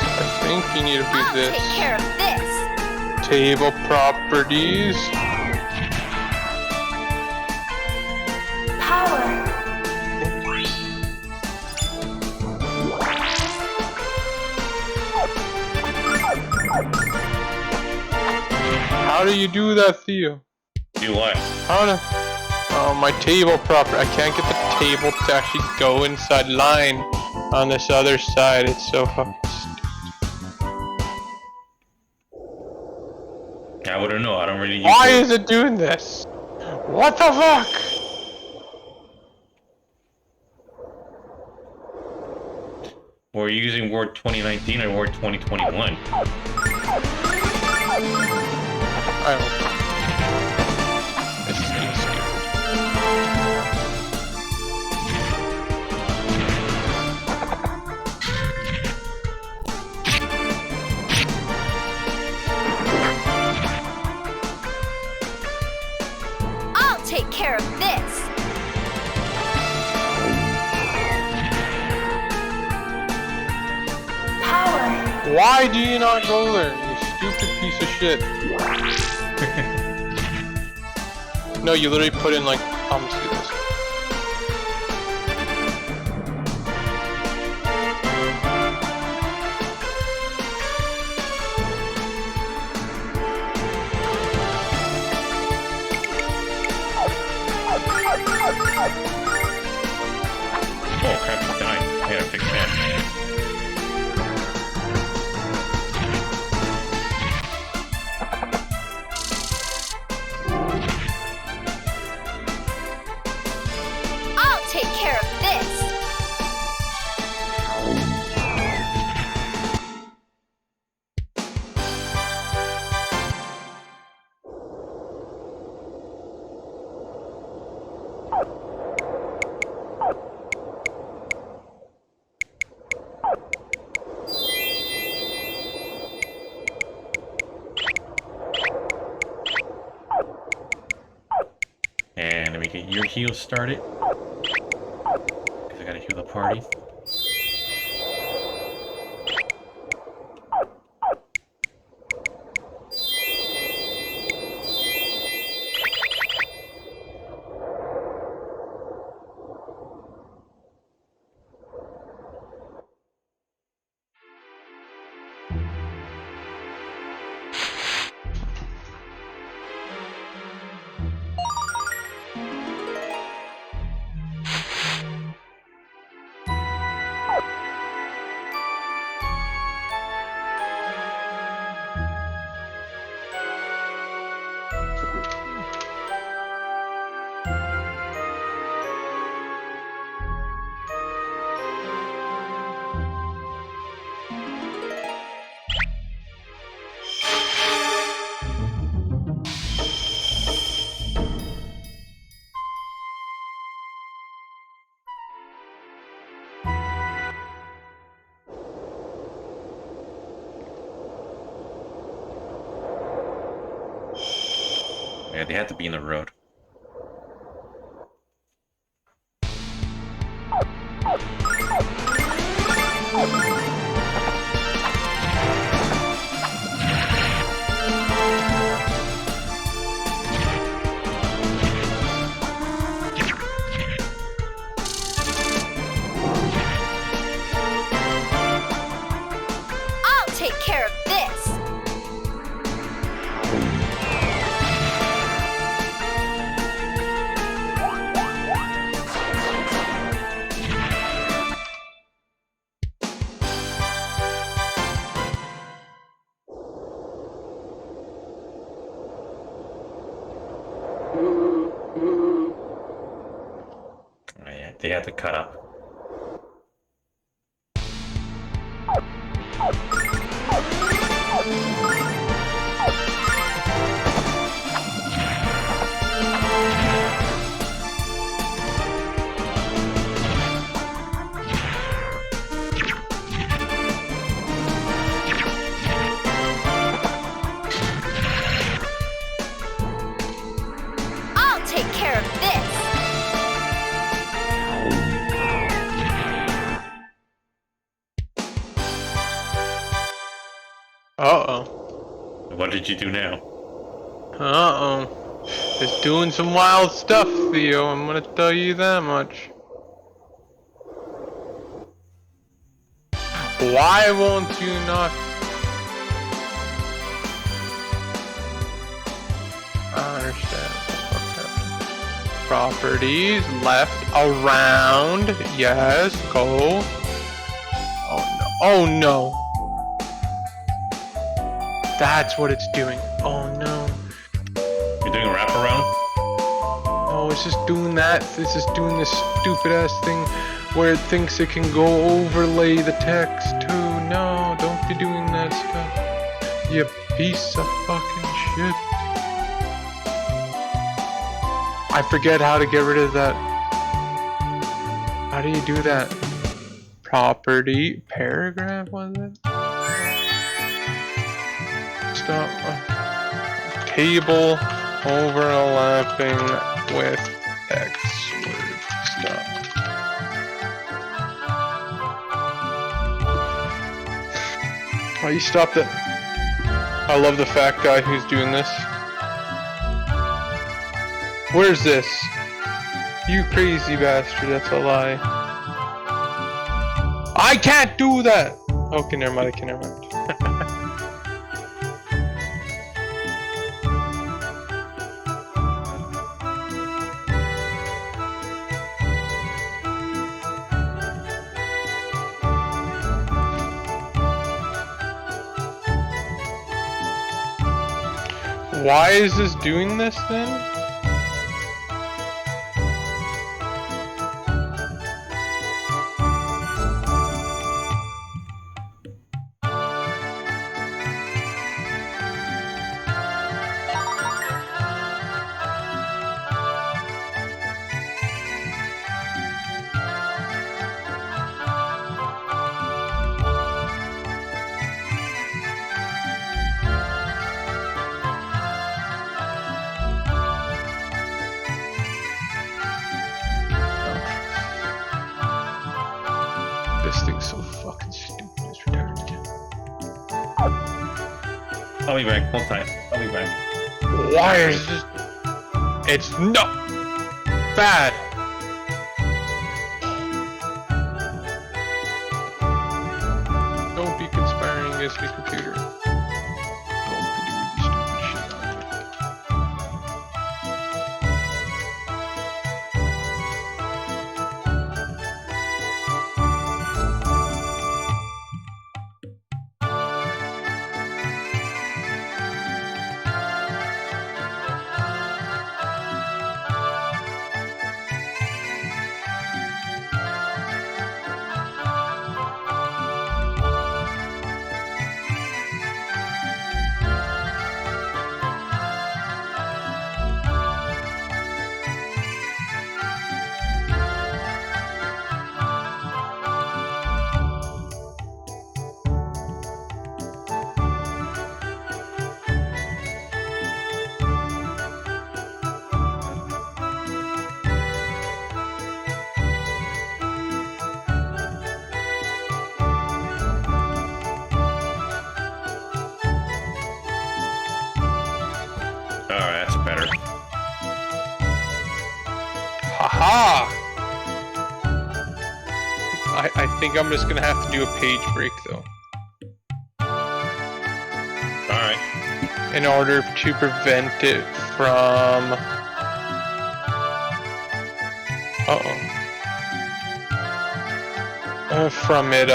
I think you need to do I'll this. take care of this. Table properties. Power. How do you do that, Theo? Do what? How to? Oh, my table proper. I can't get the table to actually go inside line on this other side. It's so fucking stupid. I wouldn't know. I don't really use Why it. is it doing this? What the fuck? We're using Word 2019 or Word 2021. I don't know. This is getting stupid. I'll take care of this. Power. Why do you not go there, you stupid piece of shit? No, you literally put in like, let's do this. Oh crap, he's dying. I gotta fix that. I'll take care of this. Okay, your heal started. Because I gotta heal the party. Yeah, they have to be in the road. I'll take care of this. Oh, yeah, they had to cut up. I'll take care of this. Uh-oh. What did you do now? Uh-oh. It's doing some wild stuff, Theo. I'm gonna tell you that much. Why won't you not? I understand. What's happening. Properties, left, around. Yes, go. Oh no. Oh no. That's what it's doing. Oh no. You're doing a wraparound? Oh, it's just doing that. It's just doing this stupid ass thing where it thinks it can go overlay the text too. No, don't be doing that stuff. You piece of fucking shit. I forget how to get rid of that. How do you do that? Property, paragraph, was it? Stop. Table overlapping with text word stuff. Oh, you stopped it. I love the fat guy who's doing this. Where's this? You crazy bastard, that's a lie. I can't do that! Okay, never mind, never mind. Why is this doing this then? This thing's so fucking stupid. It's retarded. I'll be back. Hold tight. I'll be back. Why is this? It's not bad. Don't be conspiring against the computer. Don't be doing this stupid shit on me. Alright, that's better. Haha! I think I'm just gonna have to do a page break though. Alright. In order to prevent it from... from it,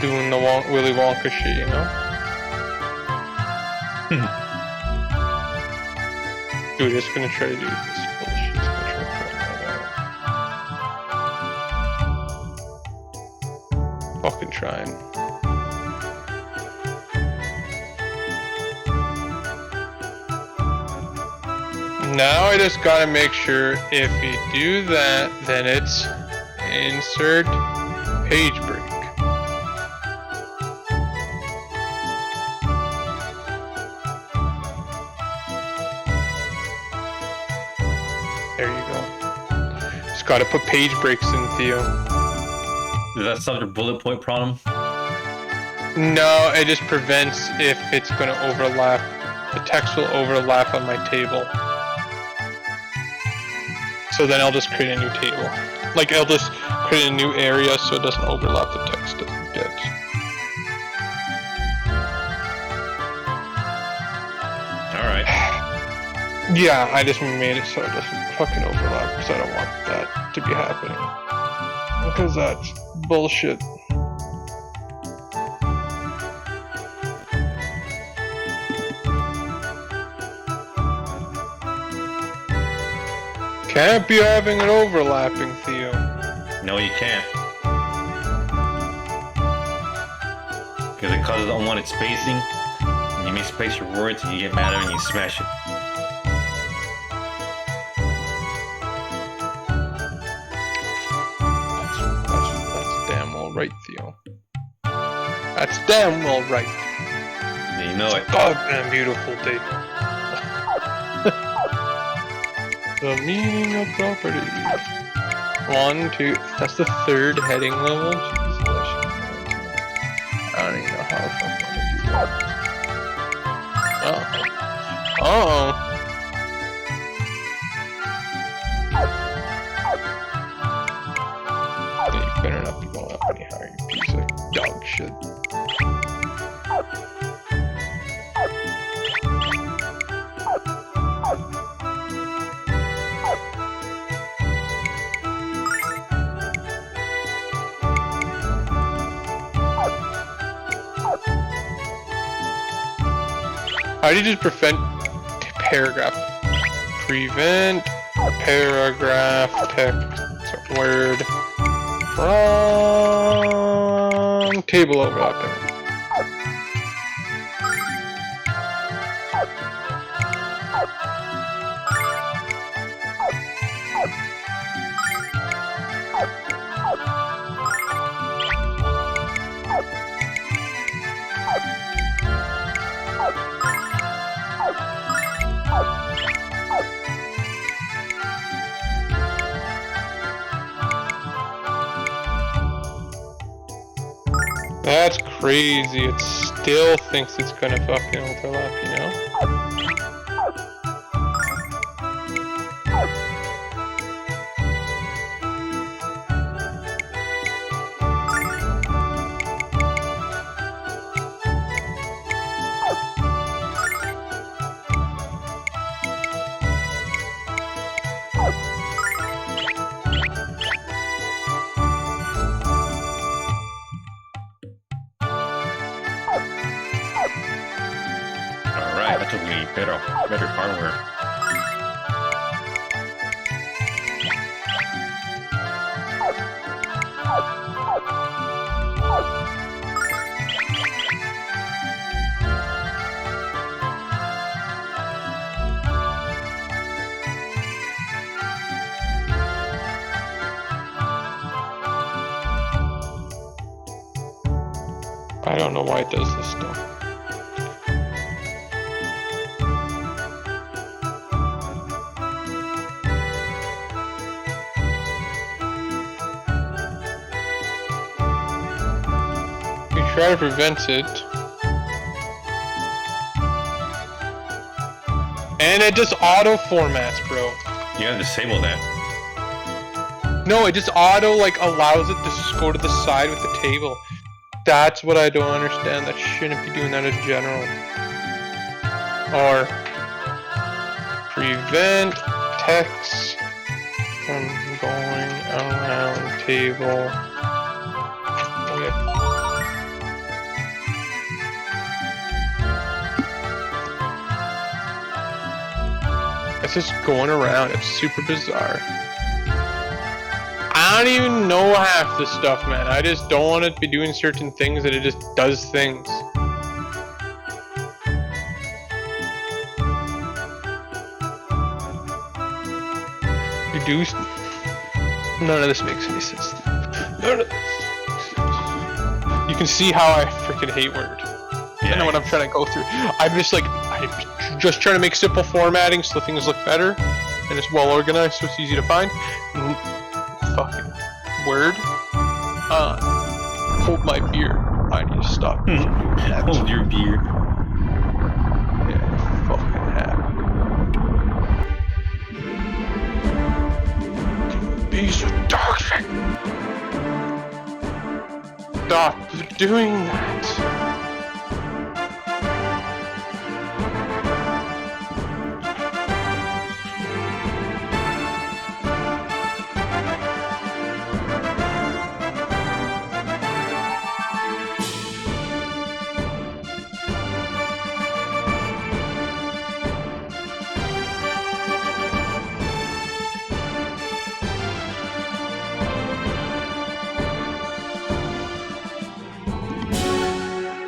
doing the Willy Wonka shit, you know? Dude, it's gonna try to do this bullshit. It's gonna try to pull that out. Fucking trying. Now I just gotta make sure if you do that, then it's insert page break. There you go. Just gotta put page breaks in, Theo. Does that solve your bullet point problem? No, it just prevents if it's gonna overlap. The text will overlap on my table. So then I'll just create a new table. Like, I'll just create a new area so it doesn't overlap the text doesn't get. Alright. Yeah, I just made it so it doesn't fucking overlap because I don't want that to be happening. Because that's bullshit. Can't be having it overlapping, Theo. No, you can't. Because it causes unwanted spacing, and you misplace your words, and you get mad and you smash it. That's damn well right, Theo. That's damn well right. Yeah, you know it. Goddamn beautiful day. The meaning of property. 1, 2. That's the third heading level. Jesus, I don't even know how the fuck I'm gonna do that. Uh-oh. Yeah, you better not be going up any higher, you piece of dog shit. How do you just prevent paragraph? Prevent paragraph text word from table overlapping. crazy. It still thinks it's gonna fucking overlap, you know? Alright, that's what we need. Better hardware. I don't know why it does this stuff. We try to prevent it. And it just auto formats, bro. You gotta disable that. No, it just auto like allows it to just go to the side with the table. That's what I don't understand. That shouldn't be doing that in general. Or prevent text from going around table. Okay. It's just going around. It's super bizarre. I don't even know half this stuff, man. I just don't want it to be doing certain things that it just does things. Reduce. None of this makes any sense. None of this makes sense. You can see how I freaking hate Word. I know what I'm trying to go through. I'm just trying to make simple formatting so things look better and it's well organized so it's easy to find. Fucking Word. Hold my beer. I need to stop. Hold your beer. Yeah, fucking happy. Piece of dog shit. Stop doing that.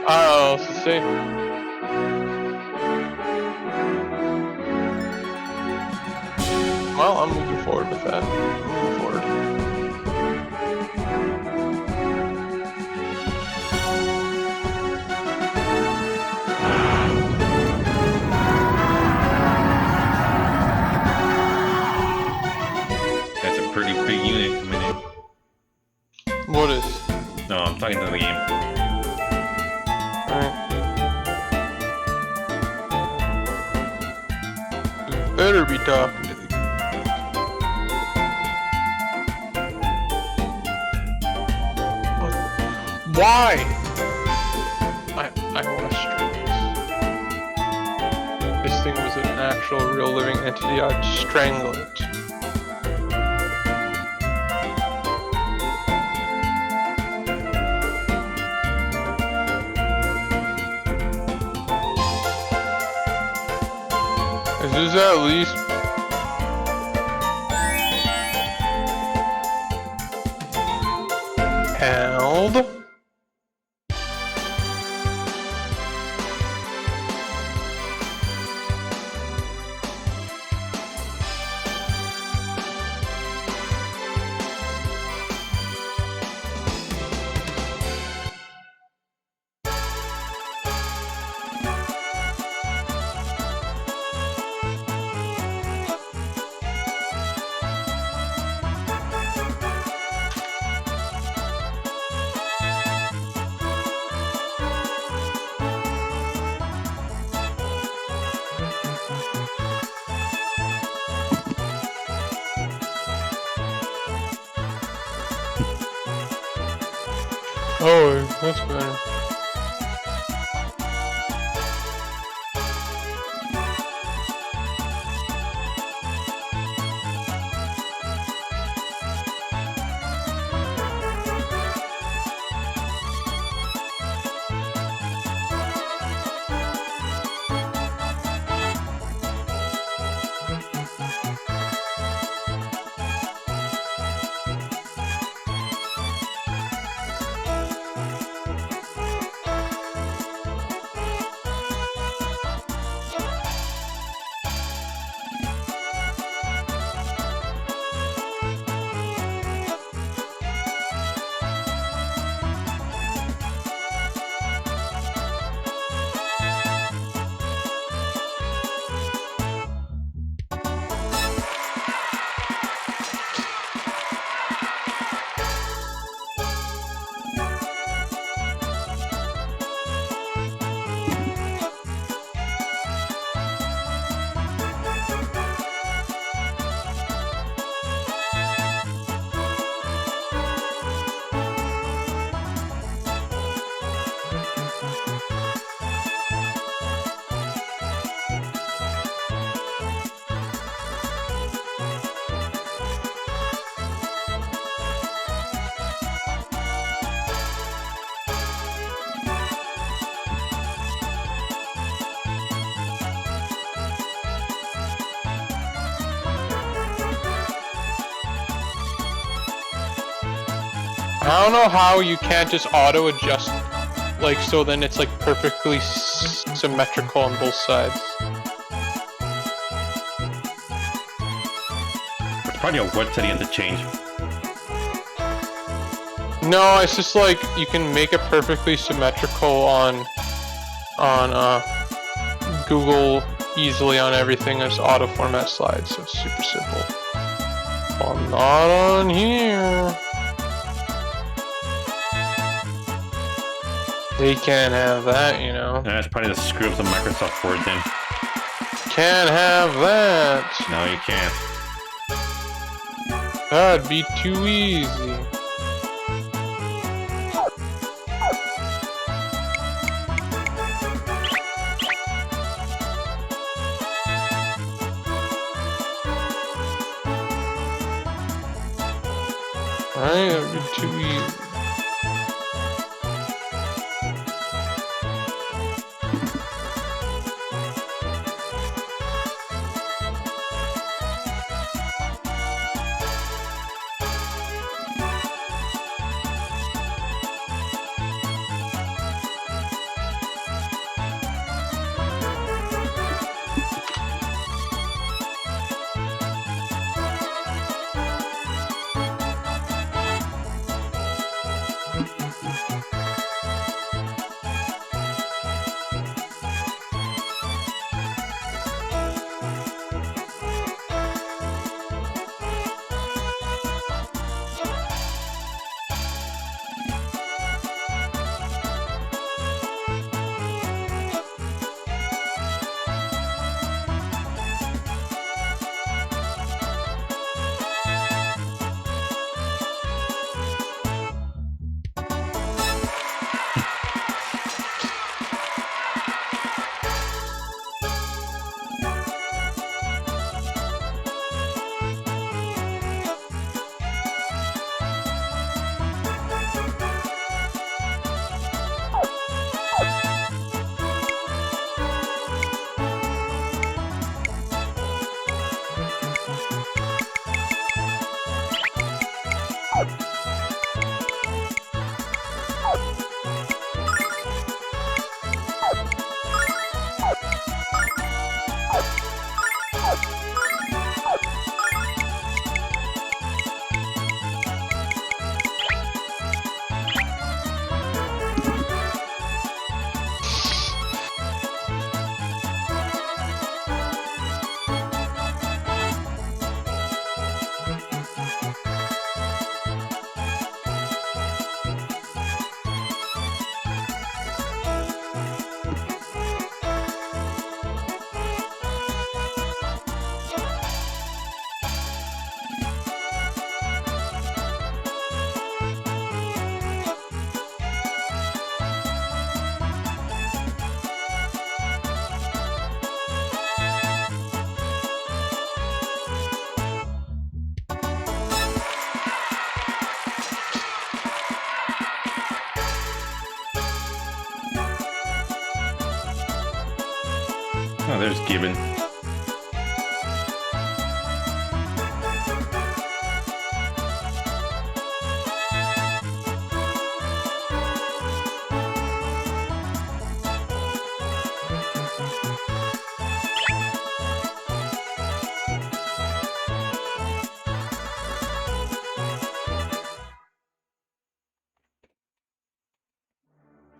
I don't know what else to say. Well, I'm moving forward with that. Moving forward. That's a pretty big unit coming in. What is? No, I'm talking to the game. You better be talking to the Why? I want to string this. This thing was an actual real living entity, I'd strangle it. Is this at least held? Oh, that's better. I don't know how you can't just auto adjust, like, so then it's like perfectly symmetrical on both sides. It's probably a word setting to change. No, it's just like you can make it perfectly symmetrical on Google easily on everything. There's auto format slides, so it's super simple. Well, not on here. They can't have that, you know. That's probably the screw up the Microsoft Word then. Can't have that. No, you can't. That'd be too easy. Right, that'd be too easy. Oh, there's Gibbon.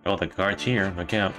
Oh, the guard's here. Look out.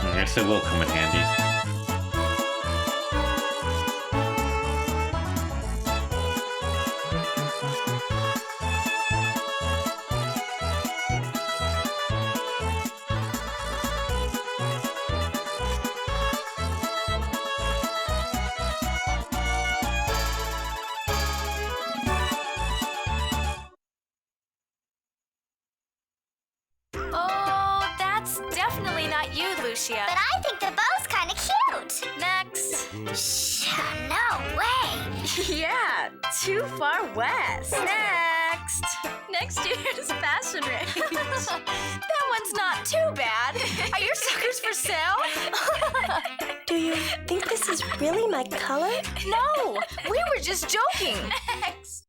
I guess it will come in handy. Oh, that's definitely not you, Lucia. But I think the bow's kind of cute. Next. Shh, no way. Yeah, too far west. Next. Next year's fashion race. That one's not too bad. Are your suckers for sale? Do you think this is really my color? No, we were just joking. Next.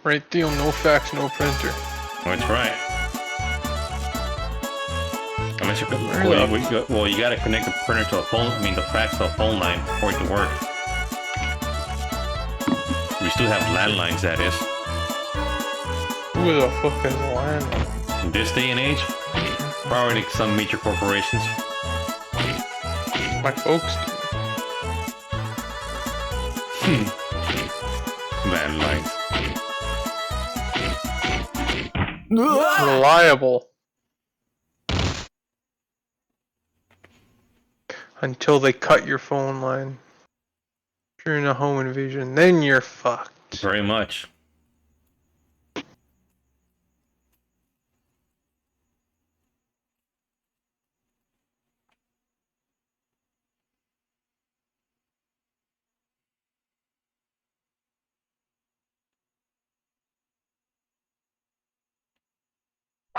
Right deal, no fax, no printer. That's right. Unless you Really? well, you gotta connect the printer to a phone. I mean, the fax to a phone line for it to work. We still have landlines, that is. Who the fuck has a landline? In this day and age, probably some major corporations. My folks do. Landlines. Reliable. Until they cut your phone line. If you're in a home invasion, then you're fucked. Very much.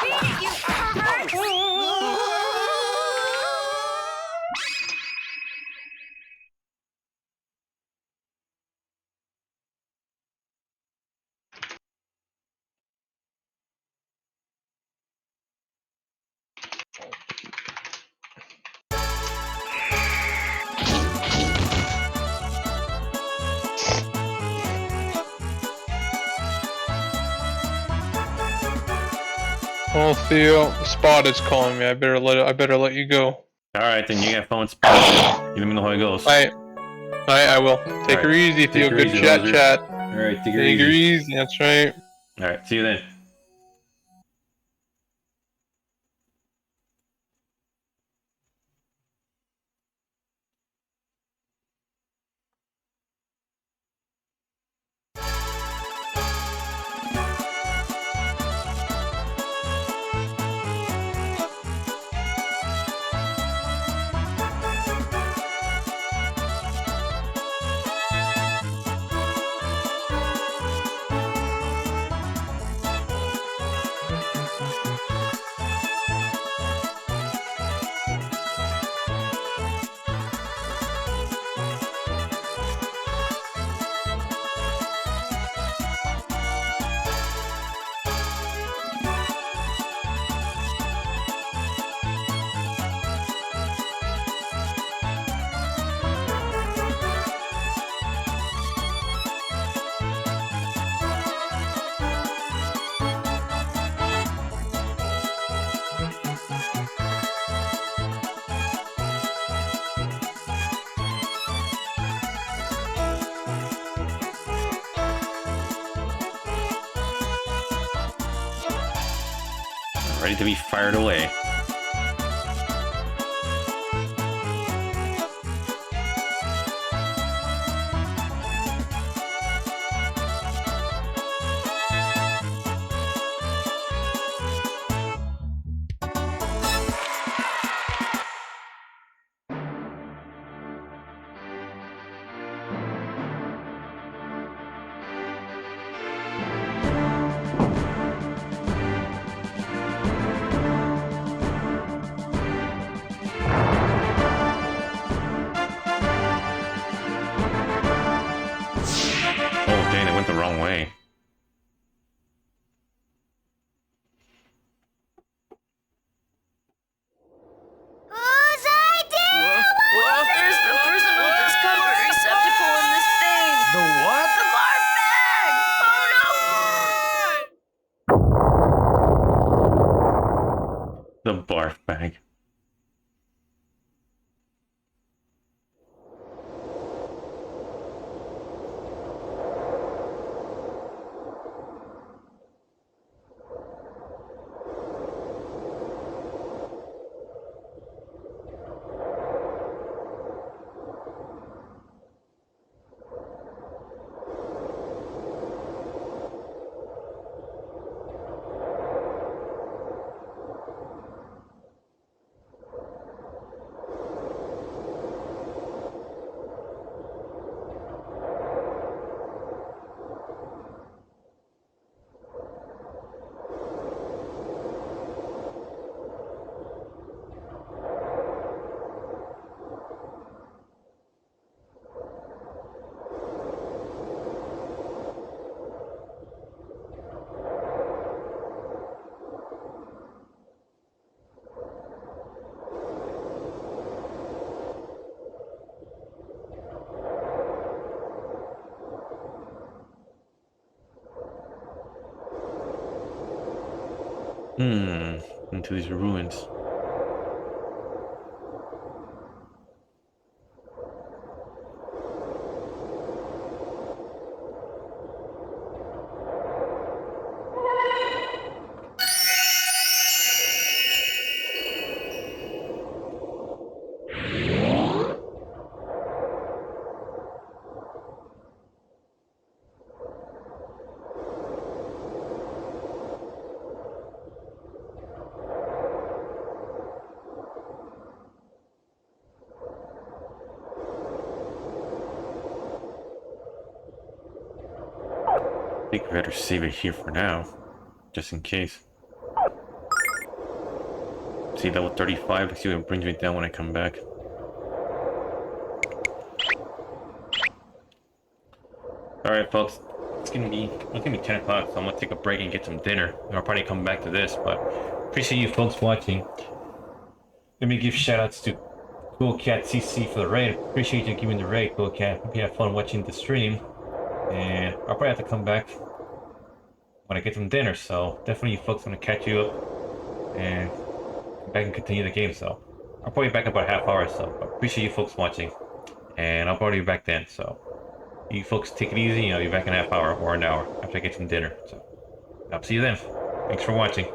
Beat it, you perverts! Well, Theo, Spot is calling me. I better let you go. All right, then you got phone spot. You let me know how it goes. I will. Take her easy, Theo. Good chat. All right, take her Take her easy. easy. That's right. All right, see you then. Ready to be fired away. Oh, dang, they went the wrong way. Whose idea? There's the personal discomfort receptacle in this thing. The what? The barf bag. Oh no! The barf bag. Into these ruins. I think we better save it here for now, just in case. See, level 35. Let's see what it brings me down when I come back. Alright, folks. It's gonna be 10 o'clock, so I'm gonna take a break and get some dinner. I'll probably come back to this, but appreciate you folks watching. Let me give shout outs to Cool Cat CC for the raid. Appreciate you giving the raid, Cool Cat. Hope you have fun watching the stream. And I'll probably have to come back when I get some dinner, so definitely you folks gonna catch you up and come back and continue the game. So I'll probably be back in about a half hour or so. But appreciate you folks watching, and I'll probably be back then. So you folks take it easy. I'll be back in a half hour or an hour after I get some dinner. So I'll see you then. Thanks for watching.